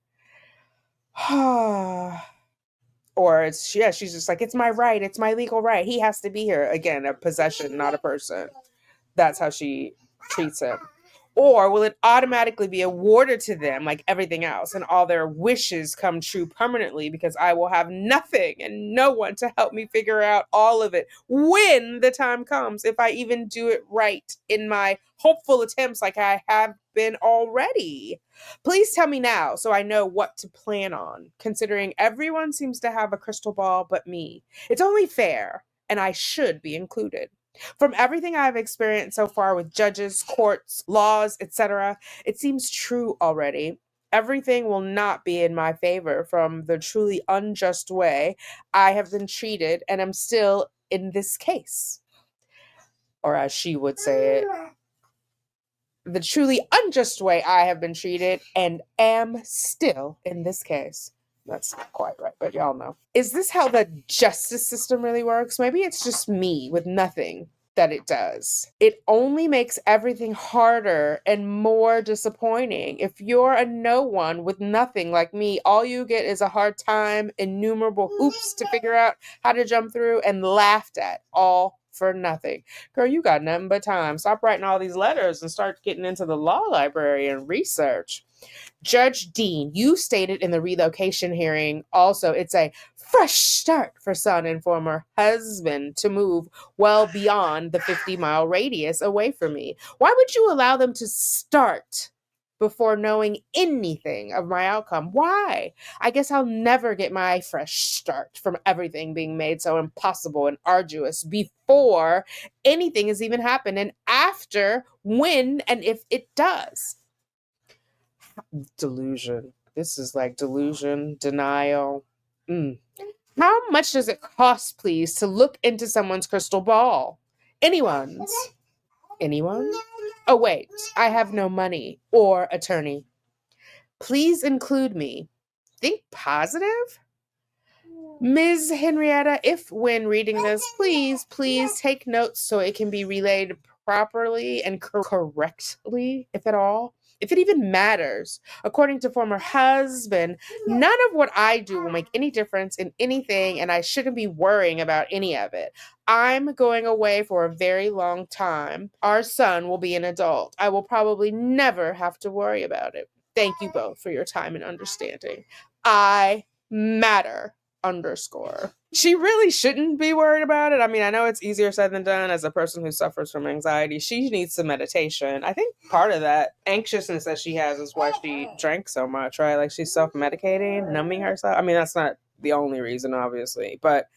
Or it's, yeah, she's just like, it's my right. It's my legal right. He has to be here. Again, a possession, not a person. That's how she treats him. Or will it automatically be awarded to them like everything else and all their wishes come true permanently because I will have nothing and no one to help me figure out all of it when the time comes, if I even do it right in my hopeful attempts like I have been already? Please tell me now so I know what to plan on, considering everyone seems to have a crystal ball but me. It's only fair, and I should be included. From everything I've experienced so far with judges, courts, laws, etc., it seems true already. Everything will not be in my favor from the truly unjust way I have been treated and am still in this case. Or as she would say it, the truly unjust way I have been treated and am still in this case. That's not quite right, but y'all know. Is this how the justice system really works? Maybe it's just me with nothing that it does. It only makes everything harder and more disappointing. If you're a no one with nothing like me, all you get is a hard time, innumerable hoops to figure out how to jump through, and laughed at, all for nothing. Girl, you got nothing but time. Stop writing all these letters and start getting into the law library and research. Judge Dean, you stated in the relocation hearing also it's a fresh start for son and former husband to move well beyond the 50-mile radius away from me. Why would you allow them to start before knowing anything of my outcome? Why? I guess I'll never get my fresh start from everything being made so impossible and arduous before anything has even happened, and after, when and if it does. Delusion. This is like delusion, denial. How much does it cost, please, to look into someone's crystal ball? Anyone's. Anyone? Oh, wait, I have no money or attorney. Please include me. Think positive? Ms. Henrietta, if when reading this, please take notes so it can be relayed properly and correctly, if at all. If it even matters. According to former husband, none of what I do will make any difference in anything, and I shouldn't be worrying about any of it. I'm going away for a very long time. Our son will be an adult. I will probably never have to worry about it. Thank you both for your time and understanding. I matter. _ She really shouldn't be worried about it. I mean, I know it's easier said than done as a person who suffers from anxiety. She needs some meditation. I think part of that anxiousness that she has is why she drank so much, right? Like she's self-medicating, numbing herself. I mean, that's not the only reason, obviously, but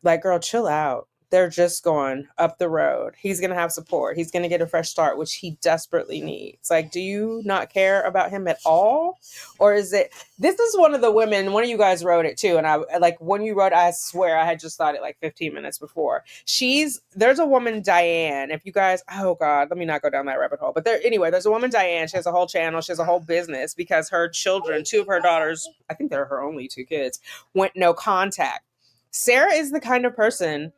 like, girl, chill out. They're just going up the road. He's going to have support. He's going to get a fresh start, which he desperately needs. Like, do you not care about him at all? Or is it, this is one of the women, one of you guys wrote it too. And I, like, when you wrote, I swear I had just thought it like 15 minutes before. There's a woman, Diane, if you guys, oh God, let me not go down that rabbit hole. But there's a woman, Diane, she has a whole channel. She has a whole business because her children, 2 of her daughters, I think they're her only 2 kids, went no contact. Sarah is the kind of person,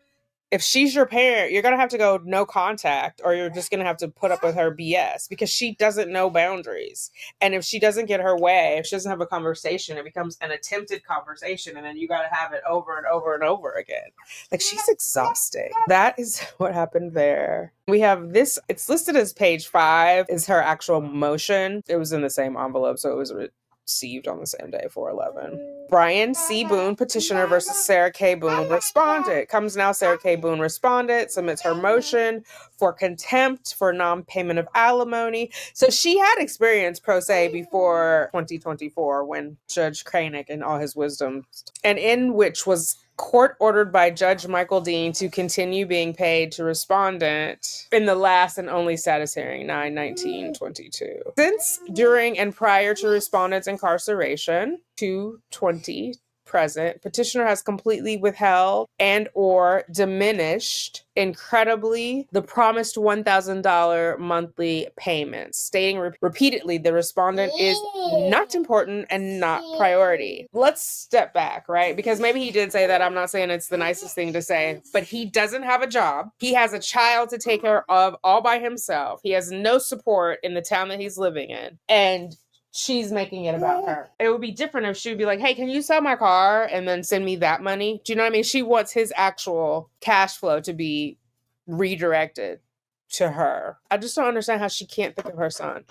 if she's your parent, you're going to have to go no contact, or you're just going to have to put up with her BS because she doesn't know boundaries. And if she doesn't get her way, if she doesn't have a conversation, it becomes an attempted conversation. And then you got to have it over and over and over again. Like, she's exhausting. That is what happened there. We have this, it's listed as page 5 is her actual motion. It was in the same envelope, so it was received on the same day, 4/11. Brian C. Boone, petitioner, versus Sarah K. Boone, respondent. Comes now, Sarah K. Boone, respondent, submits her motion for contempt for non-payment of alimony. So she had experience pro se before 2024 when Judge Kranick in all his wisdom, and in which was court ordered by Judge Michael Dean to continue being paid to respondent in the last and only status hearing, 9/19/22. Since, during, and prior to respondent's incarceration, 2/20 present, petitioner has completely withheld and or diminished incredibly the promised $1,000 monthly payments, stating repeatedly the respondent is not important and not priority. Let's step back, right? Because maybe he did say that. I'm not saying it's the nicest thing to say, but he doesn't have a job. He has a child to take care of all by himself. He has no support in the town that he's living in. And she's making it about her. It would be different if she would be like, hey, can you sell my car and then send me that money? Do you know what I mean? She wants his actual cash flow to be redirected to her. I just don't understand how she can't think of her son.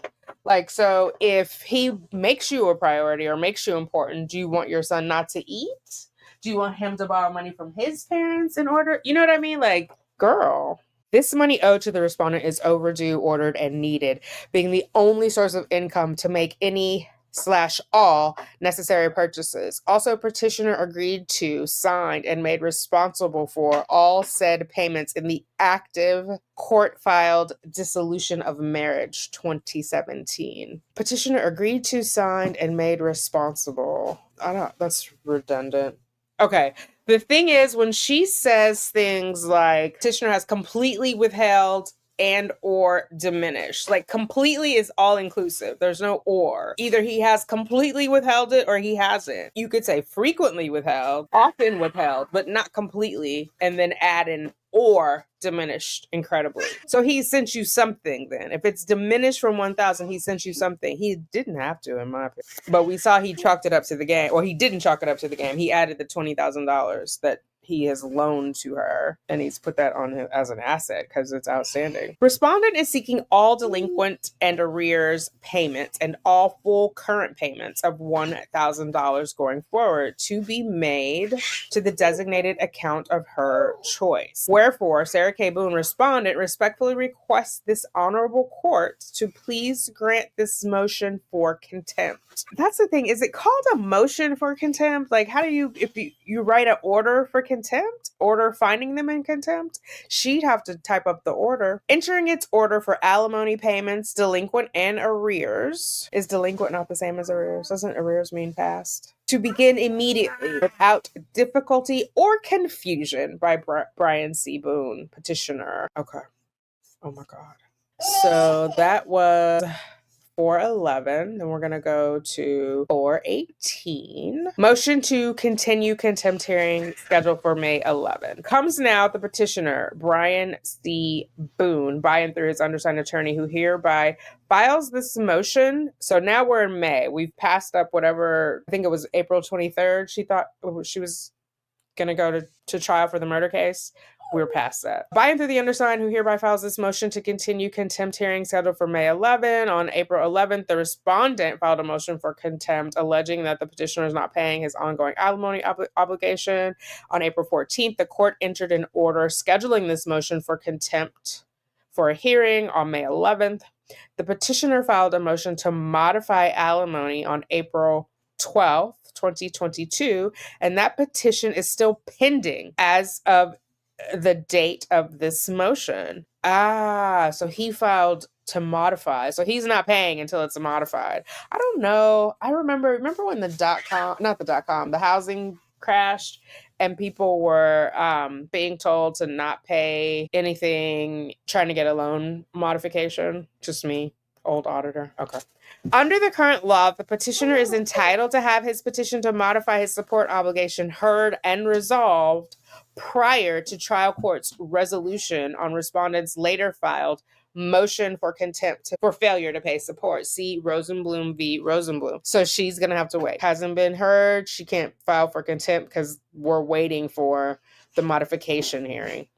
Like, so if he makes you a priority or makes you important, do you want your son not to eat? Do you want him to borrow money from his parents in order? You know what I mean? Like, girl. This money owed to the respondent is overdue, ordered, and needed, being the only source of income to make any/all necessary purchases. Also, petitioner agreed to, signed, and made responsible for all said payments in the active court-filed dissolution of marriage 2017. Petitioner agreed to, signed, and made responsible. That's redundant. Okay. The thing is, when she says things like petitioner has completely withheld and or diminished. Like completely is all inclusive. There's no or. Either he has completely withheld it or he hasn't. You could say frequently withheld, often withheld, but not completely, and then add an or diminished incredibly. So he sent you something then. If it's diminished from 1,000, he sent you something. He didn't have to, in my opinion. But we saw he chalked it up to the game, or he didn't chalk it up to the game. He added the $20,000 that he has loaned to her, and he's put that on him as an asset because it's outstanding. Respondent is seeking all delinquent and arrears payments and all full current payments of $1,000 going forward to be made to the designated account of her choice. Wherefore, Sarah K. Boone, respondent, respectfully requests this honorable court to please grant this motion for contempt. That's the thing. Is it called a motion for contempt? Like, how do you, if you write an order for contempt, order finding them in contempt, she'd have to type up the order. Entering its order for alimony payments, delinquent and arrears. Is delinquent not the same as arrears? Doesn't arrears mean past? To begin immediately without difficulty or confusion by Brian C. Boone, petitioner. Okay. Oh my God. So that was 411. Then we're going to go to 418. Motion to continue contempt hearing scheduled for May 11. Comes now the petitioner, Brian C. Boone, by and through his undersigned attorney, who hereby files this motion. So now we're in May. We've passed up whatever, I think it was April 23rd. She thought she was going to go to trial for the murder case. We're past that. By and through the undersigned, who hereby files this motion to continue contempt hearing scheduled for May 11. On April 11th, the respondent filed a motion for contempt, alleging that the petitioner is not paying his ongoing alimony obligation. On April 14th, the court entered an order scheduling this motion for contempt for a hearing on May 11th. The petitioner filed a motion to modify alimony on April 12th, 2022, and that petition is still pending as of the date of this motion. So he filed to modify. So he's not paying until it's modified. I don't know. I remember when the housing crashed and people were being told to not pay anything, trying to get a loan modification. Just me, old auditor. Okay. Under the current law, the petitioner is entitled to have his petition to modify his support obligation heard and resolved prior to trial court's resolution on respondent's later filed motion for contempt for failure to pay support. See Rosenblum v. Rosenblum. So she's going to have to wait. Hasn't been heard. She can't file for contempt because we're waiting for the modification hearing.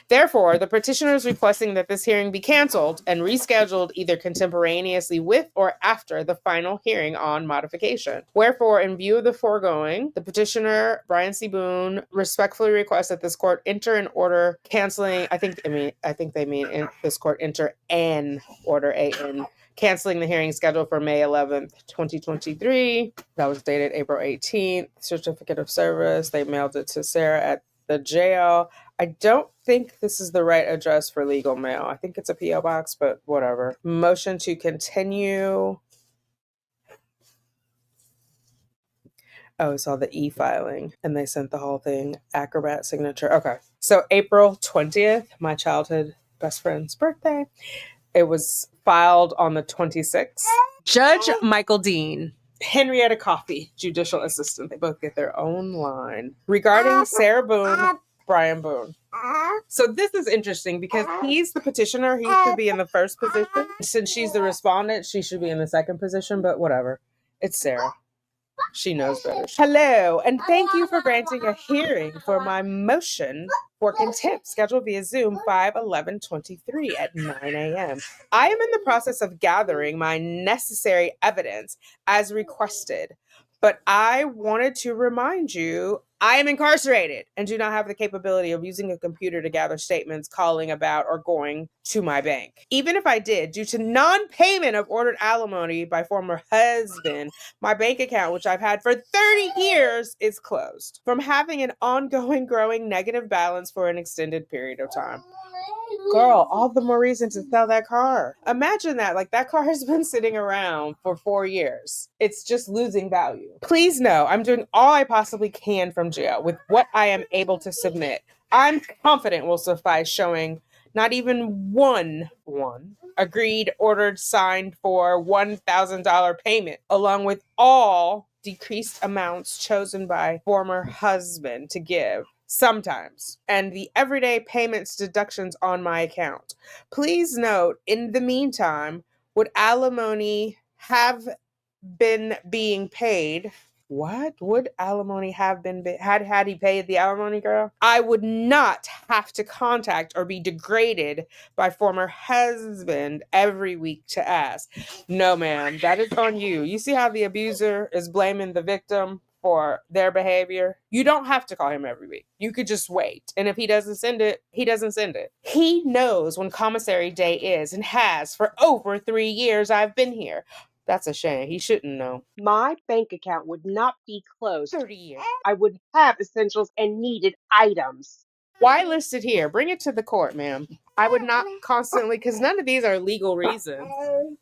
Therefore, the petitioner is requesting that this hearing be canceled and rescheduled either contemporaneously with or after the final hearing on modification. Wherefore, in view of the foregoing, the petitioner, Brian C. Boone, respectfully requests that this court enter an order canceling, I think they mean this court enter an order, A-N, canceling the hearing scheduled for May 11th, 2023. That was dated April 18th. Certificate of service. They mailed it to Sarah at the jail. I don't think this is the right address for legal mail. I think it's a P.O. box, but whatever. Motion to continue. Oh, it's all the e-filing, and they sent the whole thing. Acrobat signature. Okay. So April 20th, my childhood best friend's birthday. It was filed on the 26th. Judge Michael Dean, Henrietta Coffey, judicial assistant. They both get their own line. Regarding Sarah Boone, Brian Boone. So this is interesting because he's the petitioner. He should be in the first position. Since she's the respondent, she should be in the second position, but whatever. It's Sarah. She knows better. Hello, and thank you for granting a hearing for my motion for contempt scheduled via Zoom 5/11/23 at 9 a.m. I am in the process of gathering my necessary evidence as requested, but I wanted to remind you I am incarcerated and do not have the capability of using a computer to gather statements, calling about, or going to my bank. Even if I did, due to non-payment of ordered alimony by former husband, my bank account, which I've had for 30 years, is closed from having an ongoing, growing negative balance for an extended period of time. Girl, all the more reason to sell that car. Imagine that. Like, that car has been sitting around for 4 years. It's just losing value. Please know I'm doing all I possibly can from jail with what I am able to submit. I'm confident will suffice showing Not even one agreed, ordered, signed for $1,000 payment, along with all decreased amounts chosen by former husband to give sometimes, and the everyday payments deductions on my account. Please note, in the meantime, would alimony have been being paid? What would alimony have been had he paid the alimony, girl? I would not have to contact or be degraded by former husband every week to ask. No, ma'am, that is on you. You see how the abuser is blaming the victim for their behavior? You don't have to call him every week. You could just wait. And if he doesn't send it, he doesn't send it. He knows when commissary day is and has for over 3 years I've been here. That's a shame. He shouldn't know. My bank account would not be closed. 30 years. I would have essentials and needed items. Why listed here? Bring it to the court, ma'am. I would not constantly, because none of these are legal reasons,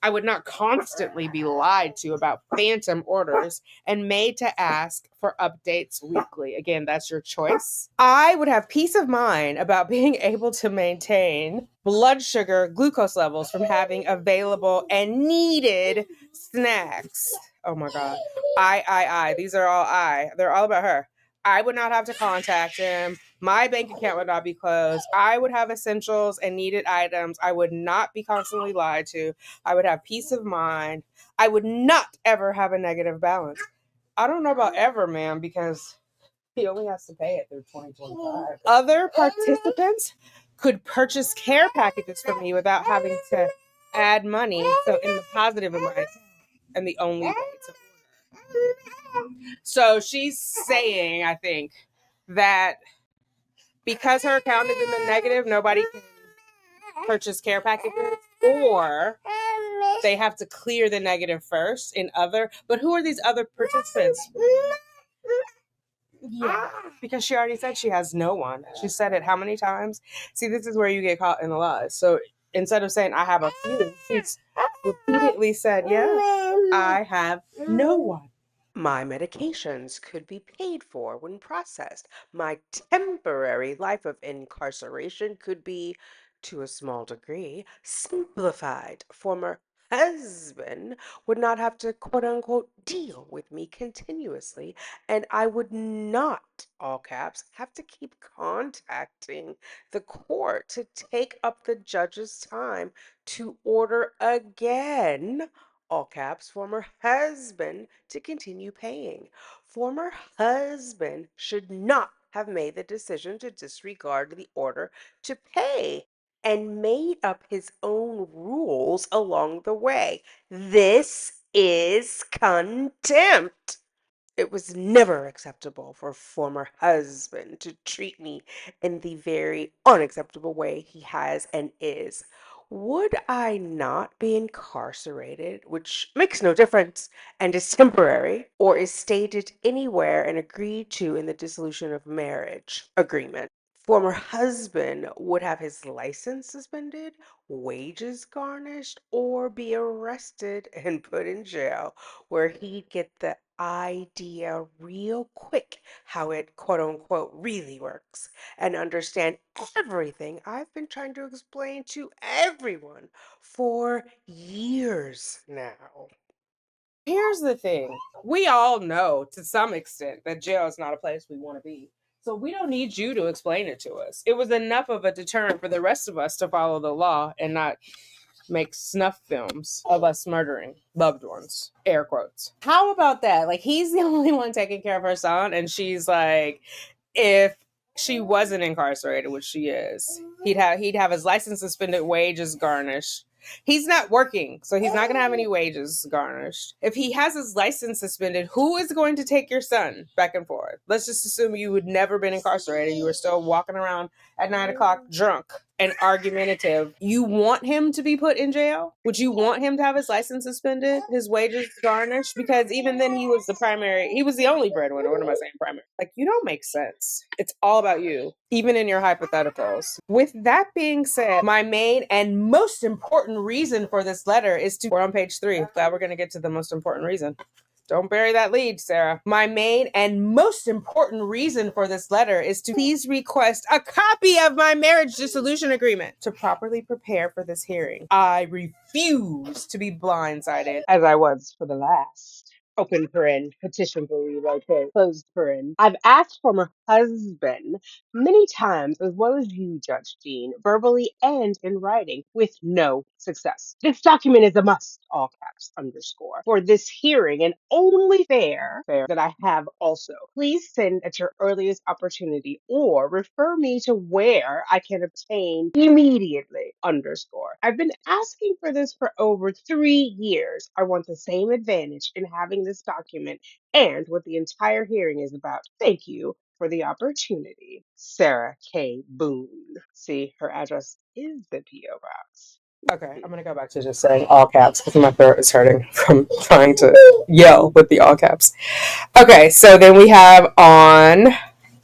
I would not constantly be lied to about phantom orders and made to ask for updates weekly. Again, that's your choice. I would have peace of mind about being able to maintain blood sugar, glucose levels from having available and needed snacks. Oh my God. I. These are all I. They're all about her. I would not have to contact him. My bank account would not be closed. I would have essentials and needed items. I would not be constantly lied to. I would have peace of mind. I would not ever have a negative balance. I don't know about ever, ma'am, because he only has to pay it through 2025. Other participants could purchase care packages for me without having to add money. So in the positive of my account, and the only way to order. So she's saying, I think, that because her account is in the negative, nobody can purchase care packages, or they have to clear the negative first in other. But who are these other participants? Yeah, because she already said she has no one. She said it how many times? See, this is where you get caught in the lies. So instead of saying I have a few, she's repeatedly said, yeah, I have no one. My medications could be paid for when processed. My temporary life of incarceration could be, to a small degree, simplified. Former husband would not have to quote unquote deal with me continuously, and I would not, all caps, have to keep contacting the court to take up the judge's time to order again, all caps, former husband to continue paying. Former husband should not have made the decision to disregard the order to pay and made up his own rules along the way. This is contempt. It was never acceptable for former husband to treat me in the very unacceptable way he has and is. Would I not be incarcerated, which makes no difference and is temporary, or is stated anywhere and agreed to in the dissolution of marriage agreement? Former husband would have his license suspended, wages garnished, or be arrested and put in jail, where he'd get the idea real quick how it quote unquote really works and understand everything I've been trying to explain to everyone for years now. Here's the thing. We all know to some extent that jail is not a place we want to be. So we don't need you to explain it to us. It was enough of a deterrent for the rest of us to follow the law and not make snuff films of us murdering loved ones. Air quotes. How about that? Like, he's the only one taking care of her son, and she's like, if she wasn't incarcerated, which she is, he'd have his license suspended, wages garnished. He's not working, so he's not going to have any wages garnished. If he has his license suspended, who is going to take your son back and forth? Let's just assume you had never been incarcerated. You were still walking around at 9 o'clock drunk and argumentative. You want him to be put in jail? Would you want him to have his license suspended, his wages garnished? Because even then he was the only breadwinner. What am I saying, primary? Like, you don't make sense. It's all about you, even in your hypotheticals. With that being said, my main and most important reason for this letter is we're on page 3. Glad we're going to get to the most important reason. Don't bury that lead, Sarah. My main and most important reason for this letter is to please request a copy of my marriage dissolution agreement to properly prepare for this hearing. I refuse to be blindsided. As I was for the last. Open paren, petition for relocate, closed paren. I've asked for my husband many times, as well as you, Judge Dean, verbally and in writing, with no success. This document is a must, all caps underscore, for this hearing and only fair that I have also. Please send at your earliest opportunity or refer me to where I can obtain immediately underscore. I've been asking for this for over 3 years. I want the same advantage in having this document and what the entire hearing is about. Thank you for the opportunity. Sarah K. Boone. See, her address is the P.O. Box. Okay, I'm gonna go back to just saying all caps because my throat is hurting from trying to yell with the all caps. Okay, so then we have on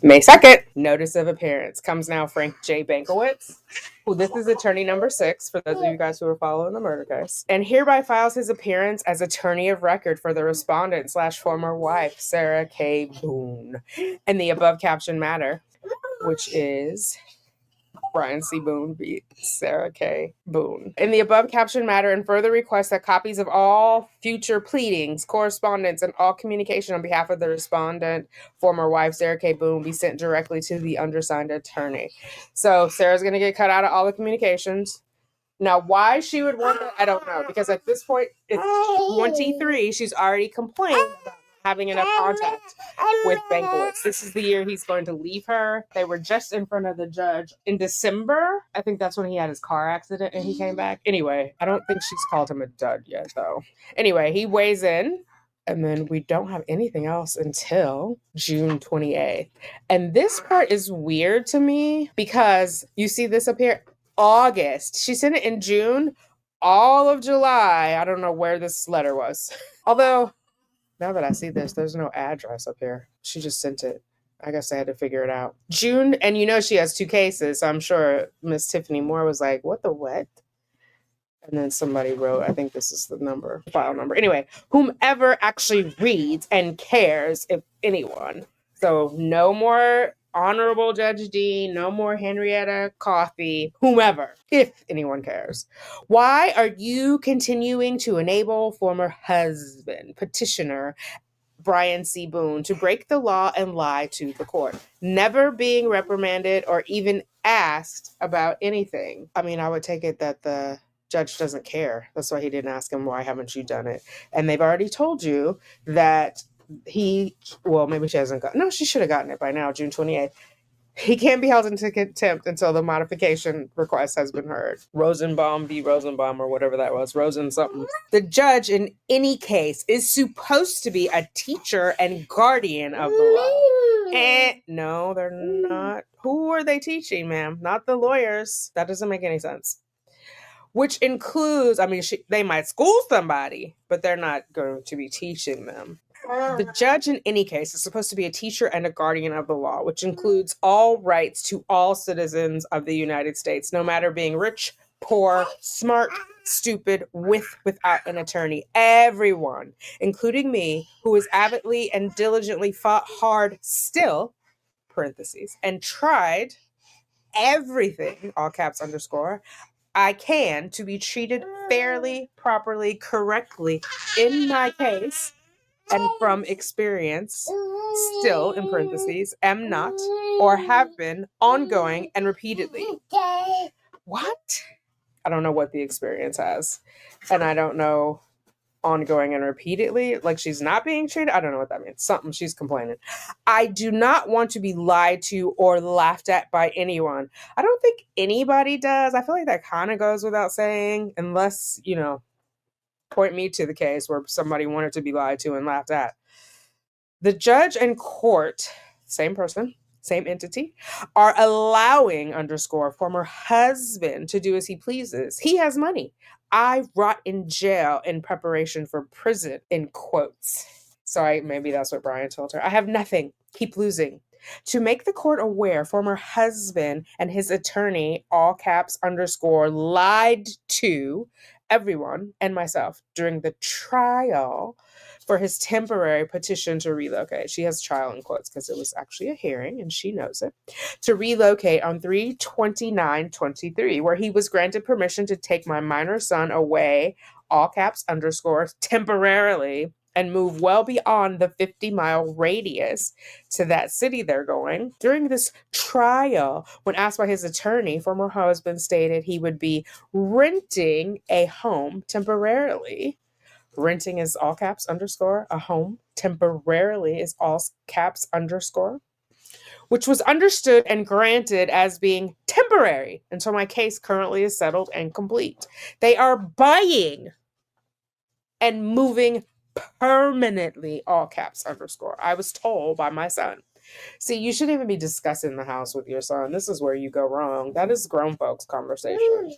May 2nd, notice of appearance comes now Frank J. Bankowitz. Well, this is attorney number 6 for those of you guys who are following the murder case, and hereby files his appearance as attorney of record for the respondent / former wife, Sarah K. Boone, in the above captioned matter, which is Brian C. Boone v. Sarah K. Boone. In the above captioned matter, and further request that copies of all future pleadings, correspondence, and all communication on behalf of the respondent, former wife Sarah K. Boone, be sent directly to the undersigned attorney. So Sarah's going to get cut out of all the communications. Now, why she would want that, I don't know, because at this point, it's 23. She's already complained about having enough contact with Bankowitz. This is the year he's going to leave her. They were just in front of the judge in December. I think that's when he had his car accident and he came back. Anyway, I don't think she's called him a dud yet, though. Anyway, he weighs in. And then we don't have anything else until June 28th. And this part is weird to me because you see this up here, August. She sent it in June, all of July. I don't know where this letter was. Although, now that I see this, there's no address up here. She just sent it. I guess I had to figure it out. June, and you know she has 2 cases, so I'm sure Miss Tiffany Moore was like, what the what? And then somebody wrote, I think this is the number, file number. Anyway, whomever actually reads and cares, if anyone. So no more Honorable Judge Dean, no more Henrietta Coffey, whomever, if anyone cares. Why are you continuing to enable former husband, petitioner, Brian C. Boone, to break the law and lie to the court, never being reprimanded or even asked about anything? I mean, I would take it that the judge doesn't care. That's why he didn't ask him, why haven't you done it? And they've already told you that maybe she hasn't gotten, no, she should have gotten it by now, June 28th. He can't be held into contempt until the modification request has been heard. Rosenbaum v. Rosenbaum, or whatever that was. Rosen something. The judge, in any case, is supposed to be a teacher and guardian of the law. No, they're not. Who are they teaching, ma'am? Not the lawyers. That doesn't make any sense. Which includes, I mean, they might school somebody, but they're not going to be teaching them. The judge, in any case, is supposed to be a teacher and a guardian of the law, which includes all rights to all citizens of the United States, no matter being rich, poor, smart, stupid, without an attorney. Everyone, including me, who has avidly and diligently fought hard still, parentheses, and tried everything, all caps underscore, I can to be treated fairly, properly, correctly in my case, and from experience, still, in parentheses, am not or have been ongoing and repeatedly. What? I don't know what the experience has. And I don't know ongoing and repeatedly, like she's not being treated. I don't know what that means. Something, she's complaining. I do not want to be lied to or laughed at by anyone. I don't think anybody does. I feel like that kind of goes without saying, unless, point me to the case where somebody wanted to be lied to and laughed at. The judge and court, same person, same entity, are allowing underscore former husband to do as he pleases. He has money. I rot in jail in preparation for prison, in quotes. So maybe that's what Brian told her. I have nothing. Keep losing. To make the court aware, former husband and his attorney, all caps underscore, lied to everyone and myself during the trial for his temporary petition to relocate. She has trial in quotes because it was actually a hearing and she knows it. To relocate on 3/29/23, where he was granted permission to take my minor son away, all caps underscore, temporarily, and move well beyond the 50-mile radius to that city they're going. During this trial, when asked by his attorney, former husband stated he would be renting a home temporarily. Renting is all caps underscore, a home temporarily is all caps underscore, which was understood and granted as being temporary until my case currently is settled and complete. They are buying and moving permanently, all caps underscore. I was told by my son. See, you shouldn't even be discussing the house with your son. This is where you go wrong. That is grown folks conversation.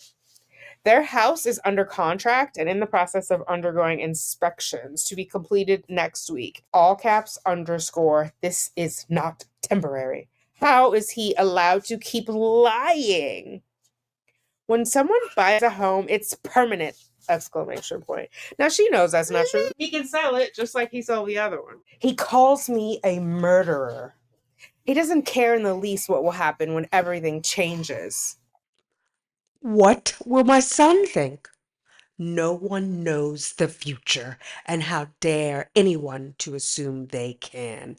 Their house is under contract and in the process of undergoing inspections to be completed next week. All caps underscore, this is not temporary. How is he allowed to keep lying? When someone buys a home, it's permanent! Exclamation point. Now she knows that's not true. He can sell it just like he sold the other one. He calls me a murderer. He doesn't care in the least what will happen when everything changes. What will my son think? No one knows the future, and how dare anyone to assume they can.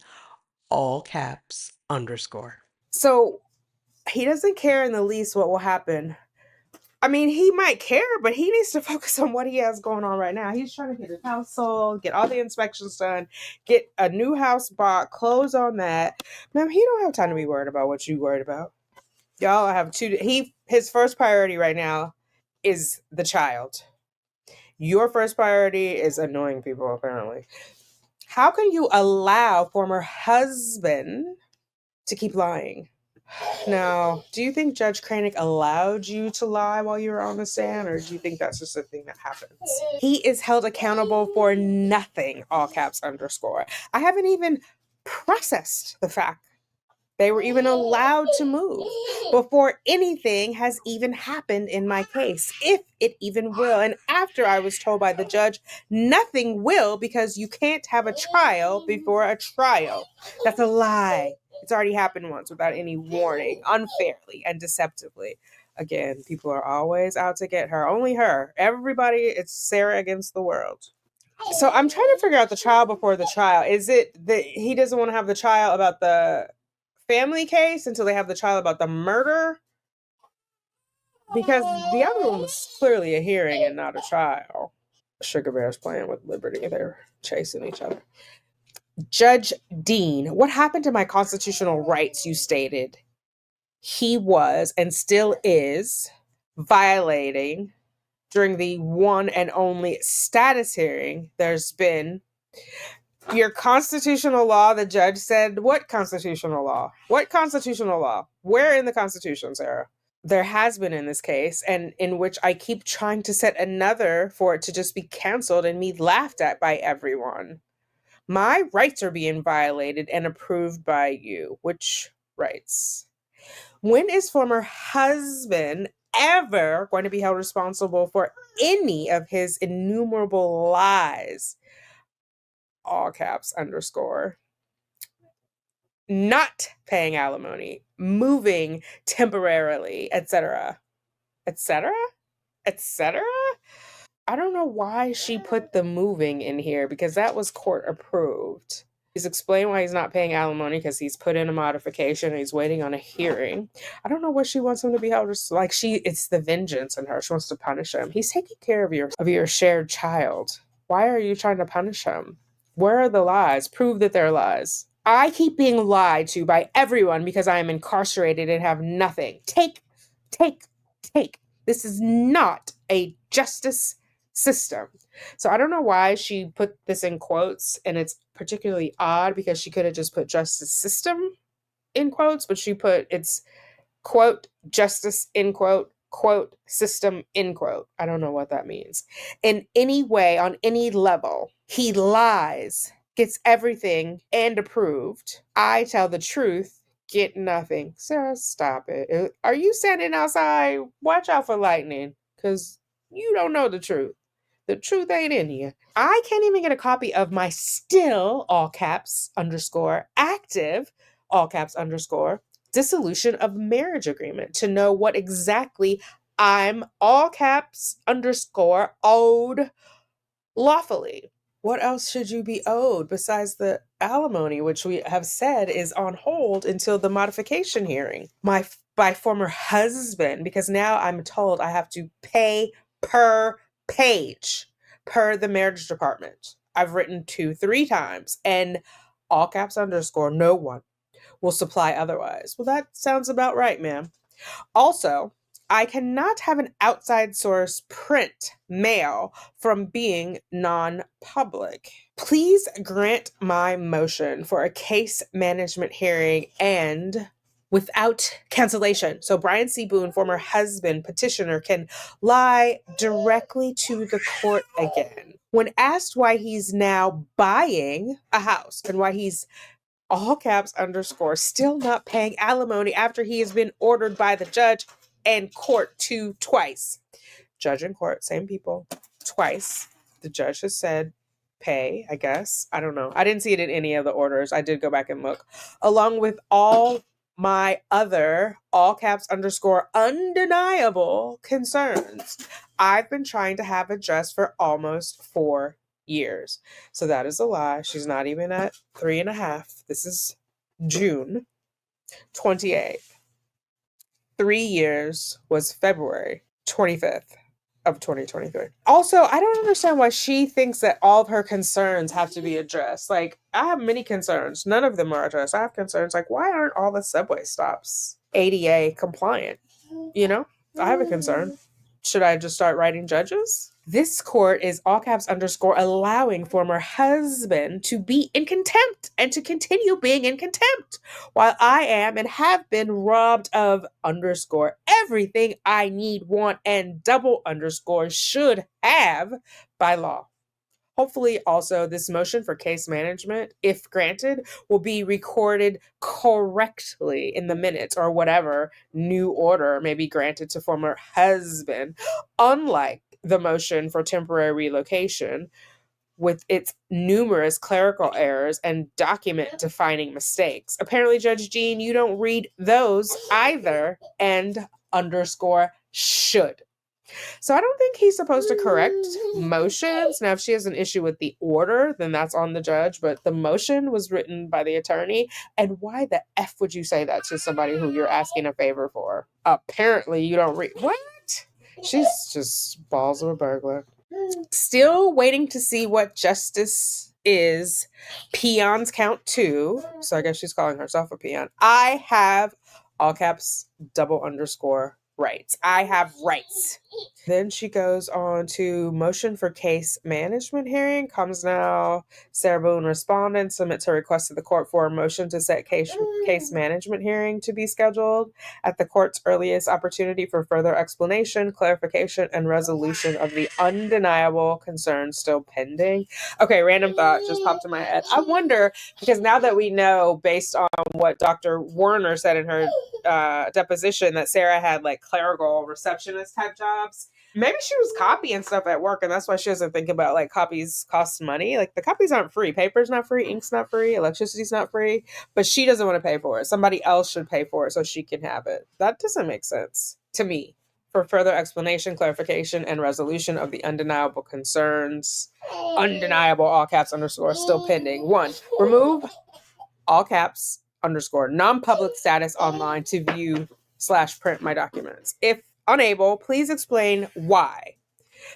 All caps underscore. So he doesn't care in the least what will happen. I mean, he might care, but he needs to focus on what he has going on right now. He's trying to get his house sold, get all the inspections done, get a new house bought, close on that. Man, he don't have time to be worried about what you worried about. Y'all have his first priority right now is the child. Your first priority is annoying people, apparently. How can you allow former husband to keep lying? Now, do you think Judge Cranick allowed you to lie while you were on the stand, or do you think that's just a thing that happens? He is held accountable for nothing, all caps underscore. I haven't even processed the fact they were even allowed to move before anything has even happened in my case, if it even will. And after I was told by the judge, nothing will because you can't have a trial before a trial. That's a lie. It's already happened once without any warning, unfairly and deceptively. Again, people are always out to get her. Only her. Everybody, it's Sarah against the world. So I'm trying to figure out the trial before the trial. Is it that he doesn't want to have the trial about the family case until they have the trial about the murder? Because the other one was clearly a hearing and not a trial. Sugar Bear's playing with Liberty. They're chasing each other. Judge Dean, what happened to my constitutional rights you stated he was and still is violating during the one and only status hearing there's been? Your constitutional law, the judge said, what constitutional law? What constitutional law? Where in the Constitution, Sarah? There has been in this case, and in which I keep trying to set another for it to just be canceled and me laughed at by everyone. My rights are being violated and approved by you. Which rights? When is former husband ever going to be held responsible for any of his innumerable lies? All caps underscore. Not paying alimony, moving temporarily, etc. etc. etc. I don't know why she put the moving in here because that was court approved. He's explained why he's not paying alimony because he's put in a modification and he's waiting on a hearing. I don't know what she wants him to be held like. It's the vengeance in her. She wants to punish him. He's taking care of your shared child. Why are you trying to punish him? Where are the lies? Prove that they're lies. I keep being lied to by everyone because I am incarcerated and have nothing. Take. This is not a justice system. So I don't know why she put this in quotes, and it's particularly odd because she could have just put justice system in quotes, but she put it's quote justice in quote system in quote. I don't know what that means. In any way, on any level, he lies, gets everything and approved. I tell the truth, get nothing. Sarah, stop it. Are you standing outside? Watch out for lightning, because You don't know the truth. The truth ain't in you. I can't even get a copy of my still, all caps, underscore, active, all caps, underscore, dissolution of marriage agreement to know what exactly I'm, all caps, underscore, owed lawfully. What else should you be owed besides the alimony, which we have said is on hold until the modification hearing? My former husband, because now I'm told I have to pay per page per the marriage department. I've written 2-3 times, and all caps underscore, no one will supply otherwise. Well, that sounds about right, ma'am. Also, I cannot have an outside source print mail from being non-public. Please grant my motion for a case management hearing and without cancellation. So Brian C. Boone, former husband, petitioner, can lie directly to the court again. When asked why he's now buying a house and why he's all caps underscore still not paying alimony after he has been ordered by the judge and court twice. Judge and court, same people, twice. The judge has said pay, I guess. I don't know. I didn't see it in any of the orders. I did go back and look. Along with all my other all caps underscore undeniable concerns, I've been trying to have addressed for almost 4 years. So that is a lie. She's not even at 3.5. This is June 28th. 3 years was February 25th of 2023. Also, I don't understand why she thinks that all of her concerns have to be addressed. Like, I have many concerns. None of them are addressed. I have concerns like, why aren't all the subway stops ADA compliant? You know, I have a concern. Should I just start writing judges? This court is all caps underscore allowing former husband to be in contempt and to continue being in contempt while I am and have been robbed of underscore everything I need, want, and double underscore should have by law. Hopefully, also, this motion for case management, if granted, will be recorded correctly in the minutes or whatever new order may be granted to former husband, unlike the motion for temporary relocation with its numerous clerical errors and document defining mistakes. Apparently, Judge Jean, you don't read those either, and underscore should. So I don't think he's supposed to correct motions. Now, if she has an issue with the order, then that's on the judge. But the motion was written by the attorney. And why the F would you say that to somebody who you're asking a favor for? Apparently, you don't read. What? She's just balls of a burglar. Still waiting to see what justice is. Peons count 2. So I guess she's calling herself a peon. I have all caps double underscore rights. I have rights. Then she goes on to motion for case management hearing. Comes now. Sarah Boone, respondent, submits her request to the court for a motion to set case management hearing to be scheduled at the court's earliest opportunity for further explanation, clarification, and resolution of the undeniable concerns still pending. Okay, random thought just popped in my head. I wonder, because now that we know, based on what Dr. Warner said in her deposition, that Sarah had like clerical receptionist type jobs. Maybe she was copying stuff at work, and that's why she doesn't think about like copies cost money. Like the copies aren't free. Paper's not free. Ink's not free. Electricity's not free. But she doesn't want to pay for it. Somebody else should pay for it so she can have it. That doesn't make sense to me. For further explanation, clarification, and resolution of the undeniable concerns, undeniable all caps underscore still pending. 1, remove all caps underscore non-public status online to view/print my documents. If unable, please explain why.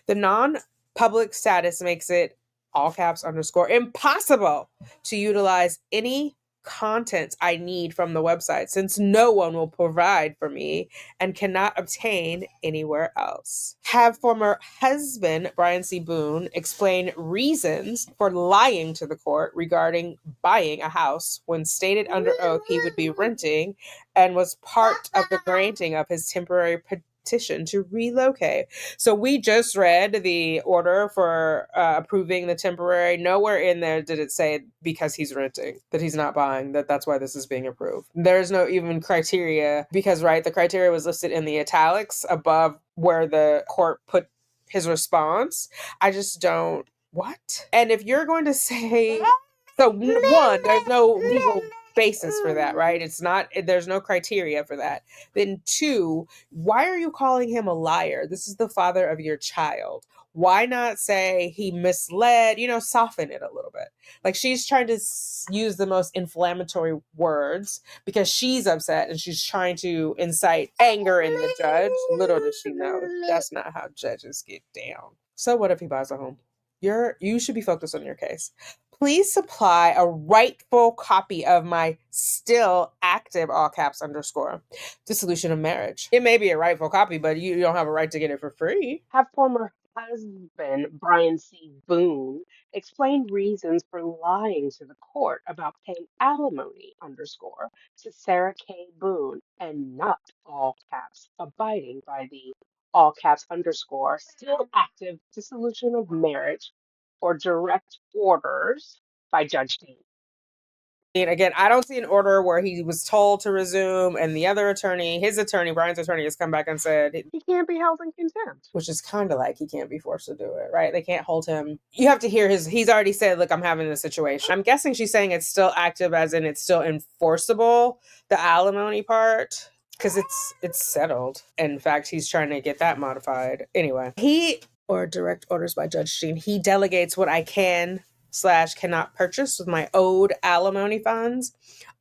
The non-public status makes it all caps underscore impossible to utilize any contents I need from the website since no one will provide for me and cannot obtain anywhere else. Have former husband Brian C. Boone explain reasons for lying to the court regarding buying a house when stated under oath he would be renting and was part of the granting of his temporary petition to relocate. So we just read the order for approving the temporary. Nowhere in there did it say because he's renting, that he's not buying, that's why this is being approved. There's no even criteria because, right, the criteria was listed in the italics above where the court put his response. I just don't. What? And if you're going to say, so one, there's no legal basis for that, right? There's no criteria for that. Then two, why are you calling him a liar? This is the father of your child. Why not say he misled, soften it a little bit. Like, she's trying to use the most inflammatory words because she's upset and she's trying to incite anger in the judge. Little does she know that's not how judges get down. So what if he buys a home? You should be focused on your case. Please supply a rightful copy of my still active, all caps _ dissolution of marriage. It may be a rightful copy, but you don't have a right to get it for free. Have former husband Brian C. Boone explain reasons for lying to the court about paying alimony _ to Sarah K. Boone and not all caps abiding by the all caps _ still active dissolution of marriage or direct orders by Judge Dean. And again, I don't see an order where he was told to resume and the other attorney, Brian's attorney, has come back and said He can't be held in contempt. which is kind of like he can't be forced to do it, right? They can't hold him. You have to hear he's already said, look, I'm having this situation. I'm guessing she's saying it's still active as in it's still enforceable, the alimony part, because it's settled. In fact, he's trying to get that modified. Anyway, or direct orders by Judge Dean, he delegates what I can / cannot purchase with my owed alimony funds.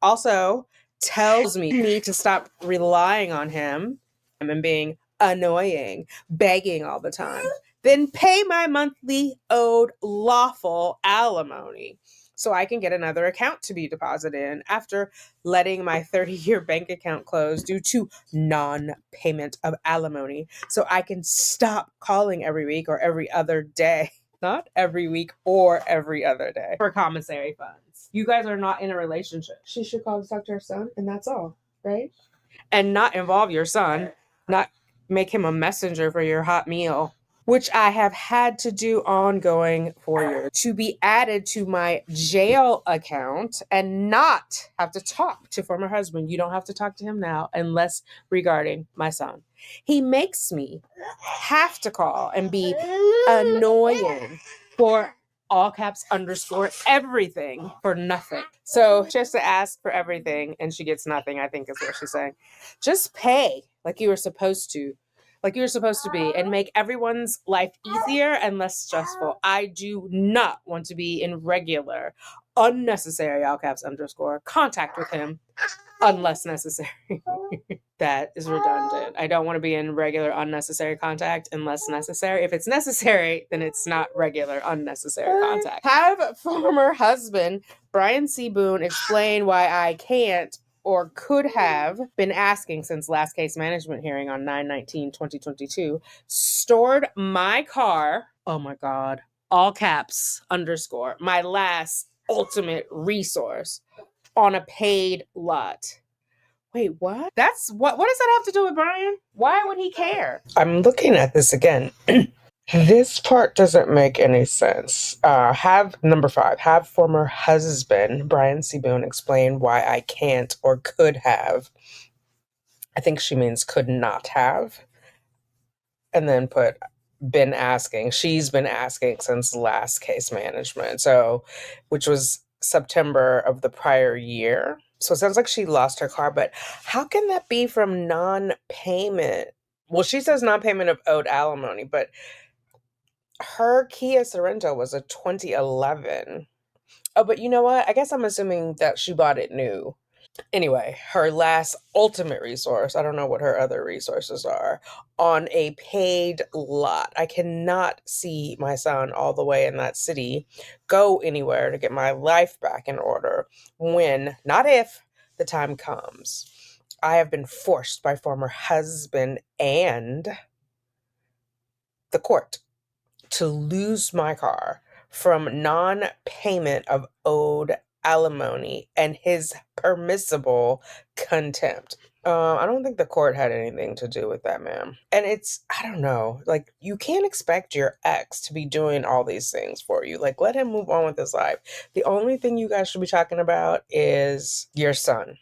Also tells me to stop relying on him and being annoying, begging all the time. Then pay my monthly owed lawful alimony so I can get another account to be deposited in after letting my 30-year bank account close due to non-payment of alimony so I can stop calling every week or every other day. Not every week or every other day for commissary funds. You guys are not in a relationship. She should call to talk to her son, and that's all, right? And not involve your son, not make him a messenger for your hot meal, which I have had to do ongoing for years, to be added to my jail account and not have to talk to former husband. You don't have to talk to him now unless regarding my son. He makes me have to call and be annoying for all caps _ everything for nothing. So just to ask for everything and she gets nothing, I think is what she's saying. Just pay like you were supposed to. Like you're supposed to be, and make everyone's life easier and less stressful. I do not want to be in regular, unnecessary, all caps _ contact with him unless necessary. That is redundant. I don't want to be in regular, unnecessary contact unless necessary. If it's necessary, then it's not regular, unnecessary contact. Have former husband Brian C. Boone explain why I can't or could have been asking since last case management hearing on 9/19/2022, stored my car, oh my God, all caps _ my last ultimate resource on a paid lot. Wait, what? What does that have to do with Brian? Why would he care? I'm looking at this again. This part doesn't make any sense. Number 5, have former husband Brian C. Boone explain why I can't or could have. I think she means could not have. And then put been asking. She's been asking since last case management. So, which was September of the prior year. So it sounds like she lost her car, but how can that be from non-payment? Well, she says non-payment of owed alimony, but her Kia Sorento was a 2011. Oh, but you know what? I guess I'm assuming that she bought it new. Anyway, her last ultimate resource, I don't know what her other resources are, on a paid lot. I cannot see my son all the way in that city go anywhere to get my life back in order when, not if, the time comes. I have been forced by former husband and the court to lose my car from non-payment of owed alimony and his permissible contempt. I don't think the court had anything to do with that, ma'am. And I don't know, like, you can't expect your ex to be doing all these things for you. Like, let him move on with his life. The only thing you guys should be talking about is your son.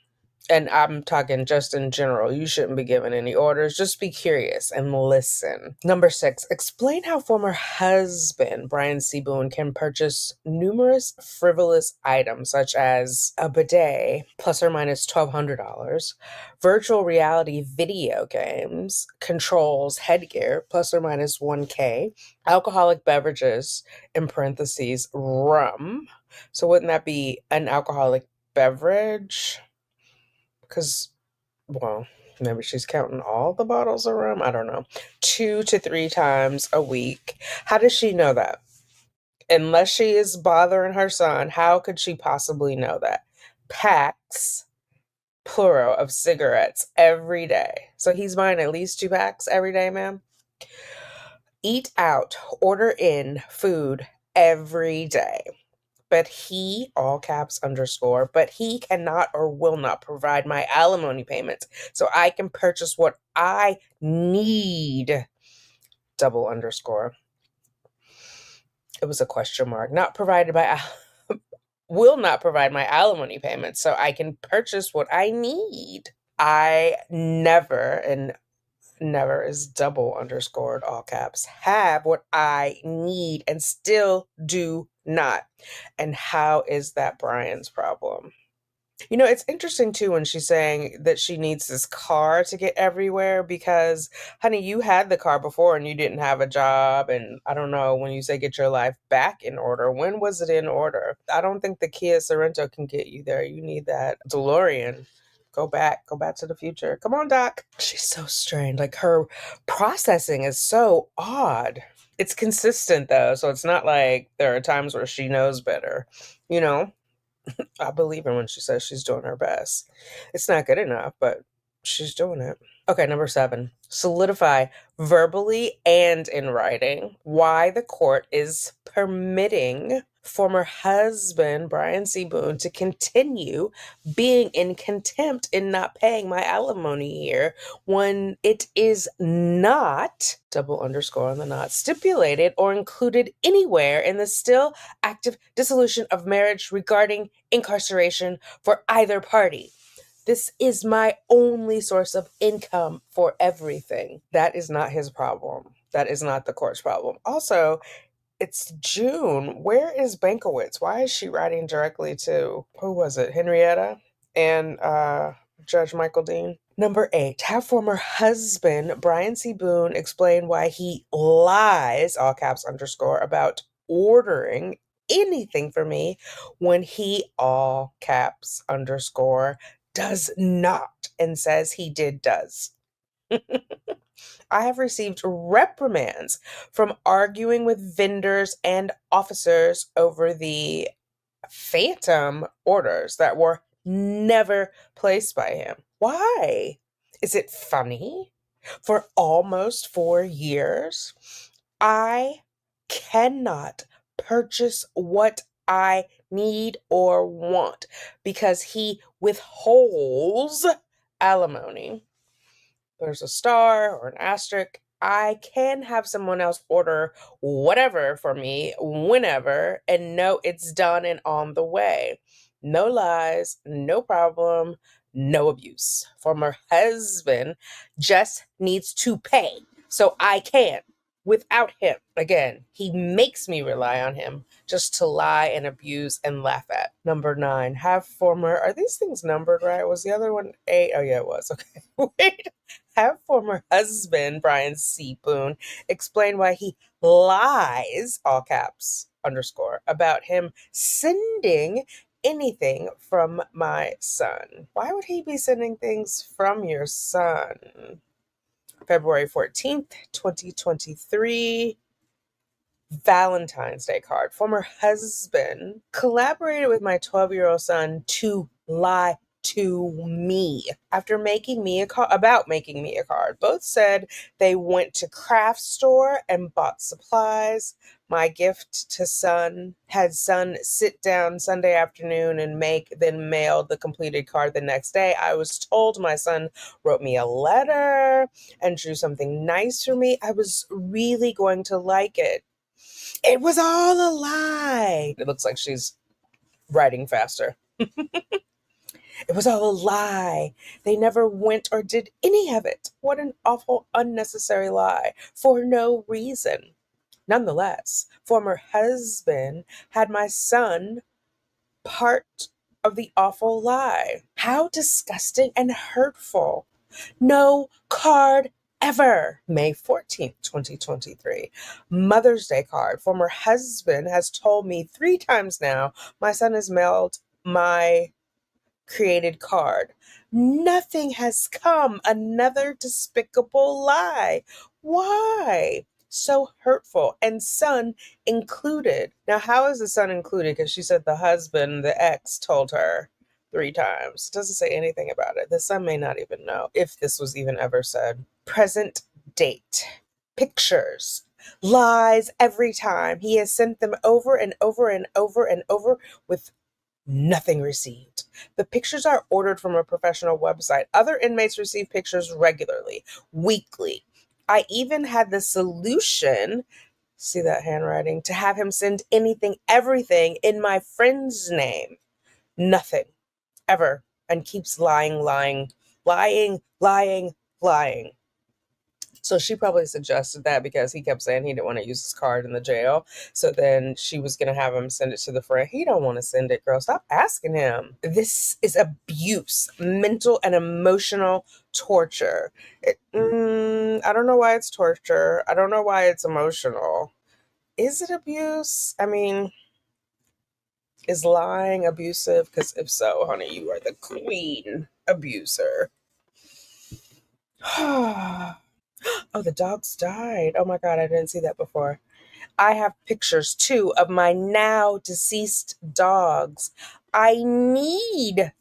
And I'm talking just in general. You shouldn't be given any orders. Just be curious and listen. Number 6, explain how former husband Brian C. Boone can purchase numerous frivolous items such as a bidet plus or minus $1,200, virtual reality video games, controls, headgear plus or minus $1K, alcoholic beverages, in parentheses, rum. So wouldn't that be an alcoholic beverage? Because, well, maybe she's counting all the bottles of rum. I don't know. 2 to 3 times a week. How does she know that? Unless she is bothering her son, how could she possibly know that? Packs, plural, of cigarettes every day. So he's buying at least 2 packs every day, ma'am? Eat out, order in food every day. But he, all caps underscore, but he cannot or will not provide my alimony payments so I can purchase what I need, double underscore. It was a question mark. Not provided by, will not provide my alimony payments so I can purchase what I need. I never, and never is double underscored, all caps, have what I need and still do not. And how is that Brian's problem? You know, it's interesting too when she's saying that she needs this car to get everywhere because, honey, you had the car before and you didn't have a job. And I don't know, when you say get your life back in order, when was it in order? I don't think the Kia Sorento can get you there. You need that DeLorean. Go back to the future. Come on, Doc. She's so strange. Like, her processing is so odd. It's consistent though, so it's not like there are times where she knows better. You know, I believe her when she says she's doing her best. It's not good enough, but she's doing it. Okay, number 7, solidify verbally and in writing why the court is permitting former husband Brian C. Boone to continue being in contempt in not paying my alimony here when it is not, double underscore on the not, stipulated or included anywhere in the still active dissolution of marriage regarding incarceration for either party. This is my only source of income for everything. That is not his problem. That is not the court's problem. Also, it's June. Where is Bankowitz? Why is she writing directly to, who was it, Henrietta and Judge Michael Dean? Number 8, have former husband Brian C. Boone explain why he lies, all caps underscore, about ordering anything for me when he, all caps underscore, does not and says he does. I have received reprimands from arguing with vendors and officers over the phantom orders that were never placed by him. Why? Is it funny? For almost 4 years, I cannot purchase what I need or want because he withholds alimony. There's a star or an asterisk. I can have someone else order whatever for me whenever and know it's done and on the way. No lies, no problem, no abuse. Former husband just needs to pay so I can without him. Again, he makes me rely on him just to lie and abuse and laugh at. Number 9, have former, are these things numbered right? Was the other one 8? Oh yeah, it was. Okay. Wait. Have former husband Brian C. Boone explain why he lies, all caps underscore, about him sending anything from my son. Why would he be sending things from your son? February 14th, 2023. Valentine's Day card. Former husband collaborated with my 12-year-old son to lie to me after making me a card. Both said they went to craft store and bought supplies. My gift to son had son sit down Sunday afternoon and then mailed the completed card the next day. I was told my son wrote me a letter and drew something nice for me. I was really going to like it. It was all a lie. It looks like she's writing faster. It was all a lie. They never went or did any of it. What an awful, unnecessary lie for no reason. Nonetheless, former husband had my son part of the awful lie. How disgusting and hurtful. No card ever. May 14th, 2023. Mother's Day card. Former husband has told me 3 times now my son has mailed my created card. Nothing has come. Another despicable lie. Why? So hurtful. And son included. Now, how is the son included? Because she said the husband, the ex, told her 3 times. It doesn't say anything about it. The son may not even know if this was even ever said. Present date. Pictures. Lies every time. He has sent them over and over and over and over with nothing received. The pictures are ordered from a professional website. Other inmates receive pictures regularly, weekly. I even had the solution, see that handwriting, to have him send anything, everything in my friend's name. Nothing, ever. And keeps lying. So she probably suggested that because he kept saying he didn't want to use his card in the jail. So then she was going to have him send it to the friend. He don't want to send it, girl. Stop asking him. This is abuse, mental and emotional torture. I don't know why it's torture. I don't know why it's emotional. Is it abuse? I mean, is lying abusive? Because if so, honey, you are the queen abuser. Oh, the dogs died. Oh my God, I didn't see that before. I have pictures too of my now deceased dogs. I need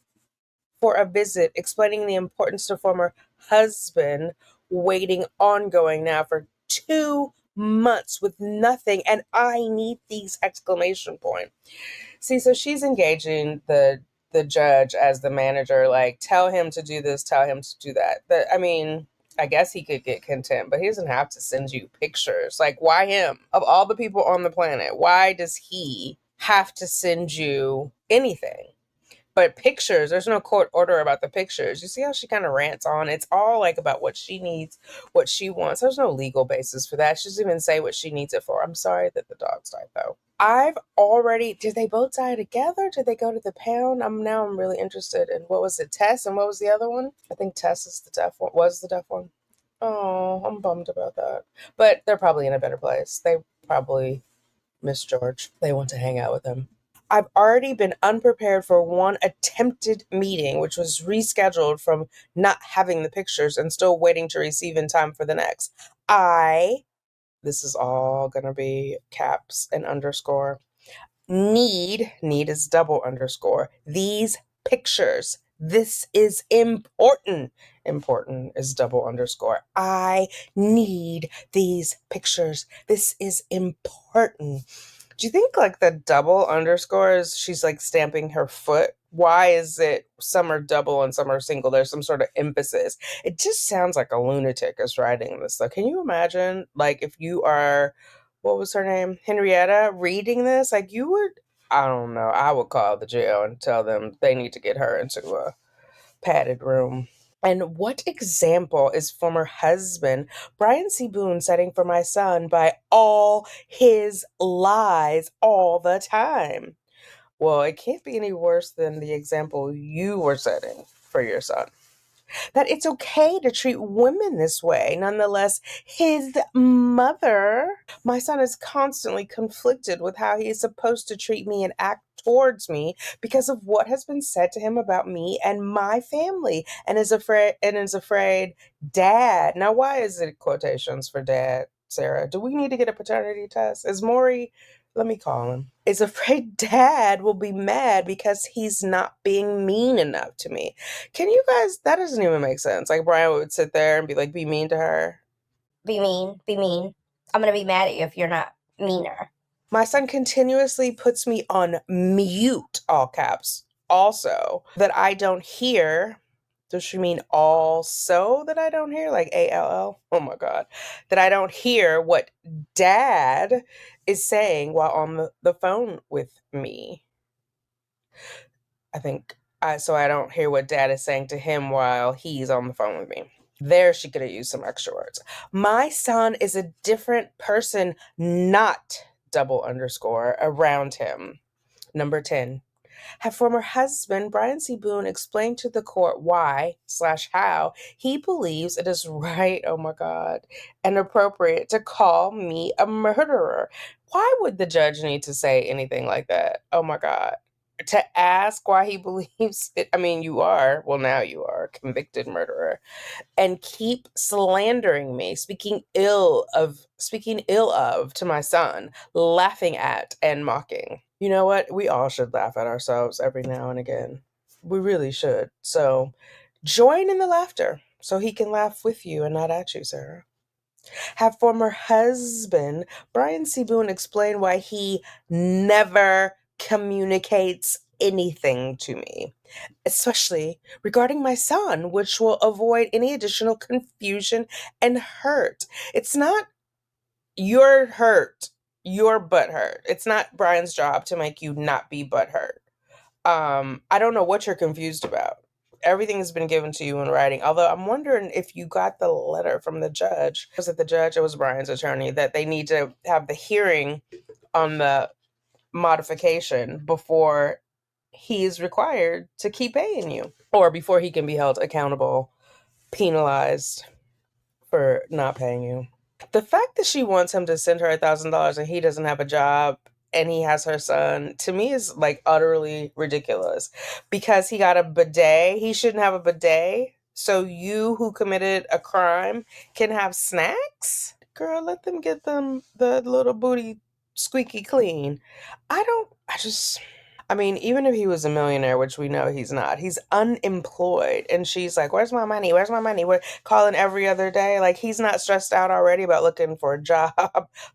for a visit explaining the importance to former husband, waiting ongoing now for 2 months with nothing. And I need these exclamation point. See, so she's engaging the judge as the manager, like, tell him to do this, tell him to do that. But I mean, I guess he could get contempt, but he doesn't have to send you pictures. Like, why him? Of all the people on the planet, why does he have to send you anything? But pictures, there's no court order about the pictures. You see how she kind of rants on? It's all like about what she needs, what she wants. There's no legal basis for that. She doesn't even say what she needs it for. I'm sorry that the dogs died, though. Did they both die together? Did they go to the pound? I'm really interested in, what was it, Tess? And what was the other one? I think Tess is the deaf one, was the deaf one. Oh, I'm bummed about that. But they're probably in a better place. They probably miss George. They want to hang out with him. I've already been unprepared for one attempted meeting, which was rescheduled from not having the pictures and still waiting to receive in time for the next. This is all going to be caps and underscore. Need is double underscore. These pictures. This is important. Important is double underscore. I need these pictures. This is important. Do you think like the double underscore is she's like stamping her foot? Why is it some are double and some are single? There's some sort of emphasis. It just sounds like a lunatic is writing this. Like, can you imagine like if you are, what was her name? Henrietta reading this? Like you would, I don't know. I would call the jail and tell them they need to get her into a padded room. And what example is former husband Brian C. Boone setting for my son by all his lies all the time? Well, it can't be any worse than the example you were setting for your son. That it's okay to treat women this way. Nonetheless, his mother, my son is constantly conflicted with how he is supposed to treat me and act towards me because of what has been said to him about me and my family, and is afraid dad. Now, why is it quotations for dad, Sarah? Do we need to get a paternity test? Is Maury, let me call him, is afraid dad will be mad because he's not being mean enough to me. Can you guys, that doesn't even make sense. Like Brian would sit there and be like, be mean to her. Be mean. I'm going to be mad at you if you're not meaner. My son continuously puts me on mute, all caps. Also, that I don't hear. Does she mean also that I don't hear? Like ALL? Oh my God. That I don't hear what dad is saying while on the phone with me. I think so I don't hear what dad is saying to him while he's on the phone with me. There, she could have used some extra words. My son is a different person, not double underscore around him. Number 10. Have former husband Brian C. Boone explain to the court why/how he believes it is right, oh my God, and appropriate to call me a murderer. Why would the judge need to say anything like that? Oh my God. To ask why he believes it. I mean, you are, well, now you are a convicted murderer, and keep slandering me, speaking ill of to my son, laughing at and mocking. You know what? We all should laugh at ourselves every now and again. We really should. So join in the laughter so he can laugh with you and not at you, Sarah. Have former husband Brian C. Boone explain why he never communicates anything to me, especially regarding my son, which will avoid any additional confusion and hurt. It's not your hurt, your butt hurt. It's not Brian's job to make you not be butt hurt. I don't know what you're confused about. Everything has been given to you in writing. Although I'm wondering if you got the letter from the judge. Was it the judge? It was Brian's attorney, that they need to have the hearing on the modification before he is required to keep paying you, or before he can be held accountable, penalized for not paying you. The fact that she wants him to send her $1,000 and he doesn't have a job and he has her son, to me, is like utterly ridiculous. Because he got a bidet, he shouldn't have a bidet. So you, who committed a crime, can have snacks? Girl, let them get them the little booty squeaky clean. I mean, even if he was a millionaire, which we know he's not, he's unemployed. And she's like, where's my money? Where's my money? We're calling every other day. Like, he's not stressed out already about looking for a job,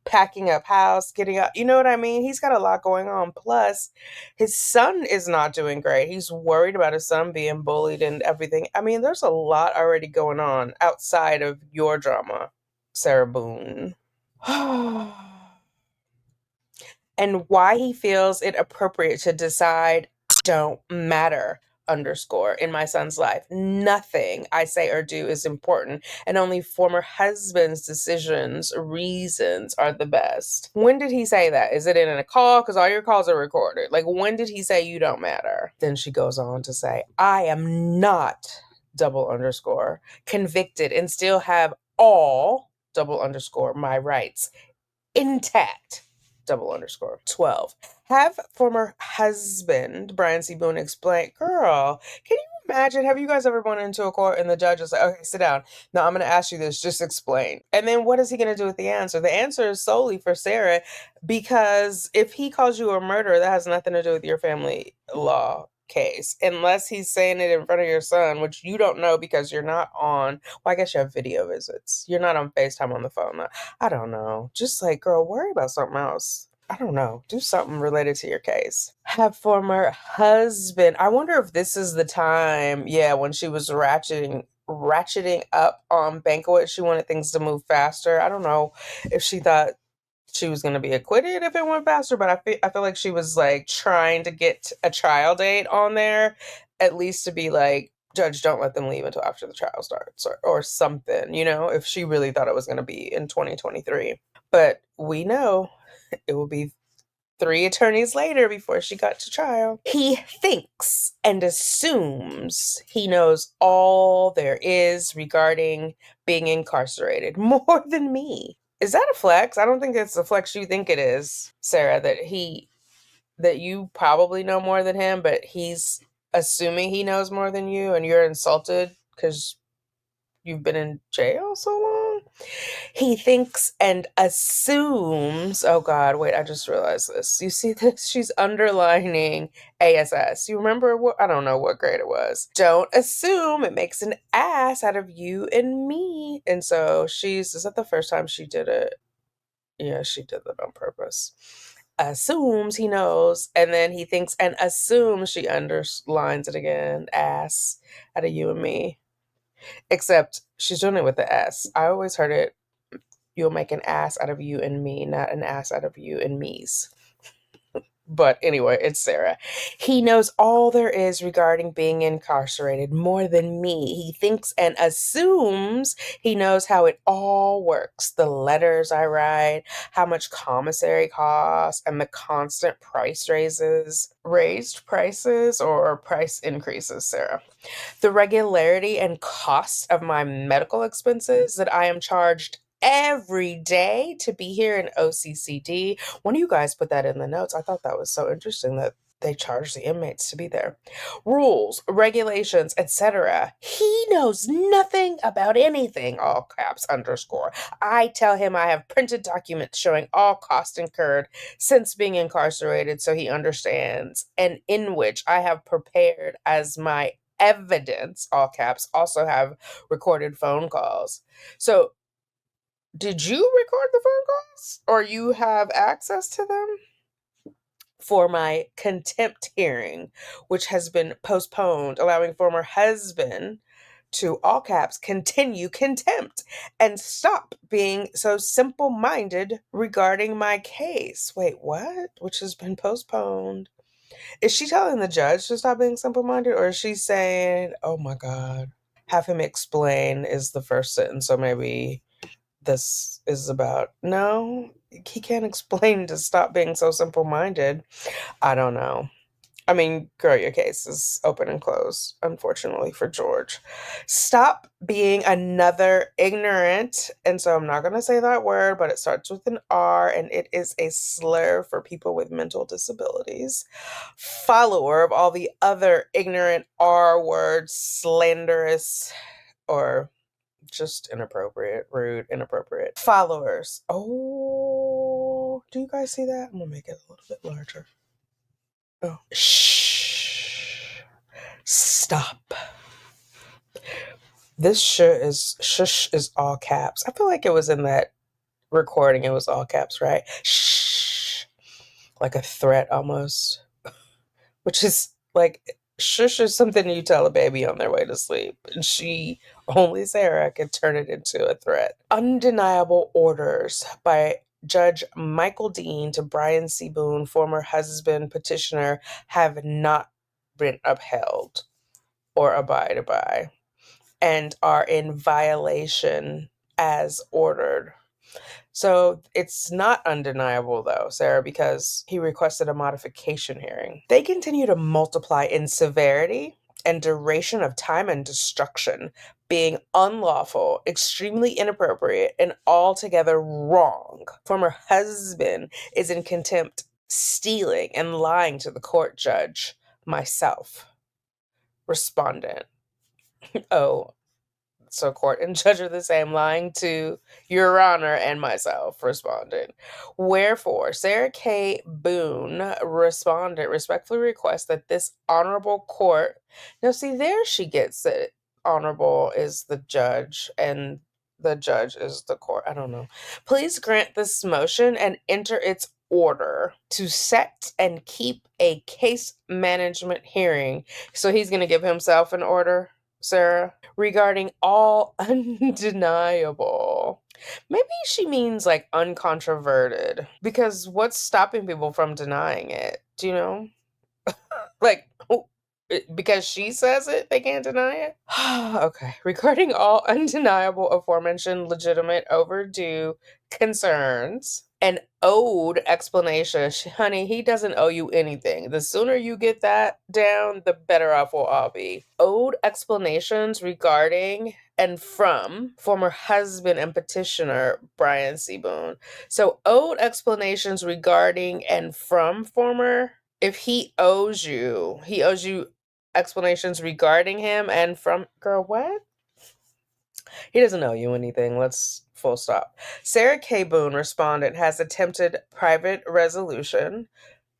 packing up house, getting up. You know what I mean? He's got a lot going on. Plus, his son is not doing great. He's worried about his son being bullied and everything. I mean, there's a lot already going on outside of your drama, Sarah Boone. And why he feels it appropriate to decide don't matter underscore in my son's life. Nothing I say or do is important, and only former husband's reasons are the best. When did he say that? Is it in a call? Because all your calls are recorded. Like, when did he say you don't matter? Then she goes on to say, I am not double underscore convicted and still have all double underscore my rights intact. Double underscore 12. Have former husband Brian C. Boone explain. Girl, can you imagine? Have you guys ever gone into a court and the judge is like, okay, sit down. Now I'm going to ask you this. Just explain. And then what is he going to do with the answer? The answer is solely for Sarah, because if he calls you a murderer, that has nothing to do with your family law case, unless he's saying it in front of your son, which you don't know because you're not on. Well, I guess you have video visits. You're not on FaceTime on the phone. I don't know. Just like, girl, worry about something else. I don't know. Do something related to your case. Have former husband. I wonder if this is the time, when she was ratcheting up on Banquet. She wanted things to move faster. I don't know if she thought she was going to be acquitted if it went faster, but I feel like she was like trying to get a trial date on there, at least to be like, judge, don't let them leave until after the trial starts, or something, if she really thought it was going to be in 2023. But we know it will be 3 attorneys later before she got to trial. He thinks and assumes he knows all there is regarding being incarcerated, more than me. Is that a flex? I don't think it's a flex you think it is, Sarah, that you probably know more than him, but he's assuming he knows more than you and you're insulted because you've been in jail so long. He thinks and assumes, oh God, wait, I just realized this. You see this? She's underlining ASS. You remember what? I don't know what grade it was. Don't assume. It makes an ass out of you and me. And so is that the first time she did it? Yeah, she did that on purpose. Assumes he knows, and then he thinks and assumes, she underlines it again, ass out of you and me. Except she's doing it with the S. I always heard it, you'll make an ass out of you and me, not an ass out of you and me's. But anyway, it's Sarah. He knows all there is regarding being incarcerated more than me. He thinks and assumes he knows how it all works. The letters I write, how much commissary costs, and the constant price raises. Raised prices or price increases, Sarah? The regularity and cost of my medical expenses that I am charged every day to be here in OCCD. One of you guys put that in the notes. I thought that was so interesting that they charge the inmates to be there. Rules, regulations, etc. He knows nothing about anything, all caps underscore. I tell him I have printed documents showing all costs incurred since being incarcerated so he understands, and in which I have prepared as my evidence, all caps, also have recorded phone calls. So did you record the phone calls or you have access to them? For my contempt hearing, which has been postponed, allowing former husband to, all caps, continue contempt and stop being so simple-minded regarding my case. Wait, what? Which has been postponed. Is she telling the judge to stop being simple-minded, or is she saying, oh my God, have him explain is the first sentence, so maybe this is about, no, he can't explain to stop being so simple-minded. I don't know. I mean, girl, your case is open and closed, unfortunately for George. Stop being another ignorant. And so I'm not going to say that word, but it starts with an R and it is a slur for people with mental disabilities. Follower of all the other ignorant R words, slanderous, or just inappropriate, rude, inappropriate. Followers. Oh, do you guys see that? I'm going to make it a little bit larger. Oh, shh. Stop. This shush is all caps. I feel like it was in that recording. It was all caps, right? Shh. Like a threat almost. Which is like, shush is something you tell a baby on their way to sleep. And only Sarah, could turn it into a threat. Undeniable orders by Judge Michael Dean to Brian C. Boone, former husband petitioner, have not been upheld or abided by and are in violation as ordered. So it's not undeniable, though, Sarah, because he requested a modification hearing. They continue to multiply in severity and duration of time and destruction, being unlawful, extremely inappropriate, and altogether wrong. Former husband is in contempt, stealing and lying to the court judge, myself. Respondent. Oh, so court and judge are the same, lying to Your Honor and myself, respondent. Wherefore, Sarah K. Boone, respondent, respectfully requests that this honorable court, now see, there she gets it. Honorable is the judge and the judge is the court. I don't know. Please grant this motion and enter its order to set and keep a case management hearing. So he's going to give himself an order, Sarah, regarding all undeniable. Maybe she means like uncontroverted, because what's stopping people from denying it? Do you know? Like, because she says it, they can't deny it? Okay. Regarding all undeniable aforementioned legitimate overdue concerns, an owed explanation. Honey, he doesn't owe you anything. The sooner you get that down, the better off we'll all be. Owed explanations regarding and from former husband and petitioner Brian C. Boone. So owed explanations regarding and from former. If he owes you explanations regarding him and from, girl, what? He doesn't owe you anything. Let's full stop. Sarah K. Boone, respondent, has attempted private resolution,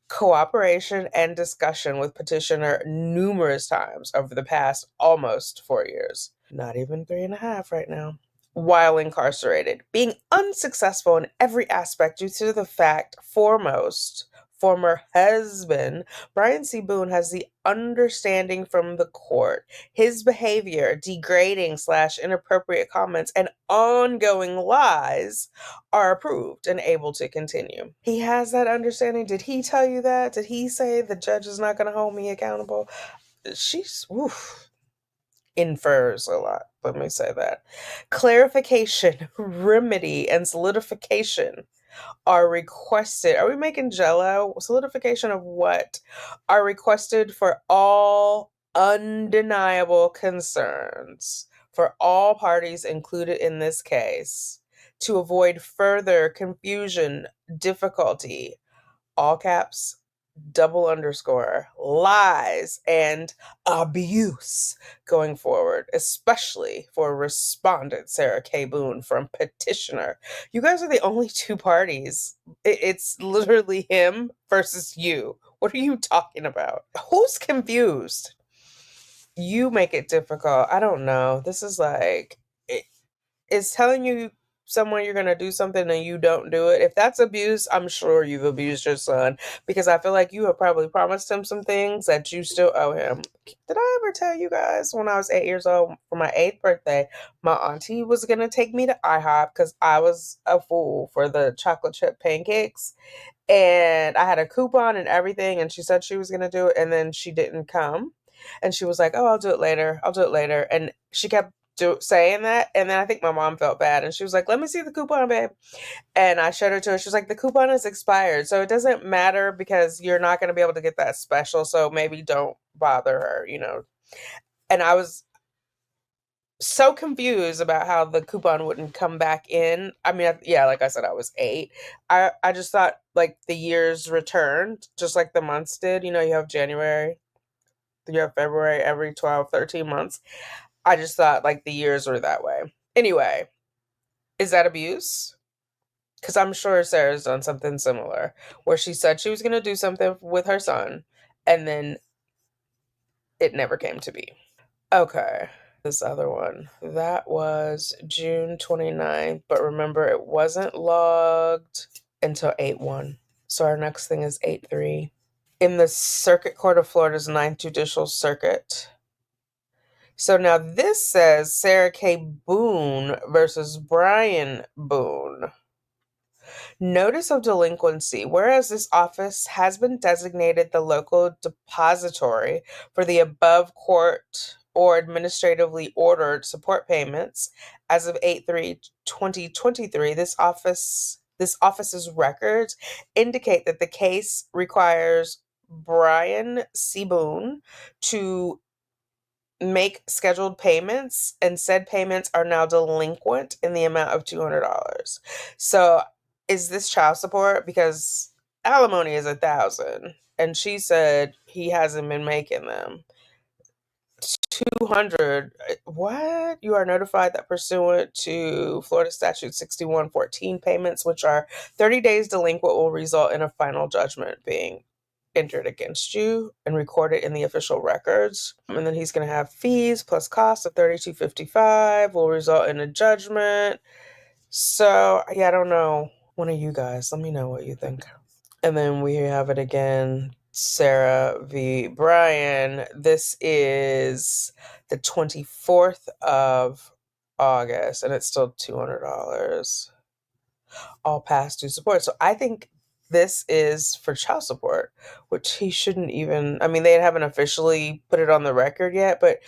cooperation, and discussion with petitioner numerous times over the past almost 4 years. Not even 3.5 right now. While incarcerated, being unsuccessful in every aspect due to the fact, foremost, former husband, Brian C. Boone, has the understanding from the court his behavior, degrading / inappropriate comments, and ongoing lies are approved and able to continue. He has that understanding. Did he tell you that? Did he say the judge is not going to hold me accountable? She's infers a lot. Let me say that. Clarification, remedy, and solidification are requested. Are we making jello? Solidification of what? Are requested for all undeniable concerns for all parties included in this case to avoid further confusion, difficulty, all caps, double underscore, lies, and abuse going forward, especially for respondent Sarah K. Boone from petitioner. You guys are the only two parties. It's literally him versus you. What are you talking about? Who's confused? You make it difficult. I don't know. This is like, it's telling you someone you're going to do something and you don't do it. If that's abuse, I'm sure you've abused your son, because I feel like you have probably promised him some things that you still owe him. Did I ever tell you guys when I was 8 years old for my 8th birthday, my auntie was going to take me to IHOP because I was a fool for the chocolate chip pancakes, and I had a coupon and everything, and she said she was going to do it, and then she didn't come, and she was like, oh, I'll do it later, and she kept saying that, and then I think my mom felt bad, and she was like, let me see the coupon, babe. And I showed her to her. She was like, the coupon is expired, so it doesn't matter because you're not going to be able to get that special, so maybe don't bother her, And I was so confused about how the coupon wouldn't come back in. I mean, like I said, I was 8. I just thought like the years returned, just like the months did. You have January, you have February, every 12, 13 months. I just thought like the years were that way. Anyway, is that abuse? Because I'm sure Sarah's done something similar where she said she was going to do something with her son and then it never came to be. Okay, this other one. That was June 29th, but remember it wasn't logged until 8/1. So our next thing is 8/3. In the Circuit Court of Florida's 9th Judicial Circuit. So now this says Sarah K. Boone versus Brian Boone. Notice of delinquency. Whereas this office has been designated the local depository for the above court or administratively ordered support payments as of 8/3/2023, this office's records indicate that the case requires Brian C. Boone to make scheduled payments, and said payments are now delinquent in the amount of $200. So is this child support? Because alimony is $1,000, and she said he hasn't been making them. 200. What? You are notified that pursuant to Florida Statute 6114, payments which are 30 days delinquent will result in a final judgment being entered against you and recorded in the official records. And then he's going to have fees plus costs of $32.55 will result in a judgment. So, I don't know. One of you guys, let me know what you think. And then we have it again. Sarah v. Brian. This is the 24th of August, and it's still $200. All past due support. So I think this is for child support, which he shouldn't even, they haven't officially put it on the record yet, but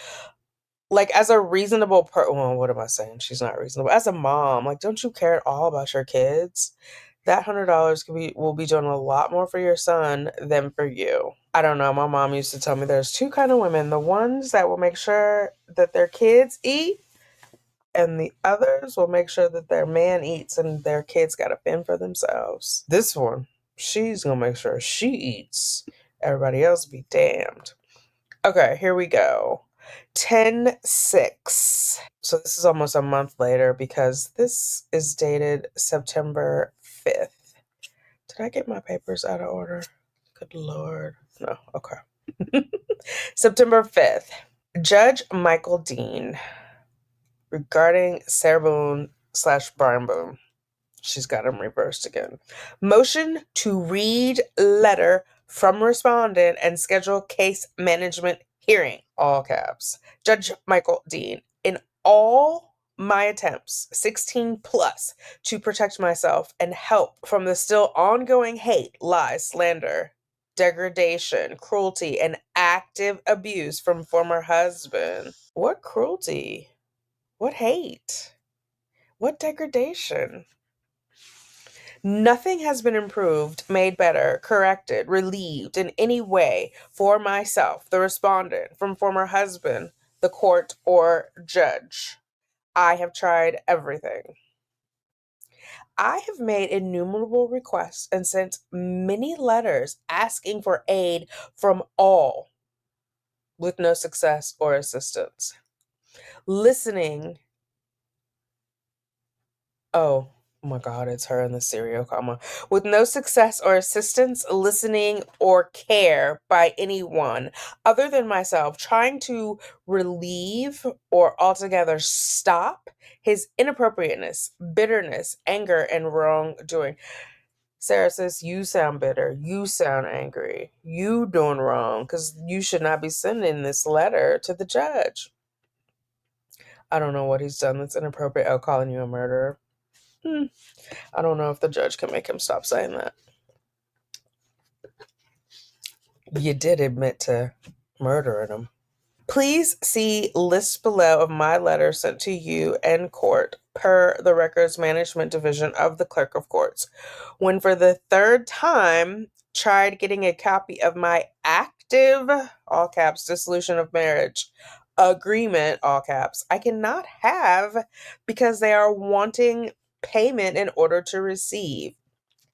like as a reasonable what am I saying? She's not reasonable. As a mom, like, don't you care at all about your kids? That $100 will be doing a lot more for your son than for you. I don't know. My mom used to tell me there's two kind of women. The ones that will make sure that their kids eat, and the others will make sure that their man eats and their kids got to fend for themselves. This one, she's going to make sure she eats. Everybody else be damned. Okay, here we go. 10/6. So this is almost a month later because this is dated September 5th. Did I get my papers out of order? Good Lord. No, okay. September 5th. Judge Michael Dean, regarding Sarah Boone / Brian Boone. She's got them reversed again. Motion to read letter from respondent and schedule case management hearing. All caps. Judge Michael Dean. In all my attempts, 16 plus, to protect myself and help from the still ongoing hate, lies, slander, degradation, cruelty, and active abuse from former husband. What cruelty? What hate? What degradation? Nothing has been improved, made better, corrected, relieved in any way for myself, the respondent, from former husband, the court, or judge. I have tried everything. I have made innumerable requests and sent many letters asking for aid from all, with no success or assistance. Listening. Oh my God, it's her in the serial comma. With no success or assistance, listening, or care by anyone other than myself, trying to relieve or altogether stop his inappropriateness, bitterness, anger, and wrongdoing. Sarah says, you sound bitter. You sound angry. You doing wrong because you should not be sending this letter to the judge. I don't know what he's done that's inappropriate. Oh, calling you a murderer. I don't know if the judge can make him stop saying that. You did admit to murdering him. Please see list below of my letters sent to you and court per the Records Management Division of the Clerk of Courts. When for the third time tried getting a copy of my active, all caps, dissolution of marriage agreement, all caps, I cannot have because they are wanting payment in order to receive.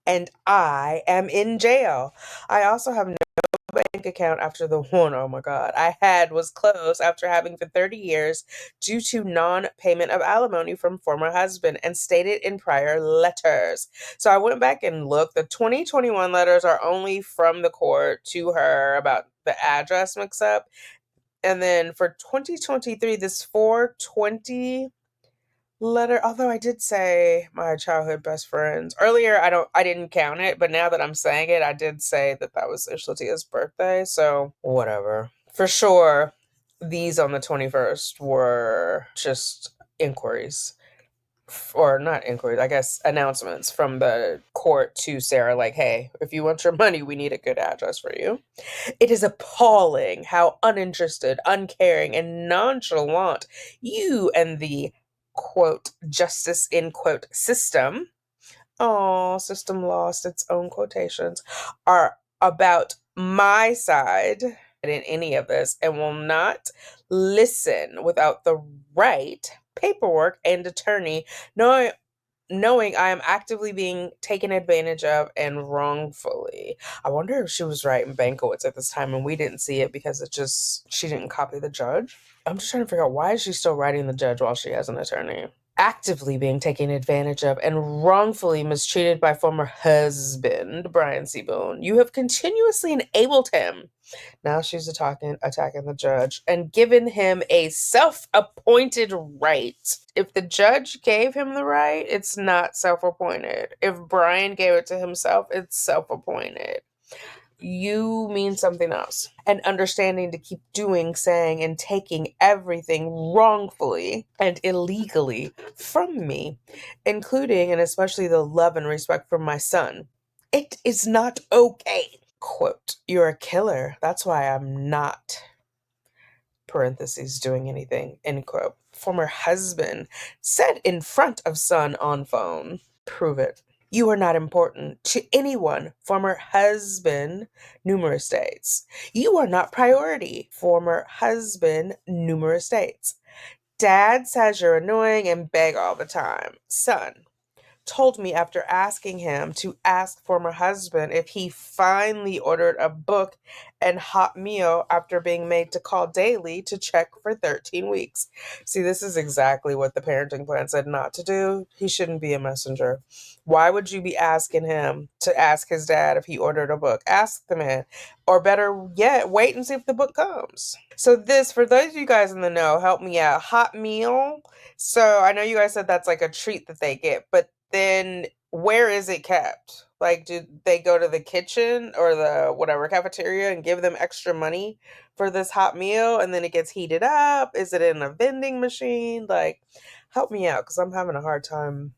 And I am in jail. I also have no bank account after the one, oh my God, I had was closed after having for 30 years due to non-payment of alimony from former husband and stated in prior letters. So I went back and looked. The 2021 letters are only from the court to her about the address mix-up. And then for 2023, this 420 letter, although I did say my childhood best friends earlier, I didn't count it, but now that I'm saying it, I did say that was Ishlatia's birthday, so whatever. For sure, these on the 21st were just inquiries, or not inquiries, I guess announcements from the court to Sarah, like, hey, if you want your money, we need a good address for you. It is appalling how uninterested, uncaring, and nonchalant you and the quote justice in quote system, system lost its own quotations, are about my side in any of this, and will not listen without the right paperwork and attorney, knowing I am actively being taken advantage of and wrongfully. I wonder if she was writing Bankowitz at this time and we didn't see it because she didn't copy the judge. I'm just trying to figure out, why is she still writing the judge while she has an attorney? Actively being taken advantage of and wrongfully mistreated by former husband, Brian C. Boone. You have continuously enabled him. Now she's attacking the judge and given him a self-appointed right. If the judge gave him the right, it's not self-appointed. If Brian gave it to himself, it's self-appointed. You mean something else. And understanding to keep doing, saying, and taking everything wrongfully and illegally from me, including and especially the love and respect for my son. It is not okay. Quote, you're a killer. That's why I'm not, parentheses, doing anything, end quote. Former husband said in front of son on phone. Prove it. You are not important to anyone. Former husband, numerous dates. You are not priority. Former husband, numerous dates. Dad says you're annoying and beg all the time. Son told me after asking him to ask former husband if he finally ordered a book and hot meal after being made to call daily to check for 13 weeks. See, this is exactly what the parenting plan said not to do. He shouldn't be a messenger. Why would you be asking him to ask his dad if he ordered a book? Ask the man. Or better yet, wait and see if the book comes. So this, for those of you guys in the know, help me out. Hot meal. So I know you guys said that's like a treat that they get, but then where is it kept? Like, do they go to the kitchen or the whatever cafeteria and give them extra money for this hot meal and then it gets heated up? Is it in a vending machine? Like, help me out because I'm having a hard time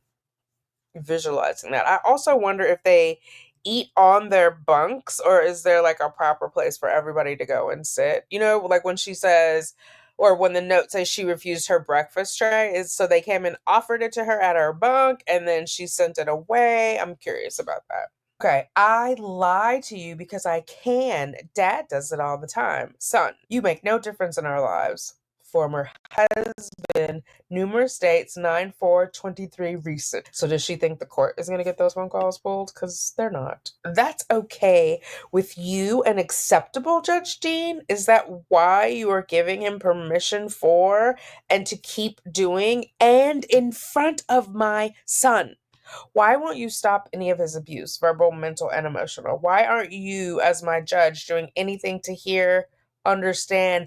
visualizing that. I also wonder if they eat on their bunks or is there like a proper place for everybody to go and sit? You know, like when she says, or when the note says she refused her breakfast tray, is so they came and offered it to her at her bunk and then she sent it away. I'm curious about that. Okay, I lie to you because I can. Dad does it all the time. Son, you make no difference in our lives. Former husband, numerous dates, 9/4/23 recent. So does she think the court is going to get those phone calls pulled? Because they're not. That's okay with you and acceptable, Judge Dean? Is that why you are giving him permission for and to keep doing and in front of my son? Why won't you stop any of his abuse, verbal, mental, and emotional? Why aren't you, as my judge, doing anything to hear, understand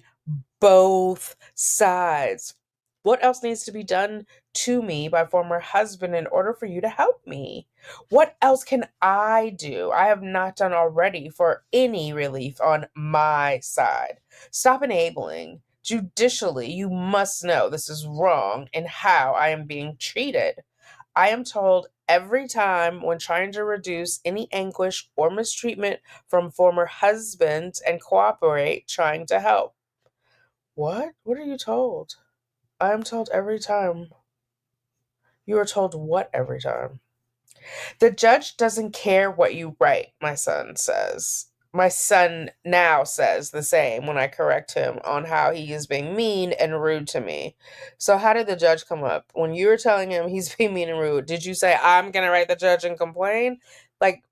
both sides? What else needs to be done to me by former husband in order for you to help me? What else can I do I have not done already for any relief on my side? Stop enabling. Judicially, you must know this is wrong in how I am being treated. I am told every time when trying to reduce any anguish or mistreatment from former husbands and cooperate trying to help. What? What are you told? I am told every time. You are told what every time? The judge doesn't care what you write, my son says. My son now says the same when I correct him on how he is being mean and rude to me. So how did the judge come up? When you were telling him he's being mean and rude, did you say, I'm going to write the judge and complain? Like,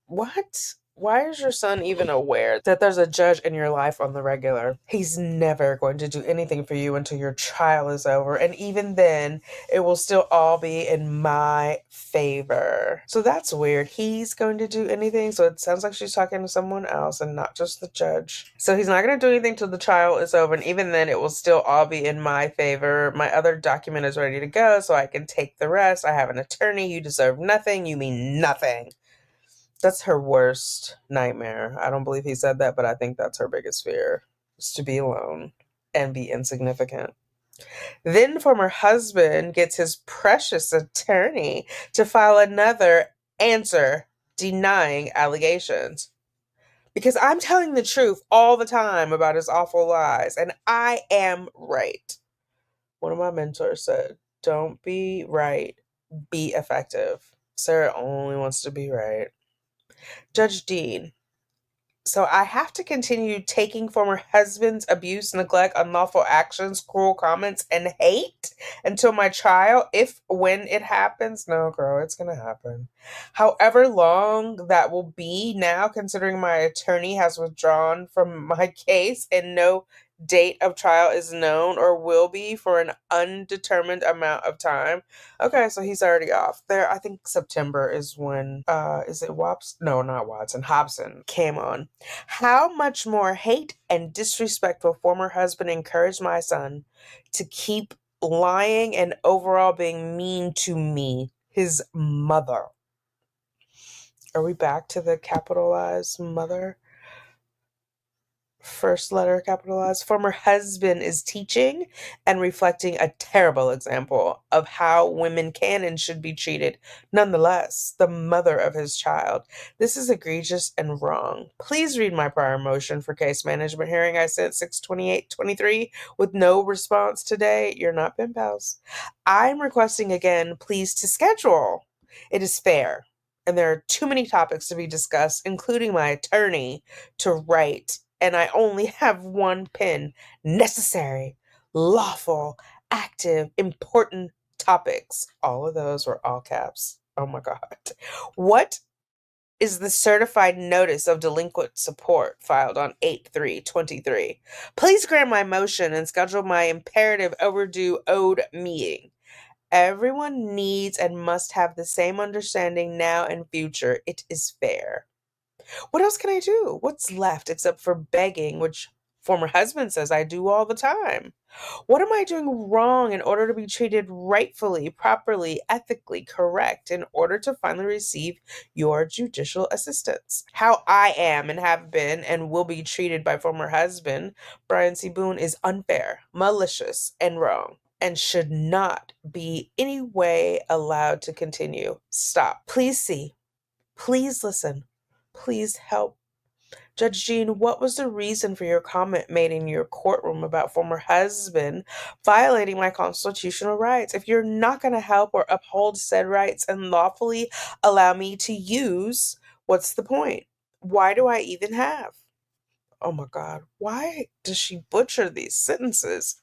what? Why is your son even aware that there's a judge in your life on the regular? He's never going to do anything for you until your trial is over. And even then, it will still all be in my favor. So that's weird. He's going to do anything. So it sounds like she's talking to someone else and not just the judge. So he's not going to do anything till the trial is over. And even then, it will still all be in my favor. My other document is ready to go so I can take the rest. I have an attorney. You deserve nothing. You mean nothing. That's her worst nightmare. I don't believe he said that, but I think that's her biggest fear, is to be alone and be insignificant. Then former husband gets his precious attorney to file another answer denying allegations. Because I'm telling the truth all the time about his awful lies, and I am right. One of my mentors said, don't be right, be effective. Sarah only wants to be right. Judge Dean, so I have to continue taking former husband's abuse, neglect, unlawful actions, cruel comments, and hate until my trial, when it happens? No, girl, it's going to happen. However long that will be now, considering my attorney has withdrawn from my case and no date of trial is known or will be for an undetermined amount of time. Okay, so he's already off there. I think September is when is it Hobson came on. How much more hate and disrespectful former husband encouraged my son to keep lying and overall being mean to me, his mother. Are we back to the capitalized mother? First letter capitalized. Former husband is teaching and reflecting a terrible example of how women can and should be treated. Nonetheless, the mother of his child. This is egregious and wrong. Please read my prior motion for case management hearing I sent 6/28/23 with no response today. You're not pen pals. I'm requesting again, please, to schedule. It is fair. And there are too many topics to be discussed, including my attorney, to write. And I only have one pen. Necessary, lawful, active, important topics. All of those were all caps. Oh my God. What is the certified notice of delinquent support filed on 8/3/23? Please grant my motion and schedule my imperative overdue owed meeting. Everyone needs and must have the same understanding now and future. It is fair. What else can I do? What's left except for begging, which former husband says I do all the time. What am I doing wrong in order to be treated rightfully, properly, ethically correct in order to finally receive your judicial assistance? How I am and have been and will be treated by former husband Brian C. Boone is unfair, malicious, and wrong, and should not be any way allowed to continue. Stop. Please see. Please listen. Please help. Judge Jean, what was the reason for your comment made in your courtroom about former husband violating my constitutional rights? If you're not going to help or uphold said rights and lawfully allow me to use, what's the point? Why do I even have? Oh my God, why does she butcher these sentences?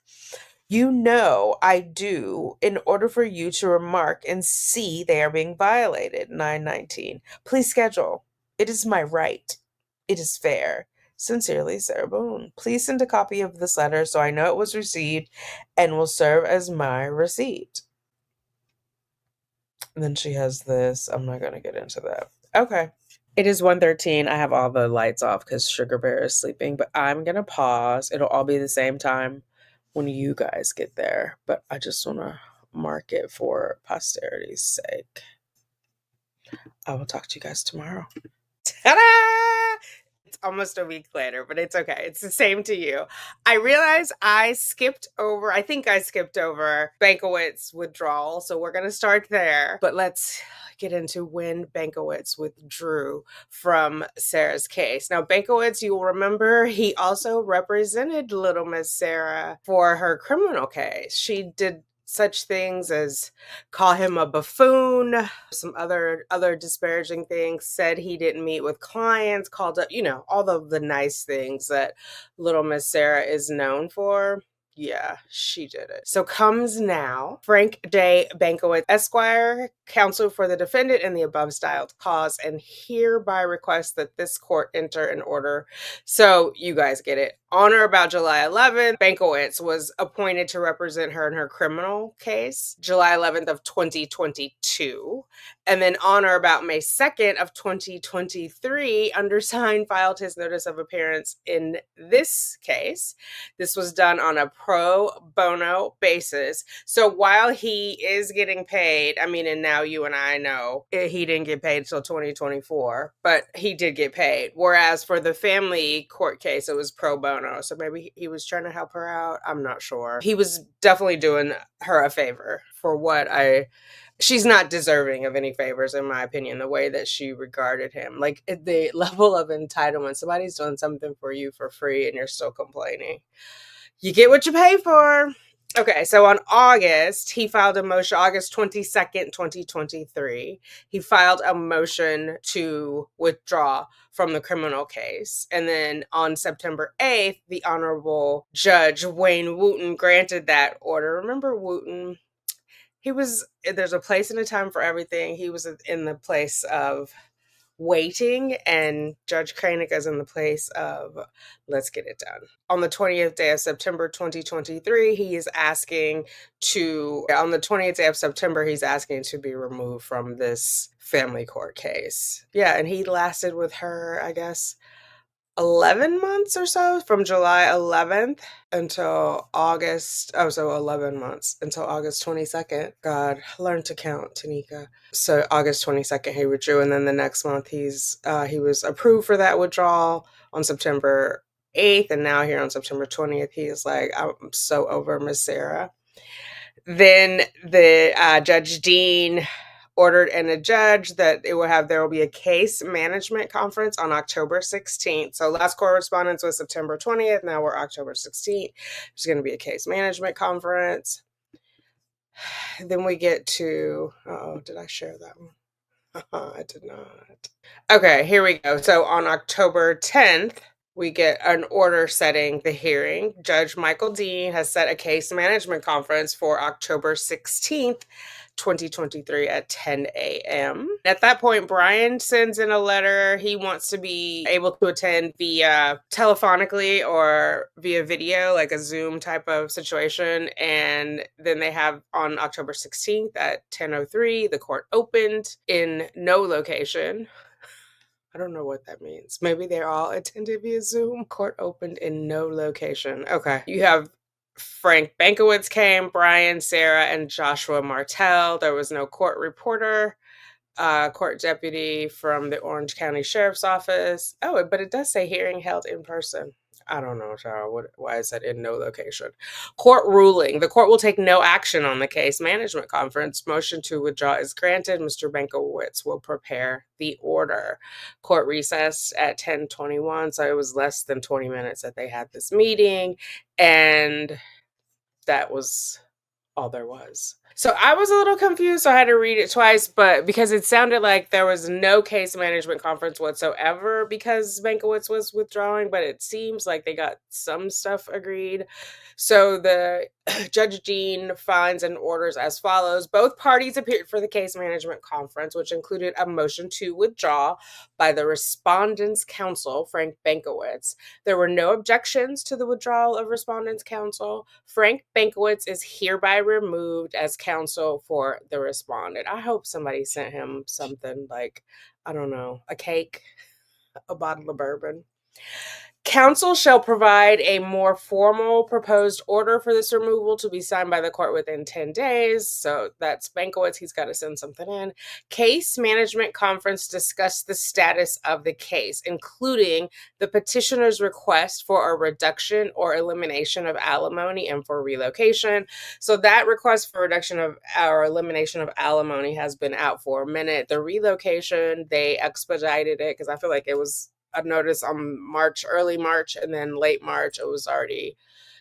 You know I do in order for you to remark and see they are being violated. 919. Please schedule. It is my right. It is fair. Sincerely, Sarah Boone. Please send a copy of this letter so I know it was received and will serve as my receipt. And then she has this. I'm not going to get into that. Okay. It is 1:13. I have all the lights off because Sugar Bear is sleeping, but I'm going to pause. It'll all be the same time when you guys get there, but I just want to mark it for posterity's sake. I will talk to you guys tomorrow. Ta-da! It's almost a week later, but it's okay. It's the same to you. I realize I skipped over Bankowitz withdrawal, so we're going to start there. But let's get into when Bankowitz withdrew from Sarah's case. Now, Bankowitz, you will remember, he also represented little Miss Sarah for her criminal case. She did such things as call him a buffoon, some other disparaging things, said he didn't meet with clients, called up, all of the nice things that little Miss Sarah is known for. Yeah, she did it. So comes now Frank J. Bankowitz, Esquire, counsel for the defendant in the above styled cause, and hereby request that this court enter an order. So you guys get it. On or about July 11th, Bankowitz was appointed to represent her in her criminal case, July 11th of 2022. And then on or about May 2nd of 2023, undersigned filed his notice of appearance in this case. This was done on a pro bono basis. So while he is getting paid, and now you and I know he didn't get paid until 2024, but he did get paid. Whereas for the family court case, it was pro bono. So maybe he was trying to help her out. I'm not sure. He was definitely doing her a favor for she's not deserving of any favors, in my opinion, the way that she regarded him. Like the level of entitlement, somebody's doing something for you for free and you're still complaining. You get what you pay for. Okay, so on August, he filed a motion, August 22nd, 2023. He filed a motion to withdraw from the criminal case. And then on September 8th, the Honorable Judge Wayne Wooten granted that order. Remember Wooten? There's a place and a time for everything. He was in the place of waiting, and Judge Tanika is in the place of let's get it done. On the 20th day of September 2023, he's asking to be removed from this family court case. Yeah, and he lasted with her, I guess, 11 months or so, from July 11th until August. Oh, so 11 months until August 22nd. God, learn to count, Tanika. So August 22nd, he withdrew. And then the next month, he was approved for that withdrawal on September 8th. And now here on September 20th, he is like, I'm so over Miss Sarah. Then the Judge Dean ordered and a judge that there will be a case management conference on October 16th. So last correspondence was September 20th. Now we're October 16th. There's going to be a case management conference. Then we get to, did I share that one? I did not. Okay, here we go. So on October 10th, we get an order setting the hearing. Judge Michael Dean has set a case management conference for October 16th, 2023 at 10 a.m. At that point, Brian sends in a letter. He wants to be able to attend via telephonically or via video, like a Zoom type of situation. And then they have on October 16th at 10:03, the court opened in no location. I don't know what that means. Maybe they're all attended via Zoom. Court opened in no location. Okay. You have Frank Bankowitz came, Brian, Sarah, and Joshua Martell. There was no court reporter, court deputy from the Orange County Sheriff's Office. Oh, but it does say hearing held in person. I don't know, child. Why is that in no location? Court ruling. The court will take no action on the case management conference. Motion to withdraw is granted. Mr. Bankowitz will prepare the order. Court recessed at 10:21, so it was less than 20 minutes that they had this meeting, and that was all there was. So I was a little confused, so I had to read it twice, but because it sounded like there was no case management conference whatsoever because Bankowitz was withdrawing, but it seems like they got some stuff agreed. So the Judge Dean finds and orders as follows. Both parties appeared for the case management conference, which included a motion to withdraw by the respondent's counsel, Frank Bankowitz. There were no objections to the withdrawal of respondent's counsel. Frank Bankowitz is hereby removed as counsel for the respondent. I hope somebody sent him something like, I don't know, a cake, a bottle of bourbon. Counsel shall provide a more formal proposed order for this removal to be signed by the court within 10 days. So that's Bankowitz. He's got to send something in. Case management conference discussed the status of the case, including the petitioner's request for a reduction or elimination of alimony and for relocation. So that request for reduction of or elimination of alimony has been out for a minute. The relocation, they expedited it because I feel like it was a notice on early March, and then late March, it was already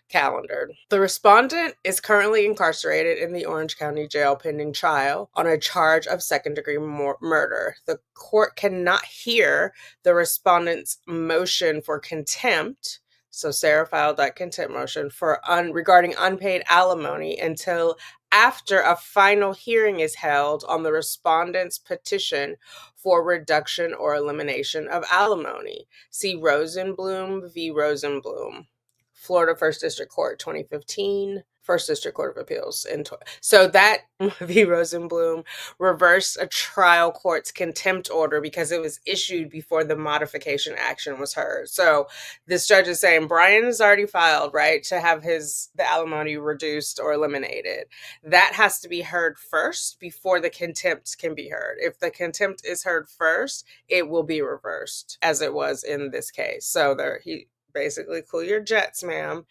calendared. The respondent is currently incarcerated in the Orange County Jail pending trial on a charge of second-degree murder. The court cannot hear the respondent's motion for contempt. So Sarah filed that contempt motion for regarding unpaid alimony until after a final hearing is held on the respondent's petition for reduction or elimination of alimony. See Rosenblum v. Rosenblum, Florida First District Court, 2015, First District Court of Appeals. So that v. Rosenblum reversed a trial court's contempt order because it was issued before the modification action was heard. So this judge is saying Brian has already filed, right, to have the alimony reduced or eliminated. That has to be heard first before the contempt can be heard. If the contempt is heard first, it will be reversed, as it was in this case. So basically, cool your jets, ma'am.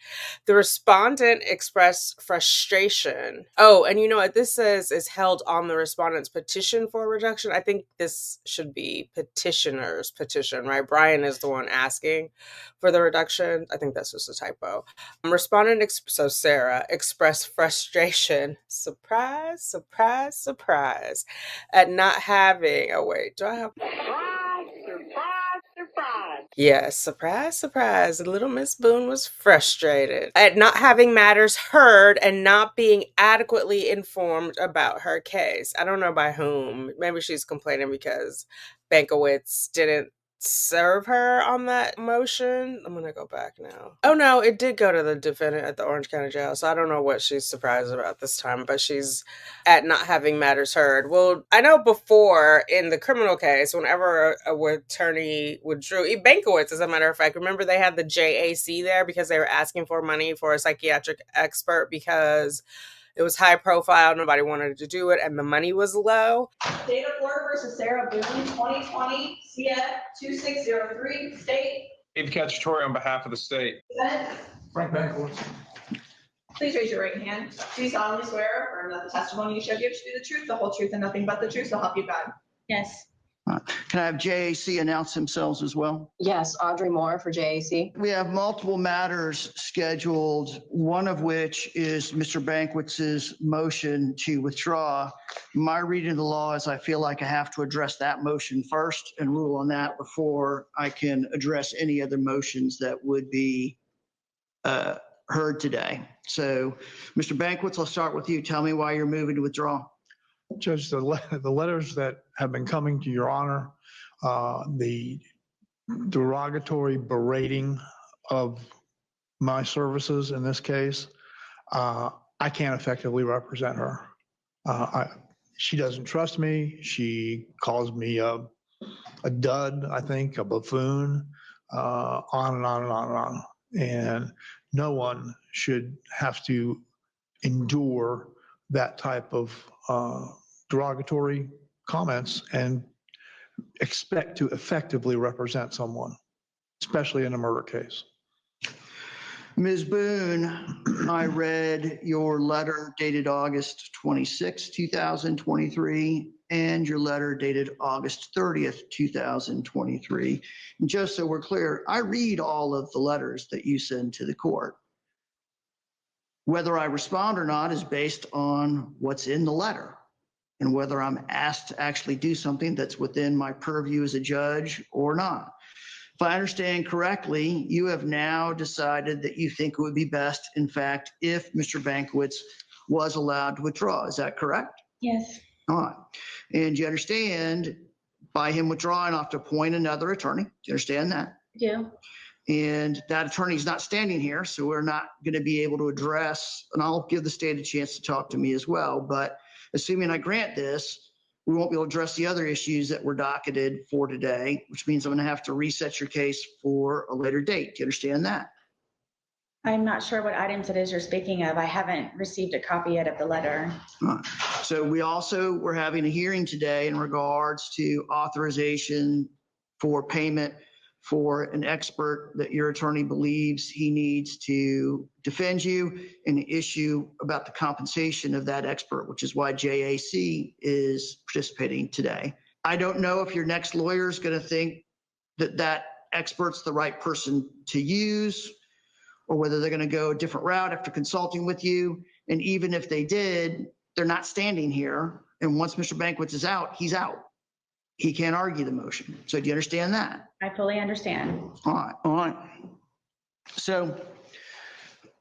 The respondent expressed frustration. Oh, and you know what this says is held on the respondent's petition for reduction. I think this should be petitioner's petition, right? Brian is the one asking for the reduction. I think that's just a typo. So Sarah expressed frustration. Surprise, surprise, surprise. At not having, do I have... Surprise. Yes, surprise, surprise. Little Miss Boone was frustrated at not having matters heard and not being adequately informed about her case. I don't know by whom. Maybe she's complaining because Bankowitz didn't serve her on that motion. I'm going to go back now. Oh no, it did go to the defendant at the Orange County Jail. So I don't know what she's surprised about this time, but she's at not having matters heard. Well, I know before in the criminal case, whenever a attorney withdrew, Bankowitz, as a matter of fact, remember they had the JAC there because they were asking for money for a psychiatric expert because it was high profile, nobody wanted to do it, and the money was low. State of Florida versus Sarah Boone, 2020, CF 2603, state. Dave Cacciatore on behalf of the state. Frank Bankowitz. Please raise your right hand. Do you solemnly swear or affirm that the testimony you shall give should be the truth, the whole truth, and nothing but the truth, so help you God? Yes. Can I have JAC announce themselves as well? Yes, Audrey Moore for JAC. We have multiple matters scheduled, one of which is Mr. Bankwitz's motion to withdraw. My reading of the law is I feel like I have to address that motion first and rule on that before I can address any other motions that would be heard today. So, Mr. Bankwitz, I'll start with you. Tell me why you're moving to withdraw. Judge, the letters that have been coming to your honor, the derogatory berating of my services in this case, I can't effectively represent her. She doesn't trust me. She calls me a a dud, I think, a buffoon, on and on and on and on. And no one should have to endure that type of derogatory comments and expect to effectively represent someone, especially in a murder case. Ms. Boone, I read your letter dated August 26, 2023, and your letter dated August 30th, 2023. And just so we're clear, I read all of the letters that you send to the court. Whether I respond or not is based on what's in the letter and whether I'm asked to actually do something that's within my purview as a judge or not. If I understand correctly, you have now decided that you think it would be best, in fact, if Mr. Bankwitz was allowed to withdraw. Is that correct? Yes. All right. And you understand by him withdrawing, I'll have to appoint another attorney. Do you understand that? I do. And that attorney's not standing here, so we're not going to be able to address, and I'll give the state a chance to talk to me as well. But assuming I grant this, we won't be able to address the other issues that were docketed for today, which means I'm going to have to reset your case for a later date. Do you understand that? I'm not sure what items it is you're speaking of. I haven't received a copy yet of the letter. So we also were having a hearing today in regards to authorization for payment for an expert that your attorney believes he needs to defend you, and an issue about the compensation of that expert, which is why JAC is participating today. I don't know if your next lawyer is going to think that that expert's the right person to use, or whether they're going to go a different route after consulting with you. And even if they did, they're not standing here. And once Mr. Bankwitz is out, he's out. He can't argue the motion. So do you understand that? I fully understand. All right, all right. So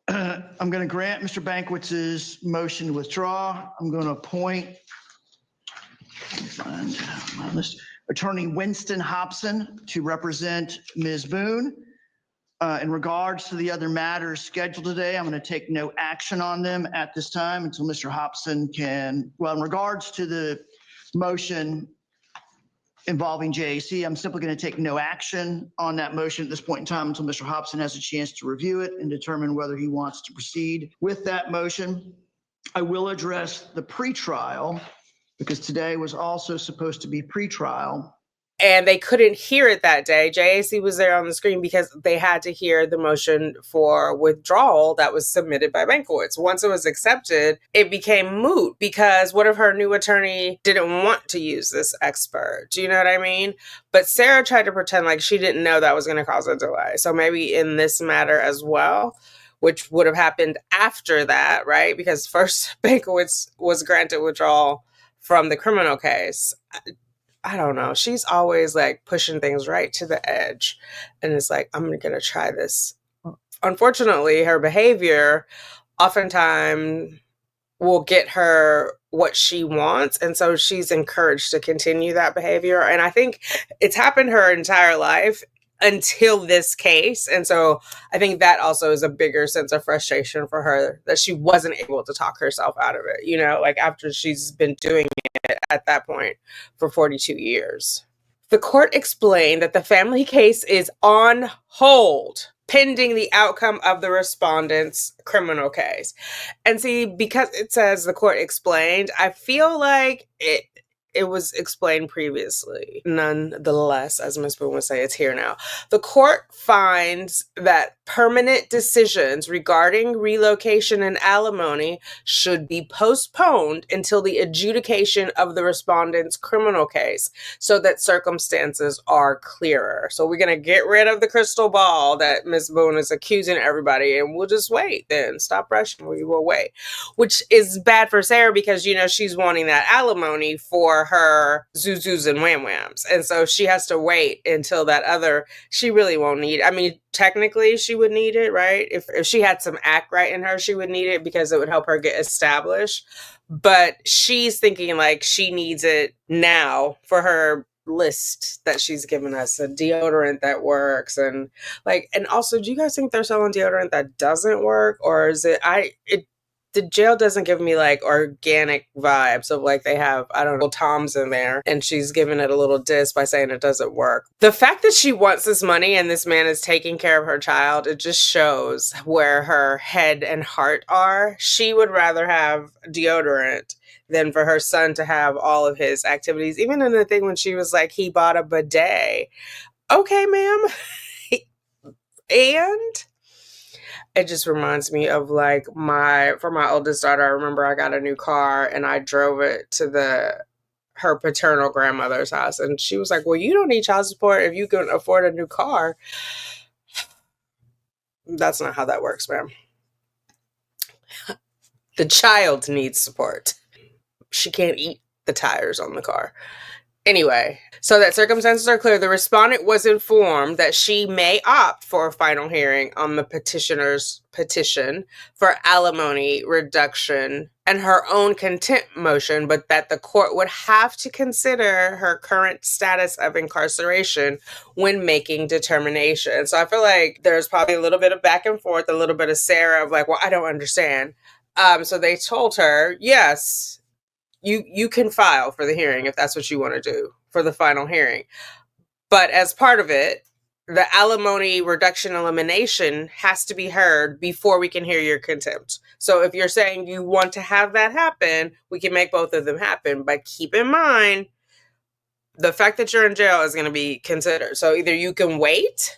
I'm going to grant Mr. Bankwitz's motion to withdraw. I'm going to appoint my list, Attorney Winston Hobson to represent Ms. Boone. In regards to the other matters scheduled today, I'm going to take no action on them at this time until Mr. Hobson can, well, in regards to the motion involving JAC, I'm simply going to take no action on that motion at this point in time until Mr. Hobson has a chance to review it and determine whether he wants to proceed with that motion. I will address the pretrial because today was also supposed to be pretrial. And they couldn't hear it that day. JAC was there on the screen because they had to hear the motion for withdrawal that was submitted by Bankwitz. Once it was accepted, it became moot because what if her new attorney didn't want to use this expert? Do you know what I mean? But Sarah tried to pretend like she didn't know that was going to cause a delay. So maybe in this matter as well, which would have happened after that, right? Because first Bankwitz was granted withdrawal from the criminal case. I don't know. She's always like pushing things right to the edge. And it's like, I'm going to try this. Unfortunately, her behavior oftentimes will get her what she wants. And so she's encouraged to continue that behavior. And I think it's happened her entire life until this case. And so I think that also is a bigger sense of frustration for her that she wasn't able to talk herself out of it, you know, like after she's been doing it at that point for 42 years. The court explained that the family case is on hold pending the outcome of the respondent's criminal case. And see, because it says the court explained, I feel like it was explained previously. Nonetheless, as Ms. Boone would say, it's here now. The court finds that permanent decisions regarding relocation and alimony should be postponed until the adjudication of the respondent's criminal case so that circumstances are clearer. So we're going to get rid of the crystal ball that Ms. Boone is accusing everybody, and we'll just wait then. Stop rushing. We will wait. Which is bad for Sarah because, you know, she's wanting that alimony for her Zuzus and Wham Whams. And so she has to wait until that other, she really won't need it. I mean, technically she would need it, right? If she had some act right in her, she would need it because it would help her get established. But she's thinking like she needs it now for her list that she's given us, a deodorant that works. And like, and also, do you guys think they're selling deodorant that doesn't work? Or is it the jail doesn't give me like organic vibes of like they have, I don't know, Tom's in there and she's giving it a little diss by saying it doesn't work. The fact that she wants this money and this man is taking care of her child, it just shows where her head and heart are. She would rather have deodorant than for her son to have all of his activities. Even in the thing when she was like, he bought a bidet. Okay, ma'am. And it just reminds me of like for my oldest daughter, I remember I got a new car and I drove it to her paternal grandmother's house. And she was like, well, you don't need child support if you can afford a new car. That's not how that works, ma'am. The child needs support. She can't eat the tires on the car. Anyway, so that circumstances are clear, the respondent was informed that she may opt for a final hearing on the petitioner's petition for alimony reduction and her own contempt motion, but that the court would have to consider her current status of incarceration when making determination. So I feel like there's probably a little bit of back and forth, a little bit of Sarah of like, well, I don't understand. So they told her, yes, you can file for the hearing if that's what you want to do for the final hearing. But as part of it, the alimony reduction elimination has to be heard before we can hear your contempt. So if you're saying you want to have that happen, we can make both of them happen. But keep in mind, the fact that you're in jail is going to be considered. So either you can wait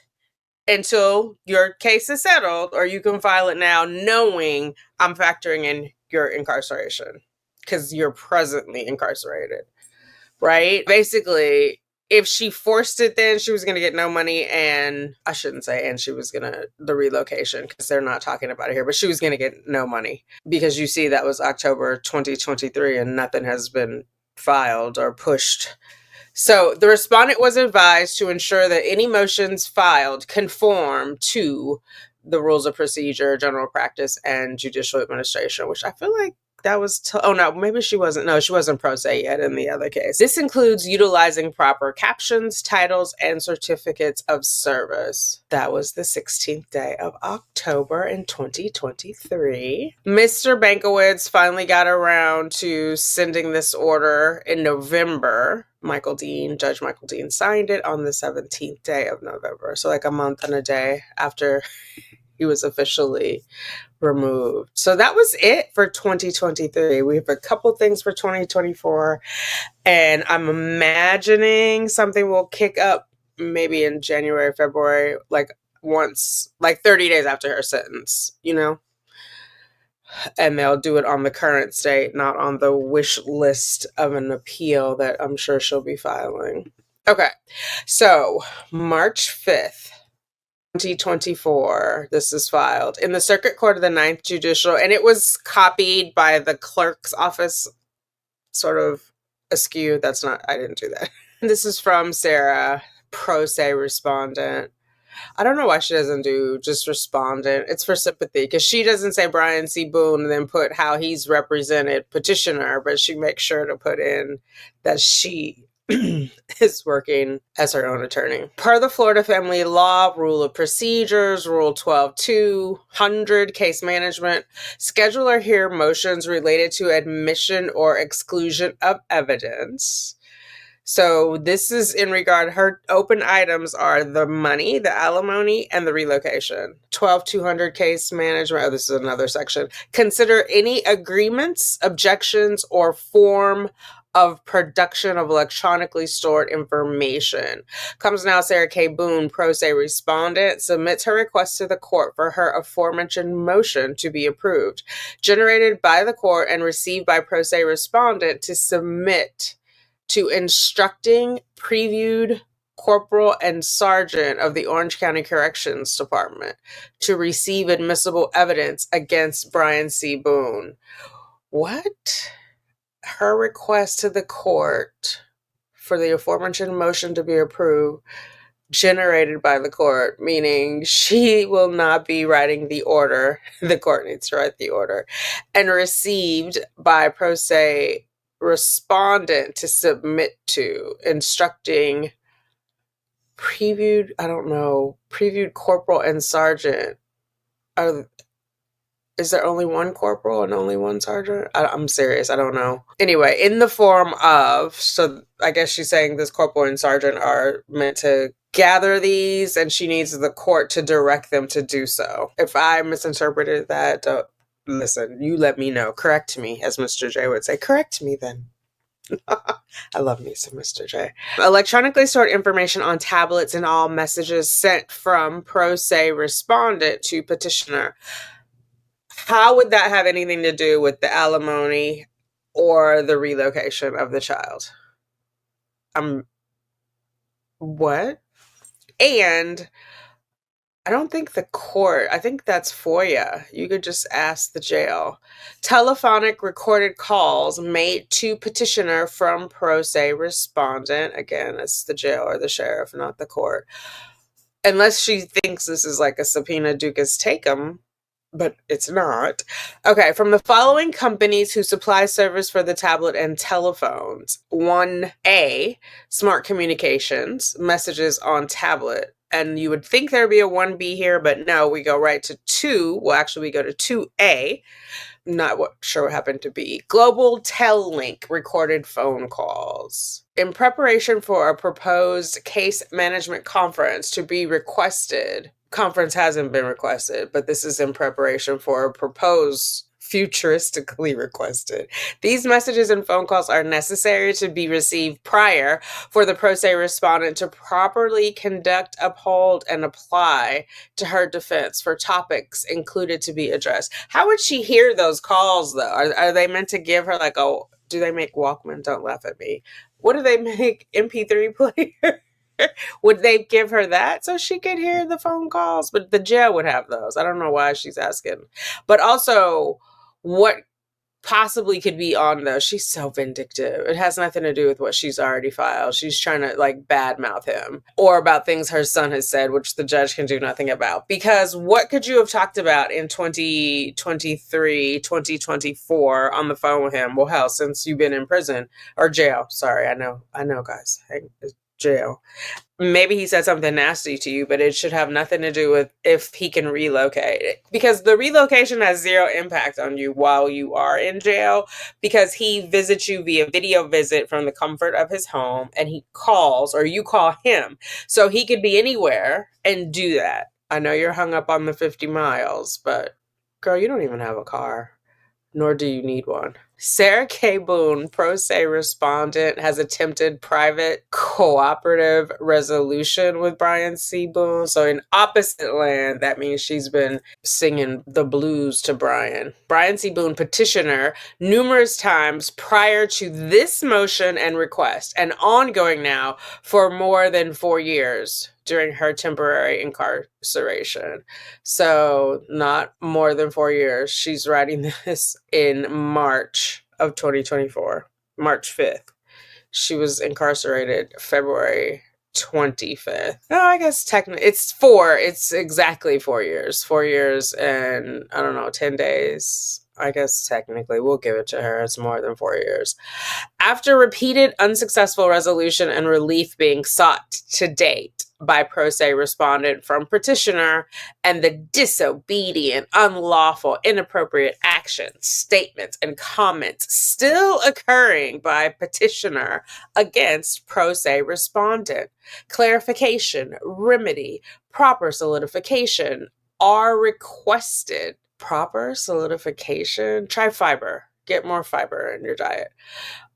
until your case is settled, or you can file it now knowing I'm factoring in your incarceration because you're presently incarcerated, right? Basically, if she forced it, then she was going to get no money, and I shouldn't say, and she was going to, the relocation, because they're not talking about it here, but she was going to get no money because you see that was October 2023 and nothing has been filed or pushed. So the respondent was advised to ensure that any motions filed conform to the rules of procedure, general practice, and judicial administration, which I feel like that was, oh no, maybe she wasn't. No, she wasn't pro se yet in the other case. This includes utilizing proper captions, titles, and certificates of service. That was the 16th day of October in 2023. Mr. Bankowitz finally got around to sending this order in November. Judge Michael Dean signed it on the 17th day of November. So like a month and a day after he was officially removed. So that was it for 2023. We have a couple things for 2024, and I'm imagining something will kick up maybe in January, February, like 30 days after her sentence, and they'll do it on the current state, not on the wish list of an appeal that I'm sure she'll be filing. Okay, so March 5th. 2024, this is filed in the Circuit Court of the Ninth Judicial, and it was copied by the clerk's office, sort of askew. I didn't do that. This is from Sarah, pro se respondent. I don't know why she doesn't do just respondent. It's for sympathy, because she doesn't say Brian C. Boone and then put how he's represented petitioner, but she makes sure to put in that she is working as her own attorney. Per the Florida Family Law Rule of Procedures, Rule 12-200, Case Management, schedule or hear motions related to admission or exclusion of evidence. So this is in regard, her open items are the money, the alimony, and the relocation. 12-200 Case Management, this is another section. Consider any agreements, objections, or form of production of electronically stored information. Comes now Sarah K. Boone, pro se respondent, submits her request to the court for her aforementioned motion to be approved, generated by the court and received by pro se respondent to submit to instructing previewed corporal and sergeant of the Orange County Corrections Department to receive admissible evidence against Brian C. Boone. What? Her request to the court for the aforementioned motion to be approved, generated by the court, meaning she will not be writing the order. The court needs to write the order. And received by pro se respondent to submit to, instructing previewed corporal and sergeant. Is there only one corporal and only one sergeant? I'm serious. I don't know. Anyway, in the form of, so I guess she's saying this corporal and sergeant are meant to gather these and she needs the court to direct them to do so. If I misinterpreted that, listen, you let me know. Correct me, as Mr. J would say. Correct me then. I love me some Mr. J. Electronically stored information on tablets and all messages sent from pro se respondent to petitioner. How would that have anything to do with the alimony or the relocation of the child? What? And I don't think the court, I think that's FOIA. You could just ask the jail. Telephonic recorded calls made to petitioner from pro se respondent. Again, it's the jail or the sheriff, not the court. Unless she thinks this is like a subpoena Dukas Takem, but it's not. Okay, from the following companies who supply service for the tablet and telephones. 1A, Smart Communications, messages on tablet. And you would think there'd be a 1B here, but no, we go right to 2. Well, actually, we go to 2A. Not sure what happened to B. Global Tel-Link recorded phone calls. In preparation for a proposed case management conference to be requested, conference hasn't been requested, but this is in preparation for a proposed futuristically requested. These messages and phone calls are necessary to be received prior for the pro se respondent to properly conduct, uphold, and apply to her defense for topics included to be addressed. How would she hear those calls, though? Are they meant to give her like, oh, do they make Walkman? Don't laugh at me. What do they make? MP3 player? Would they give her that so she could hear the phone calls? But the jail would have those. I don't know why she's asking. But also, what possibly could be on those? She's so vindictive. It has nothing to do with what she's already filed. She's trying to like badmouth him or about things her son has said, which the judge can do nothing about. Because what could you have talked about in 2023, 2024 on the phone with him? Well, hell, since you've been in prison or jail. Sorry, I know, guys. Jail. Maybe he said something nasty to you, but it should have nothing to do with if he can relocate. Because the relocation has zero impact on you while you are in jail, because he visits you via video visit from the comfort of his home, and he calls or you call him. So he could be anywhere and do that. I know you're hung up on the 50 miles, but girl, you don't even have a car. Nor do you need one. Sarah K. Boone, pro se respondent, has attempted private cooperative resolution with Brian C. Boone. So in opposite land, that means she's been singing the blues to Brian. Brian C. Boone, petitioner, numerous times prior to this motion and request, and ongoing now for more than 4 years during her temporary incarceration. So not more than 4 years. She's writing this in March of 2024, March 5th. She was incarcerated February 25th. Oh, I guess technically it's exactly 4 years. 4 years and I don't know, 10 days. I guess technically we'll give it to her. It's more than 4 years. After repeated unsuccessful resolution and relief being sought to date by pro se respondent from petitioner and the disobedient, unlawful, inappropriate actions, statements, and comments still occurring by petitioner against pro se respondent, clarification, remedy, proper solidification are requested. Proper solidification? Try fiber. Get more fiber in your diet.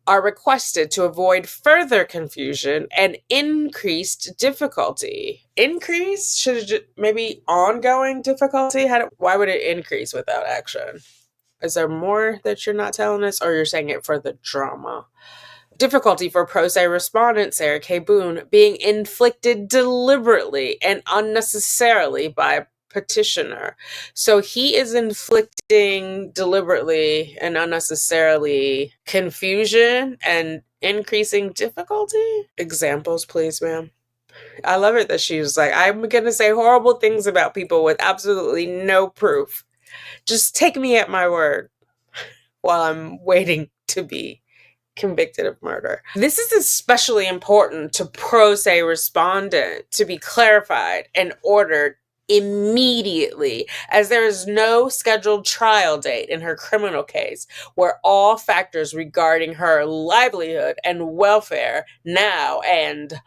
Are requested to avoid further confusion and increased difficulty. Increase? Should it maybe ongoing difficulty? Why would it increase without action? Is there more that you're not telling us, or you're saying it for the drama? Difficulty for pro se respondent Sarah K. Boone being inflicted deliberately and unnecessarily by petitioner. So he is inflicting deliberately and unnecessarily confusion and increasing difficulty. Examples, please, ma'am. I love it that she was like, I'm going to say horrible things about people with absolutely no proof. Just take me at my word while I'm waiting to be convicted of murder. This is especially important to pro se respondent to be clarified and ordered immediately, as there is no scheduled trial date in her criminal case, where all factors regarding her livelihood and welfare now and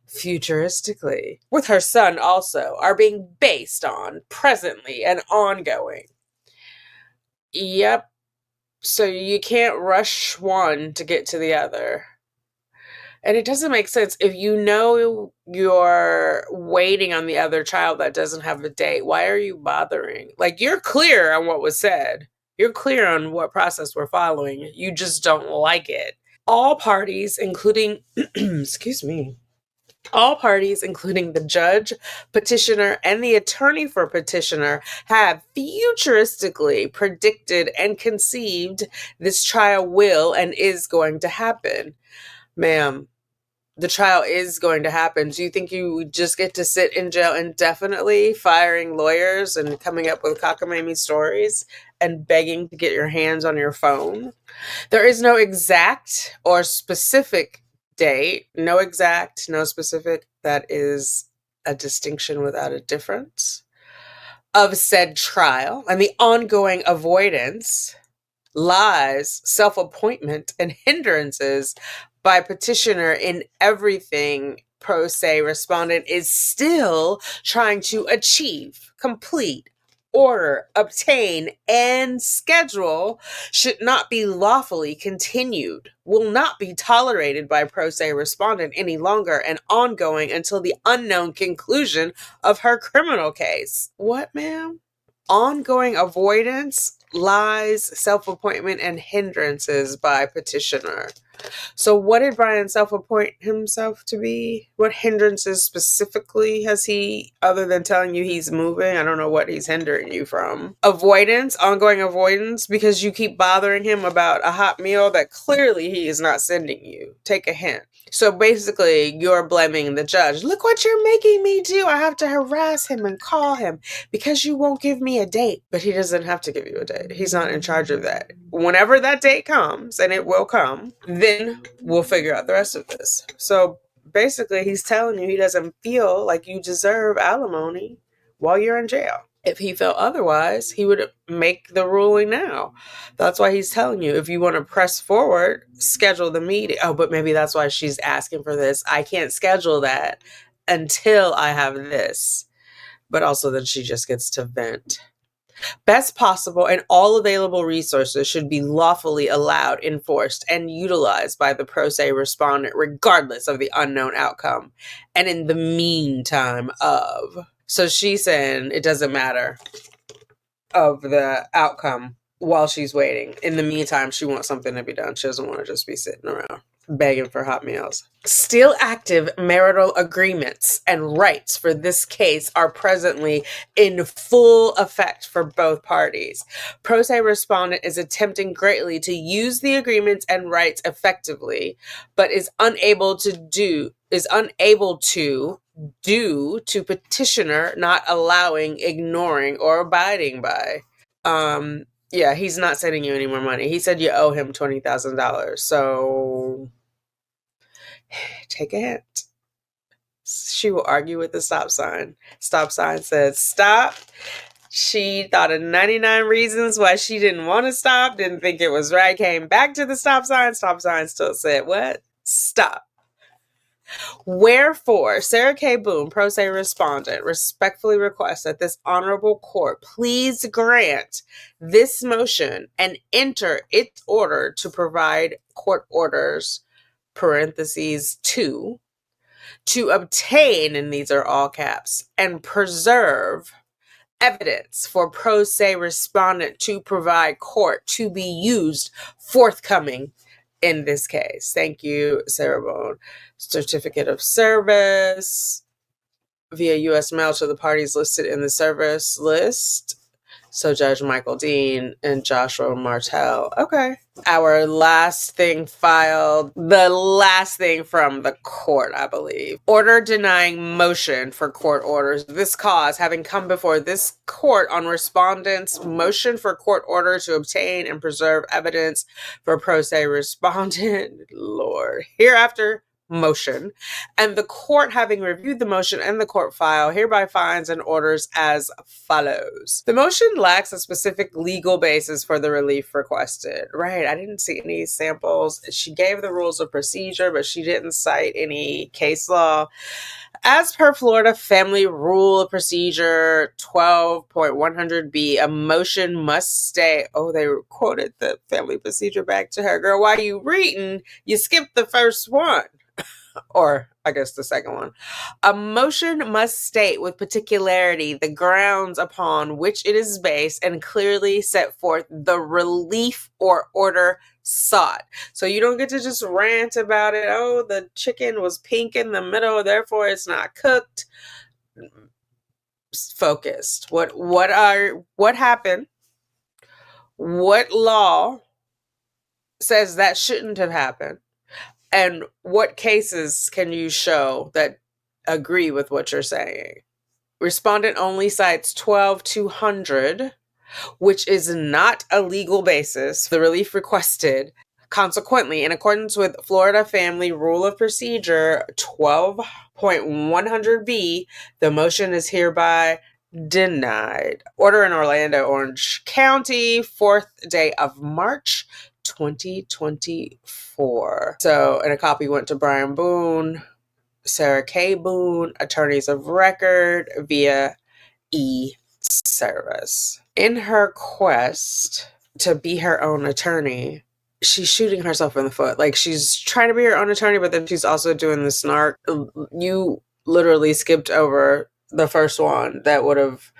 futuristically, with her son also, are being based on presently and ongoing. Yep. So you can't rush one to get to the other. And it doesn't make sense. If you know you're waiting on the other child that doesn't have a date, why are you bothering? Like, you're clear on what was said. You're clear on what process we're following. You just don't like it. All parties, including, excuse me, all parties, including the judge, petitioner, and the attorney for petitioner, have futuristically predicted and conceived this trial will and is going to happen. Ma'am, the trial is going to happen. Do you think you just get to sit in jail indefinitely, firing lawyers and coming up with cockamamie stories and begging to get your hands on your phone? There is no exact or specific date. No exact, no specific. That is a distinction without a difference of said trial, and the ongoing avoidance, lies, self-appointment, and hindrances by petitioner in everything pro se respondent is still trying to achieve, complete, order, obtain, and schedule should not be lawfully continued, will not be tolerated by pro se respondent any longer, and ongoing until the unknown conclusion of her criminal case. What, ma'am? Ongoing avoidance, lies, self-appointment, and hindrances by petitioner. So what did Brian self-appoint himself to be? What hindrances specifically has he, other than telling you he's moving? I don't know what he's hindering you from. Avoidance, ongoing avoidance, because you keep bothering him about a hot meal that clearly he is not sending you. Take a hint. So basically, you're blaming the judge. Look what you're making me do. I have to harass him and call him because you won't give me a date. But he doesn't have to give you a date. He's not in charge of that. Whenever that date comes, and it will come, then we'll figure out the rest of this. So basically, he's telling you he doesn't feel like you deserve alimony while you're in jail. If he felt otherwise, he would make the ruling now. That's why he's telling you, if you want to press forward, schedule the meeting. Oh, but maybe that's why she's asking for this. I can't schedule that until I have this. But also then she just gets to vent. Best possible and all available resources should be lawfully allowed, enforced, and utilized by the pro se respondent, regardless of the unknown outcome. And in the meantime of... So she's saying it doesn't matter of the outcome while she's waiting. In the meantime, she wants something to be done. She doesn't want to just be sitting around begging for hot meals. Still active marital agreements and rights for this case are presently in full effect for both parties. Pro se respondent is attempting greatly to use the agreements and rights effectively, but is unable to due to petitioner not allowing, ignoring, or abiding by. Yeah, he's not sending you any more money. He said you owe him $20,000. So take a hint. She will argue with the stop sign. Stop sign says stop. She thought of 99 reasons why she didn't want to stop, didn't think it was right, came back to the stop sign. Stop sign still said what? Stop. Wherefore, Sarah K. Boone, pro se respondent, respectfully requests that this honorable court please grant this motion and enter its order to provide court orders, parentheses, to obtain, and these are all caps, and preserve evidence for pro se respondent to provide court to be used forthcoming in this case. Thank you, Sarah Boone. Certificate of service via U.S. mail to the parties listed in the service list. So Judge Michael Dean and Joshua Martell. Okay. Our last thing filed, the last thing from the court, I believe. Order denying motion for court orders. This cause having come before this court on respondent's motion for court order to obtain and preserve evidence for pro se respondent. Lord. Hereafter motion, and the court, having reviewed the motion and the court file, hereby finds and orders as follows. The motion lacks a specific legal basis for the relief requested. Right, I didn't see any samples. She gave the rules of procedure, but she didn't cite any case law. As per Florida Family Rule of Procedure 12.100B, a motion must stay. Oh, they quoted the family procedure back to her. Girl, why you reading? You skipped the first one. Or I guess the second one. A motion must state with particularity the grounds upon which it is based and clearly set forth the relief or order sought. So you don't get to just rant about it. Oh, the chicken was pink in the middle, therefore it's not cooked. Focused. What happened? What law says that shouldn't have happened? And what cases can you show that agree with what you're saying? Respondent only cites 12-200, which is not a legal basis for the relief requested. Consequently, in accordance with Florida Family Rule of Procedure 12.100B, the motion is hereby denied. Order in Orlando, Orange County, 4th day of March, 2024. So, and a copy went to Brian Boone, Sarah K. Boone, attorneys of record via e-service. In her quest to be her own attorney, she's shooting herself in the foot. Like, she's trying to be her own attorney, but then she's also doing the snark. You literally skipped over the first one that would have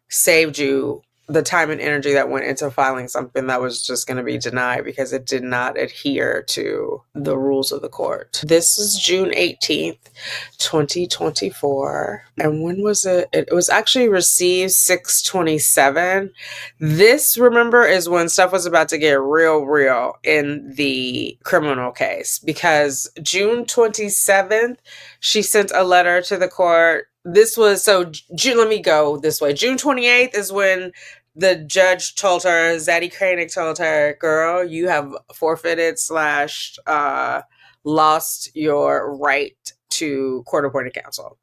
saved you the time and energy that went into filing something that was just going to be denied because it did not adhere to the rules of the court. This is June 18th, 2024. And when was it? It was actually received 6/27. This, remember, is when stuff was about to get real in the criminal case, because June 27th, she sent a letter to the court. This was, so June, let me go this way. June 28th is when the judge told her, Zadie Koenig told her, girl, you have forfeited / lost your right to court-appointed counsel.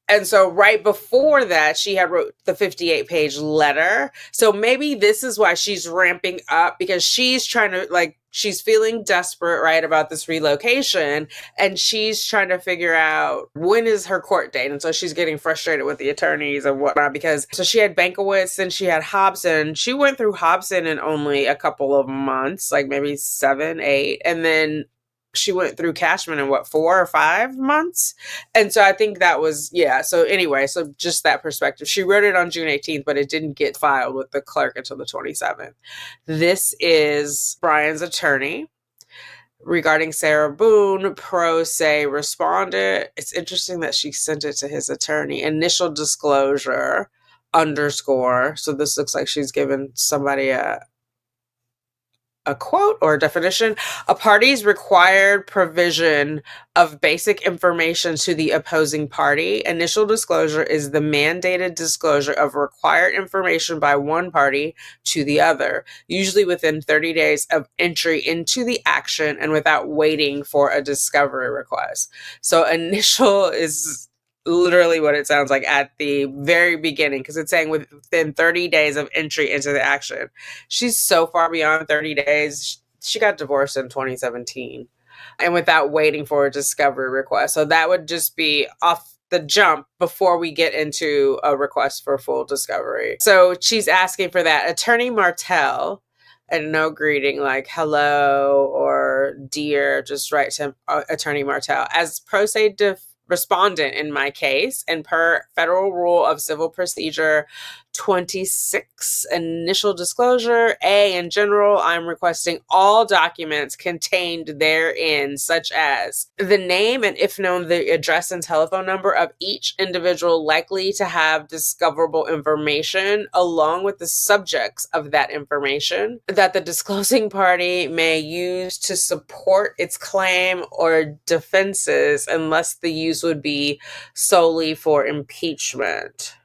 And so right before that, she had wrote the 58-page letter. So maybe this is why she's ramping up, because she's trying to, like, she's feeling desperate, right, about this relocation. And she's trying to figure out when is her court date. And so she's getting frustrated with the attorneys and whatnot, because so she had Bankowitz and she had Hobson. She went through Hobson in only a couple of months, like maybe 7, 8. And then she went through Cashman in 4 or 5 months. And so I think that was, yeah. So anyway, so just that perspective. She wrote it on June 18th, but it didn't get filed with the clerk until the 27th. This is Brian's attorney regarding Sarah Boone, pro se respondent. It's interesting that she sent it to his attorney. Initial disclosure _ So this looks like she's given somebody a quote or a definition. A party's required provision of basic information to the opposing party. Initial disclosure is the mandated disclosure of required information by one party to the other, usually within 30 days of entry into the action and without waiting for a discovery request. So initial is literally what it sounds like at the very beginning, because it's saying within 30 days of entry into the action. She's so far beyond 30 days. She got divorced in 2017 and without waiting for a discovery request. So that would just be off the jump before we get into a request for full discovery. So she's asking for that. Attorney Martell, and no greeting like hello or dear, just write to Attorney Martell. As pro se respondent in my case, and per Federal Rule of Civil Procedure 26, initial disclosure, A, in general, I'm requesting all documents contained therein, such as the name and, if known, the address and telephone number of each individual likely to have discoverable information, along with the subjects of that information that the disclosing party may use to support its claim or defenses, unless the use would be solely for impeachment.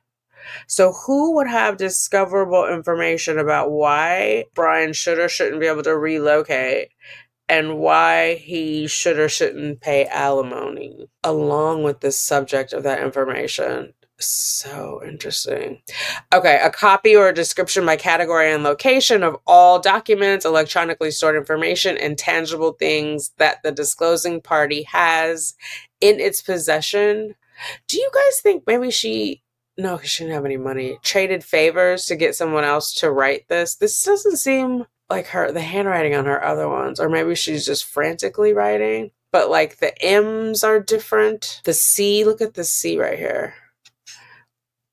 So who would have discoverable information about why Brian should or shouldn't be able to relocate and why he should or shouldn't pay alimony, along with the subject of that information. So interesting. Okay, a copy or a description by category and location of all documents, electronically stored information, and tangible things that the disclosing party has in its possession. Do you guys think maybe no, because she didn't have any money, traded favors to get someone else to write this? This doesn't seem like the handwriting on her other ones, or maybe she's just frantically writing, but like the M's are different. The C, look at the C right here.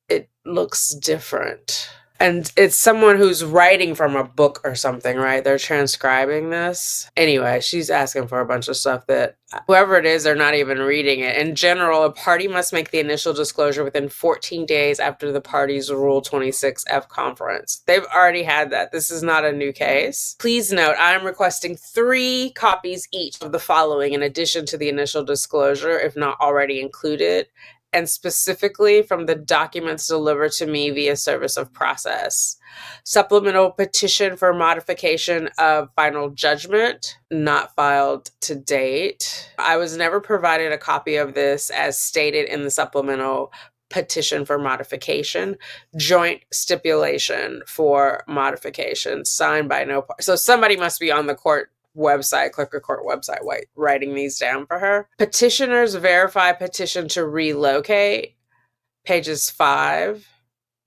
It looks different. And it's someone who's writing from a book or something, right? They're transcribing this. Anyway, she's asking for a bunch of stuff that whoever it is, they're not even reading it. In general, a party must make the initial disclosure within 14 days after the party's Rule 26F conference. They've already had that. This is not a new case. Please note, I'm requesting 3 copies each of the following in addition to the initial disclosure, if not already included, and specifically from the documents delivered to me via service of process. Supplemental petition for modification of final judgment, not filed to date. I was never provided a copy of this as stated in the supplemental petition for modification. Joint stipulation for modification, signed by no party. So somebody must be on the court website, clerk of court website, writing these down for her. Petitioners verify petition to relocate, pages 5,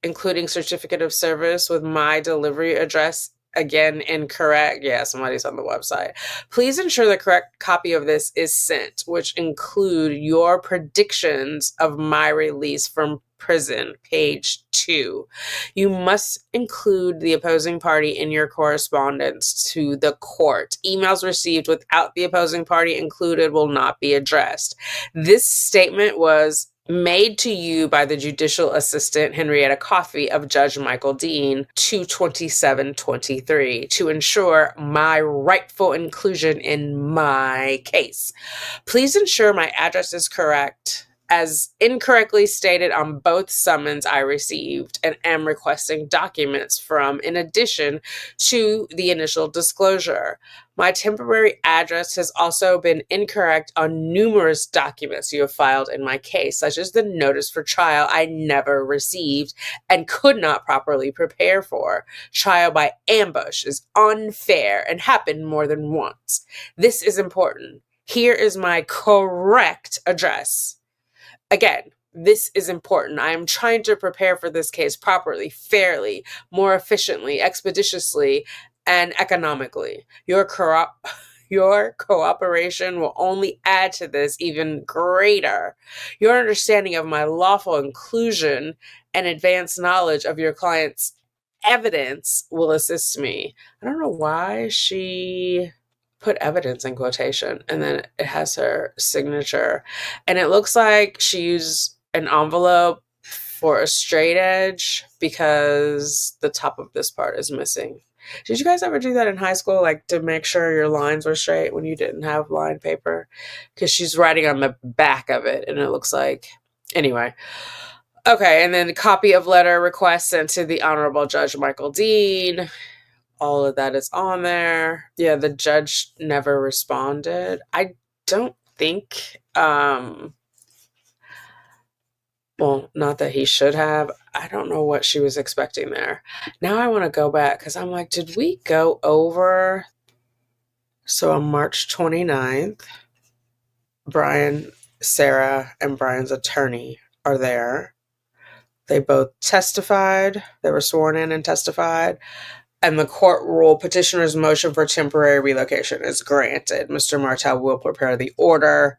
including certificate of service with my delivery address, again incorrect. Yeah, somebody's on the website. Please ensure the correct copy of this is sent, which include your predictions of my release from prison, page 2. You must include the opposing party in your correspondence to the court. Emails received without the opposing party included will not be addressed. This statement was made to you by the Judicial Assistant Henrietta Coffey of Judge Michael Dean, 22723, to ensure my rightful inclusion in my case. Please ensure my address is correct, as incorrectly stated on both summons I received and am requesting documents from in addition to the initial disclosure. My temporary address has also been incorrect on numerous documents you have filed in my case, such as the notice for trial I never received and could not properly prepare for. Trial by ambush is unfair and happened more than once. This is important. Here is my correct address. Again, this is important. I am trying to prepare for this case properly, fairly, more efficiently, expeditiously, and economically. Your cooperation will only add to this even greater. Your understanding of my lawful inclusion and advanced knowledge of your client's evidence will assist me. I don't know why she put evidence in quotation, and then it has her signature, and it looks like she used an envelope for a straight edge because the top of this part is missing. Did you guys ever do that in high school, like to make sure your lines were straight when you didn't have line paper? Because she's writing on the back of it, and it looks like, anyway. Okay, and then a copy of letter request sent to the Honorable Judge Michael Dean. All of that is on there. Yeah, the judge never responded. I don't think, well, not that he should have. I don't know what she was expecting there. Now I want to go back because I'm like, did we go over? So on March 29th, Brian, Sarah, and Brian's attorney are there. They both testified. They were sworn in and testified. And the court ruled petitioner's motion for temporary relocation is granted. Mr. Martel will prepare the order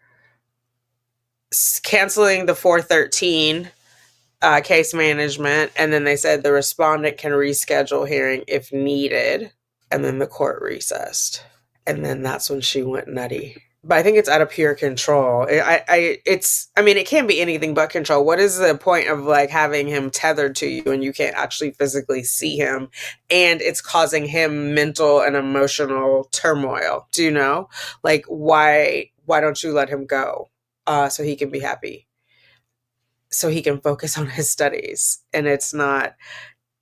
canceling the 413 case management. And then they said the respondent can reschedule hearing if needed. And then the court recessed. And then that's when she went nutty. But I think it's out of pure control. It can't be anything but control. What is the point of like having him tethered to you and you can't actually physically see him, and it's causing him mental and emotional turmoil? Do you know? Like, why don't you let him go so he can be happy, so he can focus on his studies? And it's not.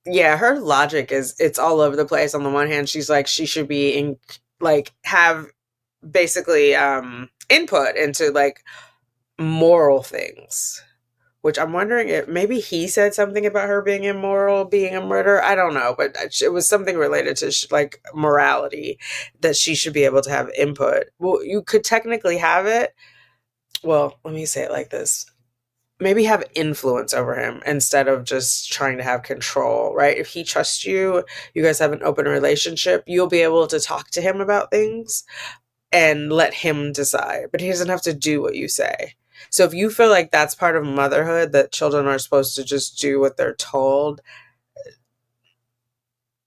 Yeah, her logic it's all over the place. On the one hand, she's like she should be in have basically input into like moral things, which I'm wondering if maybe he said something about her being immoral, being a murderer. I don't know, but it was something related to like morality, that she should be able to have input. Well, you could technically have it. Well, let me say it like this. Maybe have influence over him instead of just trying to have control, right? If he trusts you, you guys have an open relationship, you'll be able to talk to him about things and let him decide, but he doesn't have to do what you say. So if you feel like that's part of motherhood, that children are supposed to just do what they're told,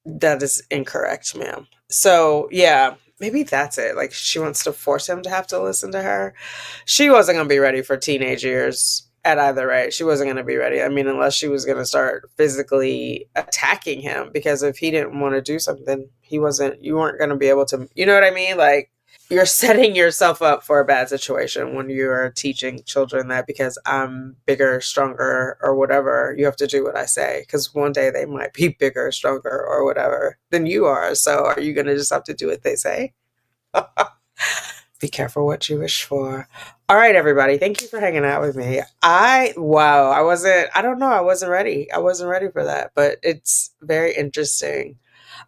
that is incorrect, ma'am. So yeah, maybe that's it. Like, she wants to force him to have to listen to her. She wasn't going to be ready for teenage years at either rate. She wasn't going to be ready. I mean, unless she was going to start physically attacking him, because if he didn't want to do something, you weren't going to be able to, you know what I mean? Like, you're setting yourself up for a bad situation when you are teaching children that because I'm bigger, stronger, or whatever, you have to do what I say. Because one day they might be bigger, stronger, or whatever than you are. So are you going to just have to do what they say? Be careful what you wish for. All right, everybody. Thank you for hanging out with me. I wasn't ready. I wasn't ready for that, but it's very interesting.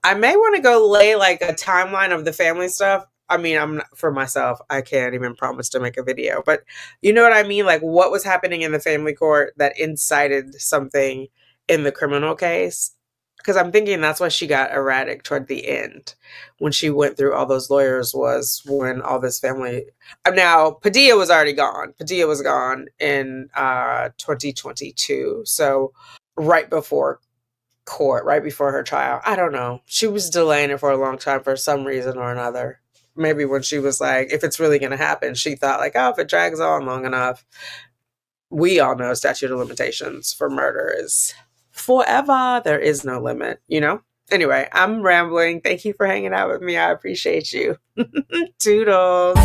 I may want to go lay like a timeline of the family stuff. I mean, for myself, I can't even promise to make a video, but you know what I mean? Like, what was happening in the family court that incited something in the criminal case? Because I'm thinking that's why she got erratic toward the end. When she went through all those lawyers was when all this family... Now, Padilla was already gone. Padilla was gone in 2022. So right before court, right before her trial. I don't know. She was delaying it for a long time for some reason or another. Maybe when she was like, if it's really going to happen, she thought like, oh, if it drags on long enough. We all know statute of limitations for murder is forever. There is no limit, you know? Anyway, I'm rambling. Thank you for hanging out with me. I appreciate you. Toodles.